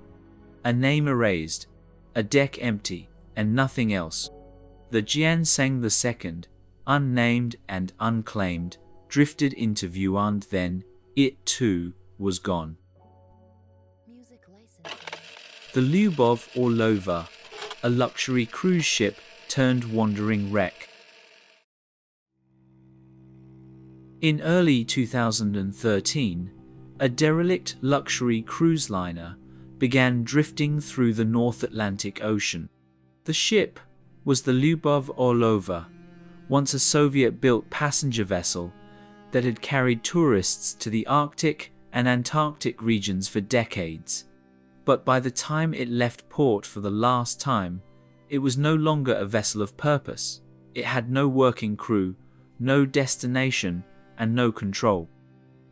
a name erased, a deck empty, and nothing else. The Jian Sang II, unnamed and unclaimed, drifted into view, and then it too was gone. The Lyubov Orlova, a luxury cruise ship turned wandering wreck. In early 2013, a derelict luxury cruise liner began drifting through the North Atlantic Ocean. The ship was the Lyubov Orlova, once a Soviet-built passenger vessel that had carried tourists to the Arctic and Antarctic regions for decades. But by the time it left port for the last time, it was no longer a vessel of purpose. It had no working crew, no destination, and no control.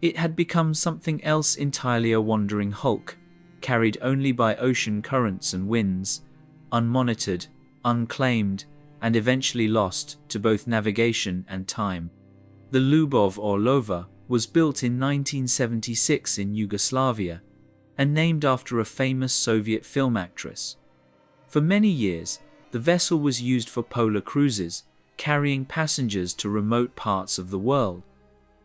It had become something else entirely, a wandering hulk, carried only by ocean currents and winds, unmonitored, unclaimed, and eventually lost to both navigation and time. The Lyubov Orlova was built in 1976 in Yugoslavia and named after a famous Soviet film actress. For many years, the vessel was used for polar cruises, carrying passengers to remote parts of the world.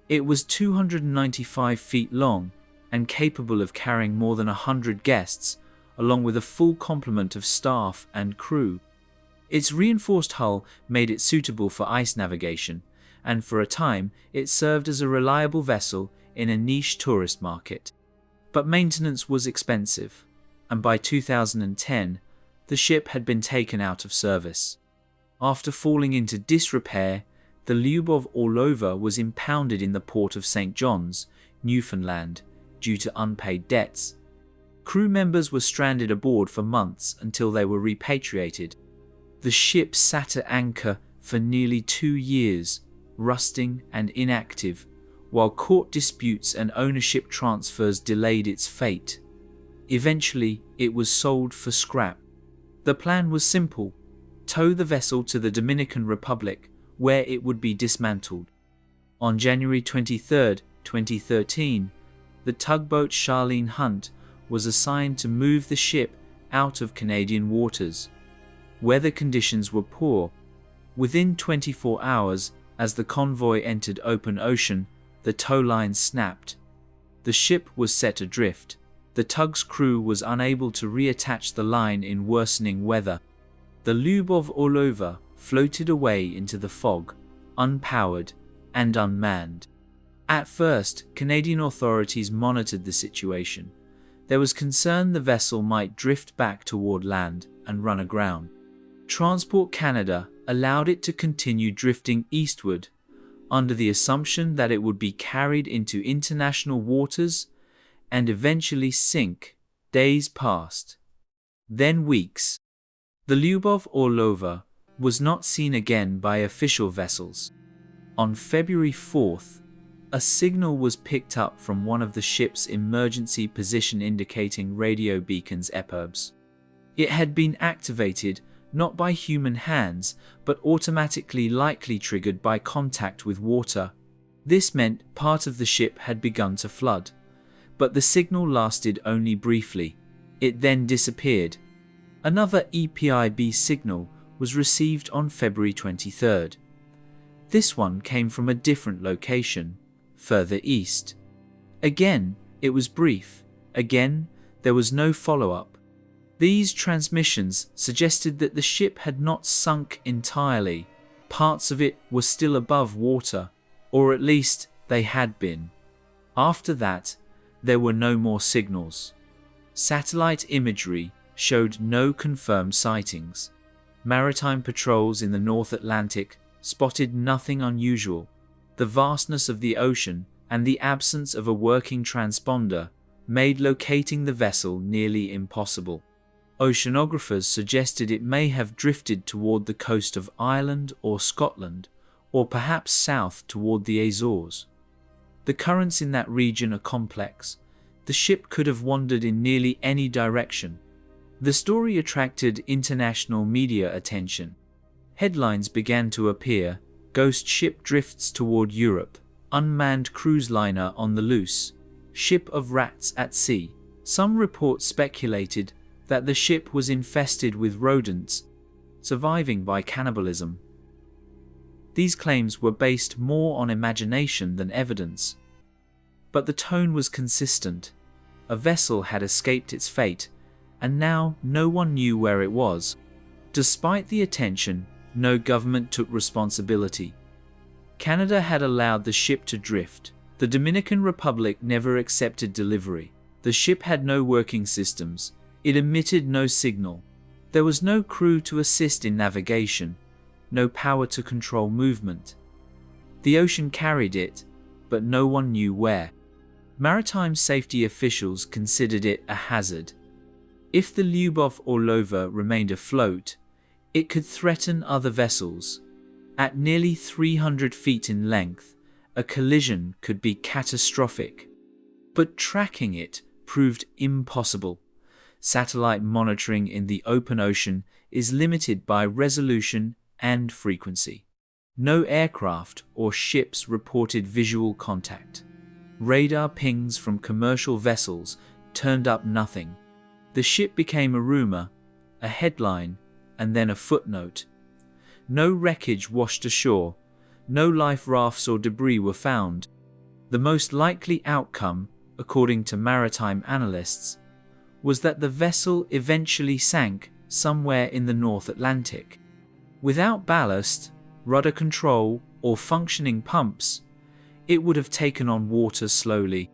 It was 295 feet long and capable of carrying more than 100 guests, along with a full complement of staff and crew. Its reinforced hull made it suitable for ice navigation, and for a time it served as a reliable vessel in a niche tourist market. But maintenance was expensive, and by 2010, the ship had been taken out of service. After falling into disrepair, the Lyubov Orlova was impounded in the port of St. John's, Newfoundland, due to unpaid debts. Crew members were stranded aboard for months until they were repatriated. The ship sat at anchor for nearly 2 years, rusting and inactive, while court disputes and ownership transfers delayed its fate. Eventually, it was sold for scrap. The plan was simple: tow the vessel to the Dominican Republic, where it would be dismantled. On January 23, 2013, the tugboat Charlene Hunt was assigned to move the ship out of Canadian waters. Weather conditions were poor. Within 24 hours, as the convoy entered open ocean, the tow line snapped. The ship was set adrift. The tug's crew was unable to reattach the line in worsening weather. The Lyubov Orlova floated away into the fog, unpowered and unmanned. At first, Canadian authorities monitored the situation. There was concern the vessel might drift back toward land and run aground. Transport Canada allowed it to continue drifting eastward, under the assumption that it would be carried into international waters and eventually sink. Days passed. Then weeks. The Lyubov Orlova was not seen again by official vessels. On February 4th, a signal was picked up from one of the ship's emergency position indicating radio beacons EPIRBs. It had been activated not by human hands, but automatically, likely triggered by contact with water. This meant part of the ship had begun to flood. But the signal lasted only briefly. It then disappeared. Another EPIB signal was received on February 23rd. This one came from a different location, further east. Again, it was brief. Again, there was no follow-up. These transmissions suggested that the ship had not sunk entirely. Parts of it were still above water, or at least they had been. After that, there were no more signals. Satellite imagery showed no confirmed sightings. Maritime patrols in the North Atlantic spotted nothing unusual. The vastness of the ocean and the absence of a working transponder made locating the vessel nearly impossible. Oceanographers suggested it may have drifted toward the coast of Ireland or Scotland, or perhaps south toward the Azores. The currents in that region are complex. The ship could have wandered in nearly any direction. The story attracted international media attention. Headlines began to appear: ghost ship drifts toward Europe, unmanned cruise liner on the loose, ship of rats at sea. Some reports speculated that the ship was infested with rodents, surviving by cannibalism. These claims were based more on imagination than evidence. But the tone was consistent. A vessel had escaped its fate, and now no one knew where it was. Despite the attention, no government took responsibility. Canada had allowed the ship to drift. The Dominican Republic never accepted delivery. The ship had no working systems. It emitted no signal. There was no crew to assist in navigation, no power to control movement. The ocean carried it, but no one knew where. Maritime safety officials considered it a hazard. If the Lyubov Orlova remained afloat, it could threaten other vessels. At nearly 300 feet in length, a collision could be catastrophic. But tracking it proved impossible. Satellite monitoring in the open ocean is limited by resolution and frequency. No aircraft or ships reported visual contact. Radar pings from commercial vessels turned up nothing. The ship became a rumor, a headline, and then a footnote. No wreckage washed ashore. No life rafts or debris were found. The most likely outcome, according to maritime analysts, was that the vessel eventually sank somewhere in the North Atlantic. Without ballast, rudder control, or functioning pumps, it would have taken on water slowly.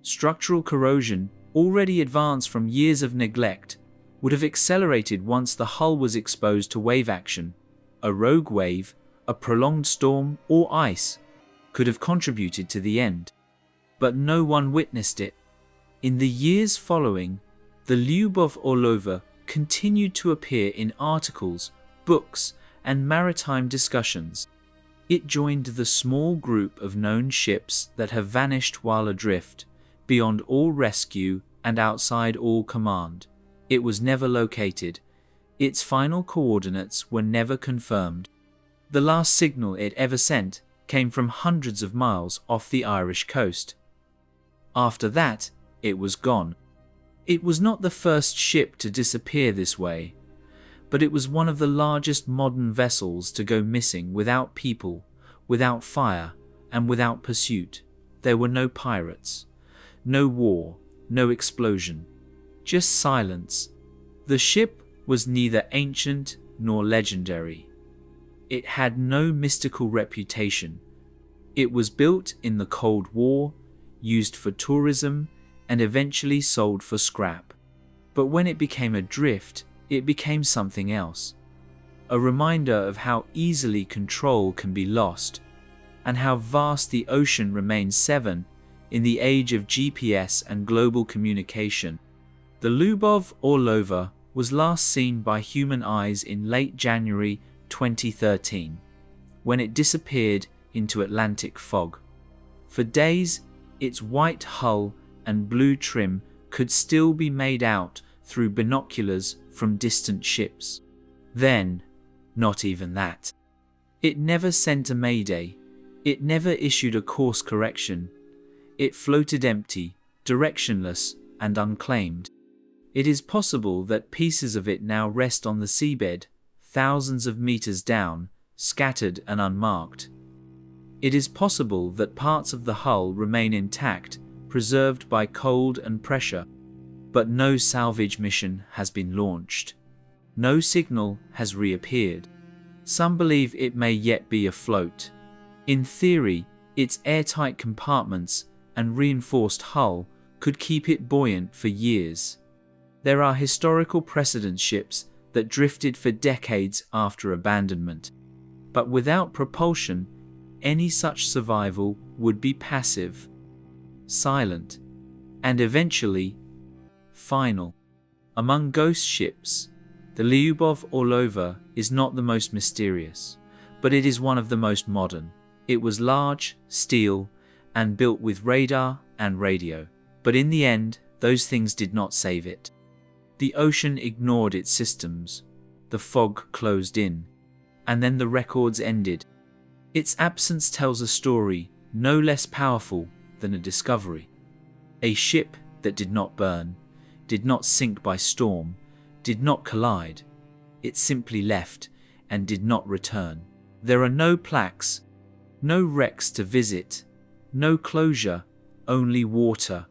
Structural corrosion, already advanced from years of neglect, would have accelerated once the hull was exposed to wave action. A rogue wave, a prolonged storm, or ice could have contributed to the end. But no one witnessed it. In the years following, the Lyubov Orlova continued to appear in articles, books, and maritime discussions. It joined the small group of known ships that have vanished while adrift, beyond all rescue and outside all command. It was never located. Its final coordinates were never confirmed. The last signal it ever sent came from hundreds of miles off the Irish coast. After that, it was gone. It was not the first ship to disappear this way, but it was one of the largest modern vessels to go missing without people, without fire, and without pursuit. There were no pirates, no war, no explosion, just silence. The ship was neither ancient nor legendary. It had no mystical reputation. It was built in the Cold War, used for tourism, and eventually sold for scrap. But when it became adrift, it became something else. A reminder of how easily control can be lost, and how vast the ocean remains seven in the age of GPS and global communication. The Lubov Orlova was last seen by human eyes in late January 2013, when it disappeared into Atlantic fog. For days, its white hull and blue trim could still be made out through binoculars from distant ships. Then, not even that. It never sent a mayday. It never issued a course correction. It floated empty, directionless, and unclaimed. It is possible that pieces of it now rest on the seabed, thousands of meters down, scattered and unmarked. It is possible that parts of the hull remain intact, preserved by cold and pressure. But no salvage mission has been launched. No signal has reappeared. Some believe it may yet be afloat. In theory, its airtight compartments and reinforced hull could keep it buoyant for years. There are historical precedent ships that drifted for decades after abandonment. But without propulsion, any such survival would be passive, silent, and eventually final. Among ghost ships, the Lyubov Orlova is not the most mysterious, but it is one of the most modern. It was large, steel, and built with radar and radio. But in the end, those things did not save it. The ocean ignored its systems. The fog closed in, and then the records ended. Its absence tells a story no less powerful than a discovery. A ship that did not burn, did not sink by storm, did not collide. It simply left and did not return. There are no plaques, no wrecks to visit, no closure, only water,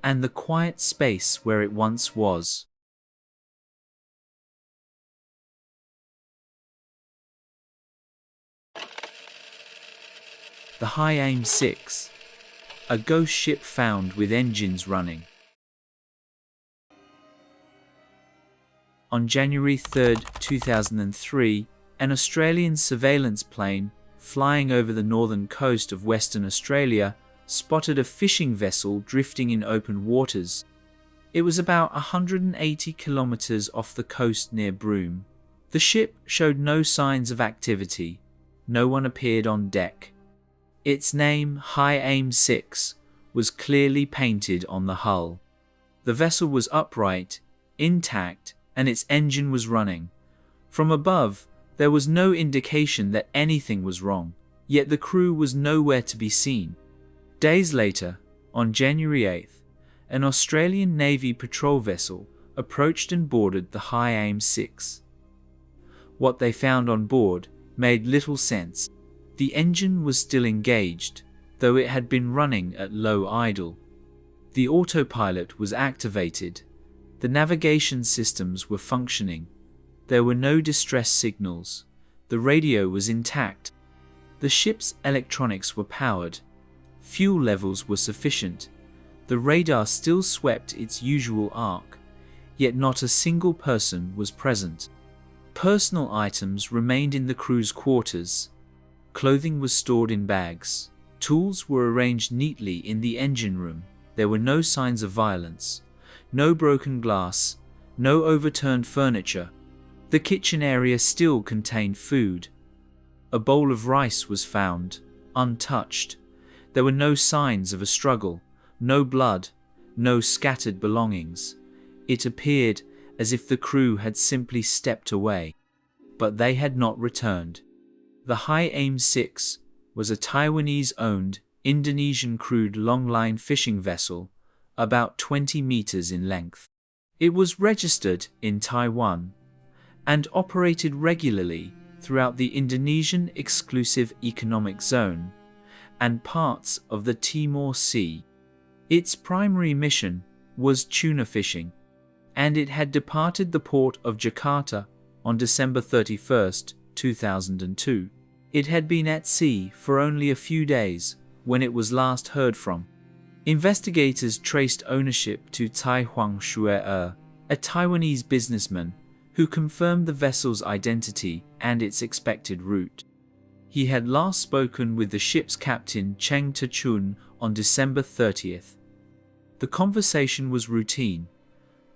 and the quiet space where it once was. The High Aim 6, a ghost ship found with engines running. On January 3, 2003, an Australian surveillance plane flying over the northern coast of Western Australia spotted a fishing vessel drifting in open waters. It was about 180 kilometers off the coast near Broome. The ship showed no signs of activity. No one appeared on deck. Its name, High Aim 6, was clearly painted on the hull. The vessel was upright, intact, and its engine was running. From above, there was no indication that anything was wrong, yet the crew was nowhere to be seen. Days later, on January 8th, an Australian Navy patrol vessel approached and boarded the High Aim 6. What they found on board made little sense. The engine was still engaged, though it had been running at low idle. The autopilot was activated. The navigation systems were functioning. There were no distress signals. The radio was intact. The ship's electronics were powered. Fuel levels were sufficient. The radar still swept its usual arc, yet not a single person was present. Personal items remained in the crew's quarters. Clothing was stored in bags. Tools were arranged neatly in the engine room. There were no signs of violence, no broken glass, no overturned furniture. The kitchen area still contained food. A bowl of rice was found, untouched. There were no signs of a struggle, no blood, no scattered belongings. It appeared as if the crew had simply stepped away. But they had not returned. The High Aim 6 was a Taiwanese-owned, Indonesian-crewed longline fishing vessel, about 20 meters in length. It was registered in Taiwan and operated regularly throughout the Indonesian Exclusive Economic Zone and parts of the Timor Sea. Its primary mission was tuna fishing, and it had departed the port of Jakarta on December 31, 2002. It had been at sea for only a few days when it was last heard from. Investigators traced ownership to Tai Huang Shue, a Taiwanese businessman who confirmed the vessel's identity and its expected route. He had last spoken with the ship's captain Cheng Tachun on December 30th. The conversation was routine.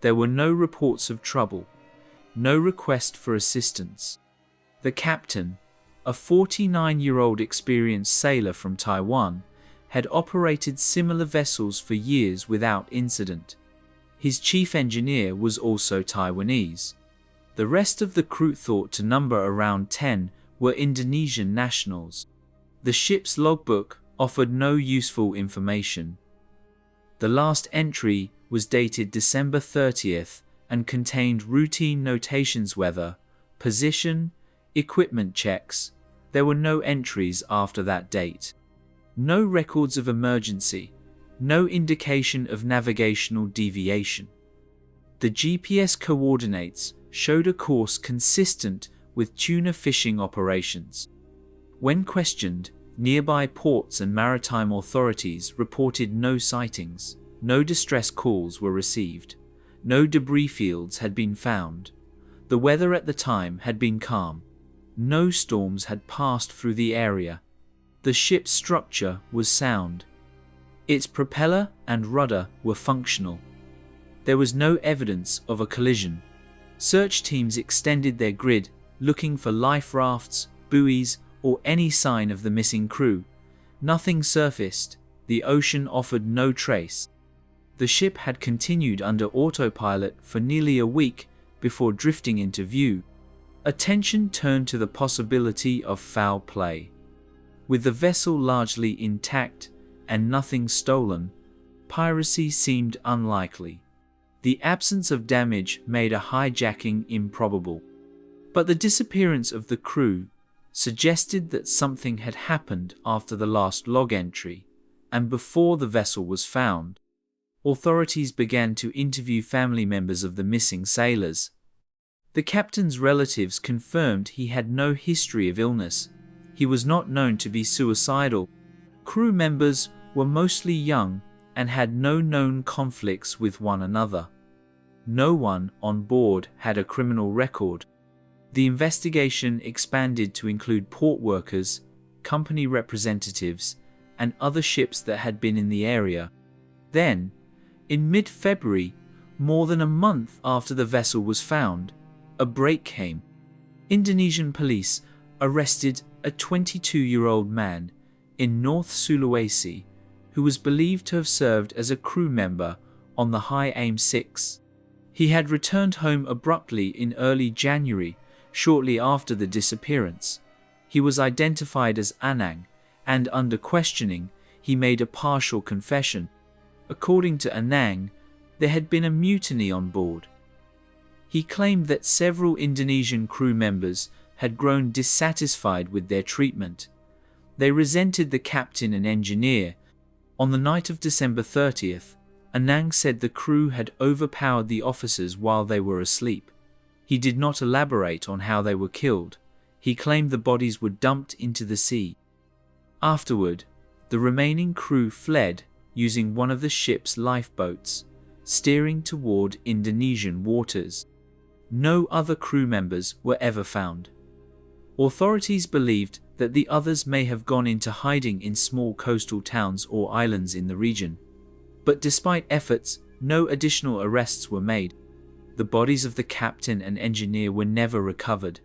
There were no reports of trouble, no request for assistance. The captain, a 49-year-old experienced sailor from Taiwan, had operated similar vessels for years without incident. His chief engineer was also Taiwanese. The rest of the crew, thought to number around 10, were Indonesian nationals. The ship's logbook offered no useful information. The last entry was dated December 30th and contained routine notations: weather, position, equipment checks. There were no entries after that date. No records of emergency, no indication of navigational deviation. The GPS coordinates showed a course consistent with tuna fishing operations. When questioned, nearby ports and maritime authorities reported no sightings, no distress calls were received, no debris fields had been found. The weather at the time had been calm. No storms had passed through the area. The ship's structure was sound. Its propeller and rudder were functional. There was no evidence of a collision. Search teams extended their grid, looking for life rafts, buoys, or any sign of the missing crew. Nothing surfaced. The ocean offered no trace. The ship had continued under autopilot for nearly a week before drifting into view. Attention turned to the possibility of foul play. With the vessel largely intact and nothing stolen, piracy seemed unlikely. The absence of damage made a hijacking improbable. But the disappearance of the crew suggested that something had happened after the last log entry and before the vessel was found. Authorities began to interview family members of the missing sailors. The captain's relatives confirmed he had no history of illness. He was not known to be suicidal. Crew members were mostly young and had no known conflicts with one another. No one on board had a criminal record. The investigation expanded to include port workers, company representatives, and other ships that had been in the area. Then, in mid-February, more than a month after the vessel was found, a break came. Indonesian police arrested a 22-year-old man in North Sulawesi who was believed to have served as a crew member on the High Aim 6. He had returned home abruptly in early January, shortly after the disappearance. He was identified as Anang, and under questioning, he made a partial confession. According to Anang, there had been a mutiny on board. He claimed that several Indonesian crew members had grown dissatisfied with their treatment. They resented the captain and engineer. On the night of December 30th, Anang said the crew had overpowered the officers while they were asleep. He did not elaborate on how they were killed. He claimed the bodies were dumped into the sea. Afterward, the remaining crew fled using one of the ship's lifeboats, steering toward Indonesian waters. No other crew members were ever found. Authorities believed that the others may have gone into hiding in small coastal towns or islands in the region. But despite efforts, no additional arrests were made. The bodies of the captain and engineer were never recovered.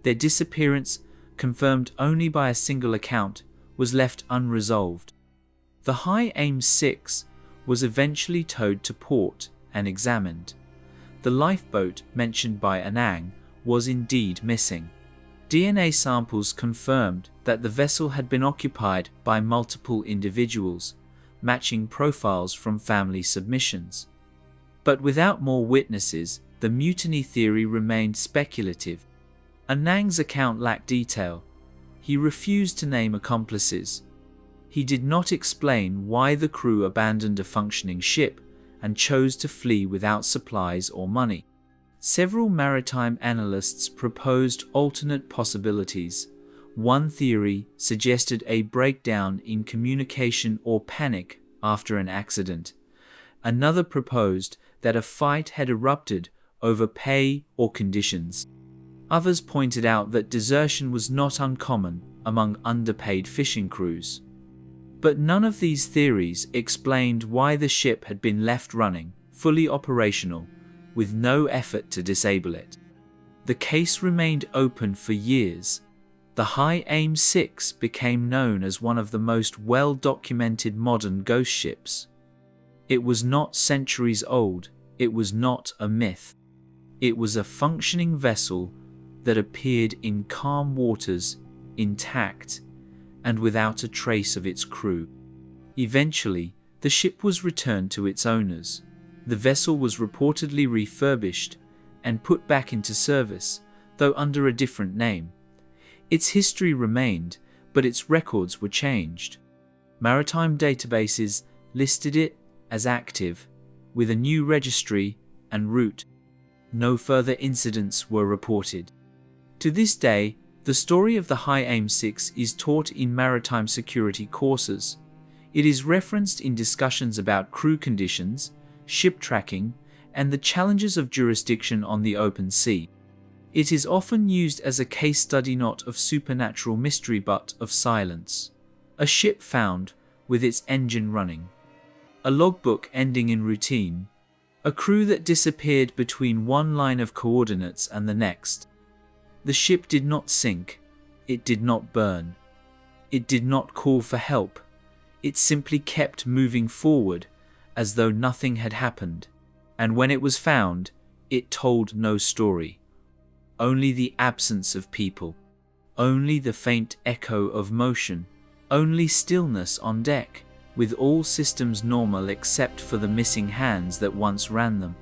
Their disappearance, confirmed only by a single account, was left unresolved. The High Aim 6 was eventually towed to port and examined. The lifeboat mentioned by Anang was indeed missing. DNA samples confirmed that the vessel had been occupied by multiple individuals, matching profiles from family submissions. But without more witnesses, the mutiny theory remained speculative. Anang's account lacked detail. He refused to name accomplices. He did not explain why the crew abandoned a functioning ship and chose to flee without supplies or money. Several maritime analysts proposed alternate possibilities. One theory suggested a breakdown in communication or panic after an accident. Another proposed that a fight had erupted over pay or conditions. Others pointed out that desertion was not uncommon among underpaid fishing crews. But none of these theories explained why the ship had been left running, fully operational, with no effort to disable it. The case remained open for years. The High Aim 6 became known as one of the most well-documented modern ghost ships. It was not centuries old, it was not a myth. It was a functioning vessel that appeared in calm waters, intact, and without a trace of its crew. Eventually, the ship was returned to its owners. The vessel was reportedly refurbished and put back into service, though under a different name. Its history remained, but its records were changed. Maritime databases listed it as active, with a new registry and route. No further incidents were reported. To this day, the story of the High Aim 6 is taught in maritime security courses. It is referenced in discussions about crew conditions, ship tracking, and the challenges of jurisdiction on the open sea. It is often used as a case study not of supernatural mystery but of silence. A ship found, with its engine running. A logbook ending in routine. A crew that disappeared between one line of coordinates and the next. The ship did not sink. It did not burn. It did not call for help. It simply kept moving forward, as though nothing had happened. And when it was found, it told no story. Only the absence of people. Only the faint echo of motion. Only stillness on deck, with all systems normal except for the missing hands that once ran them.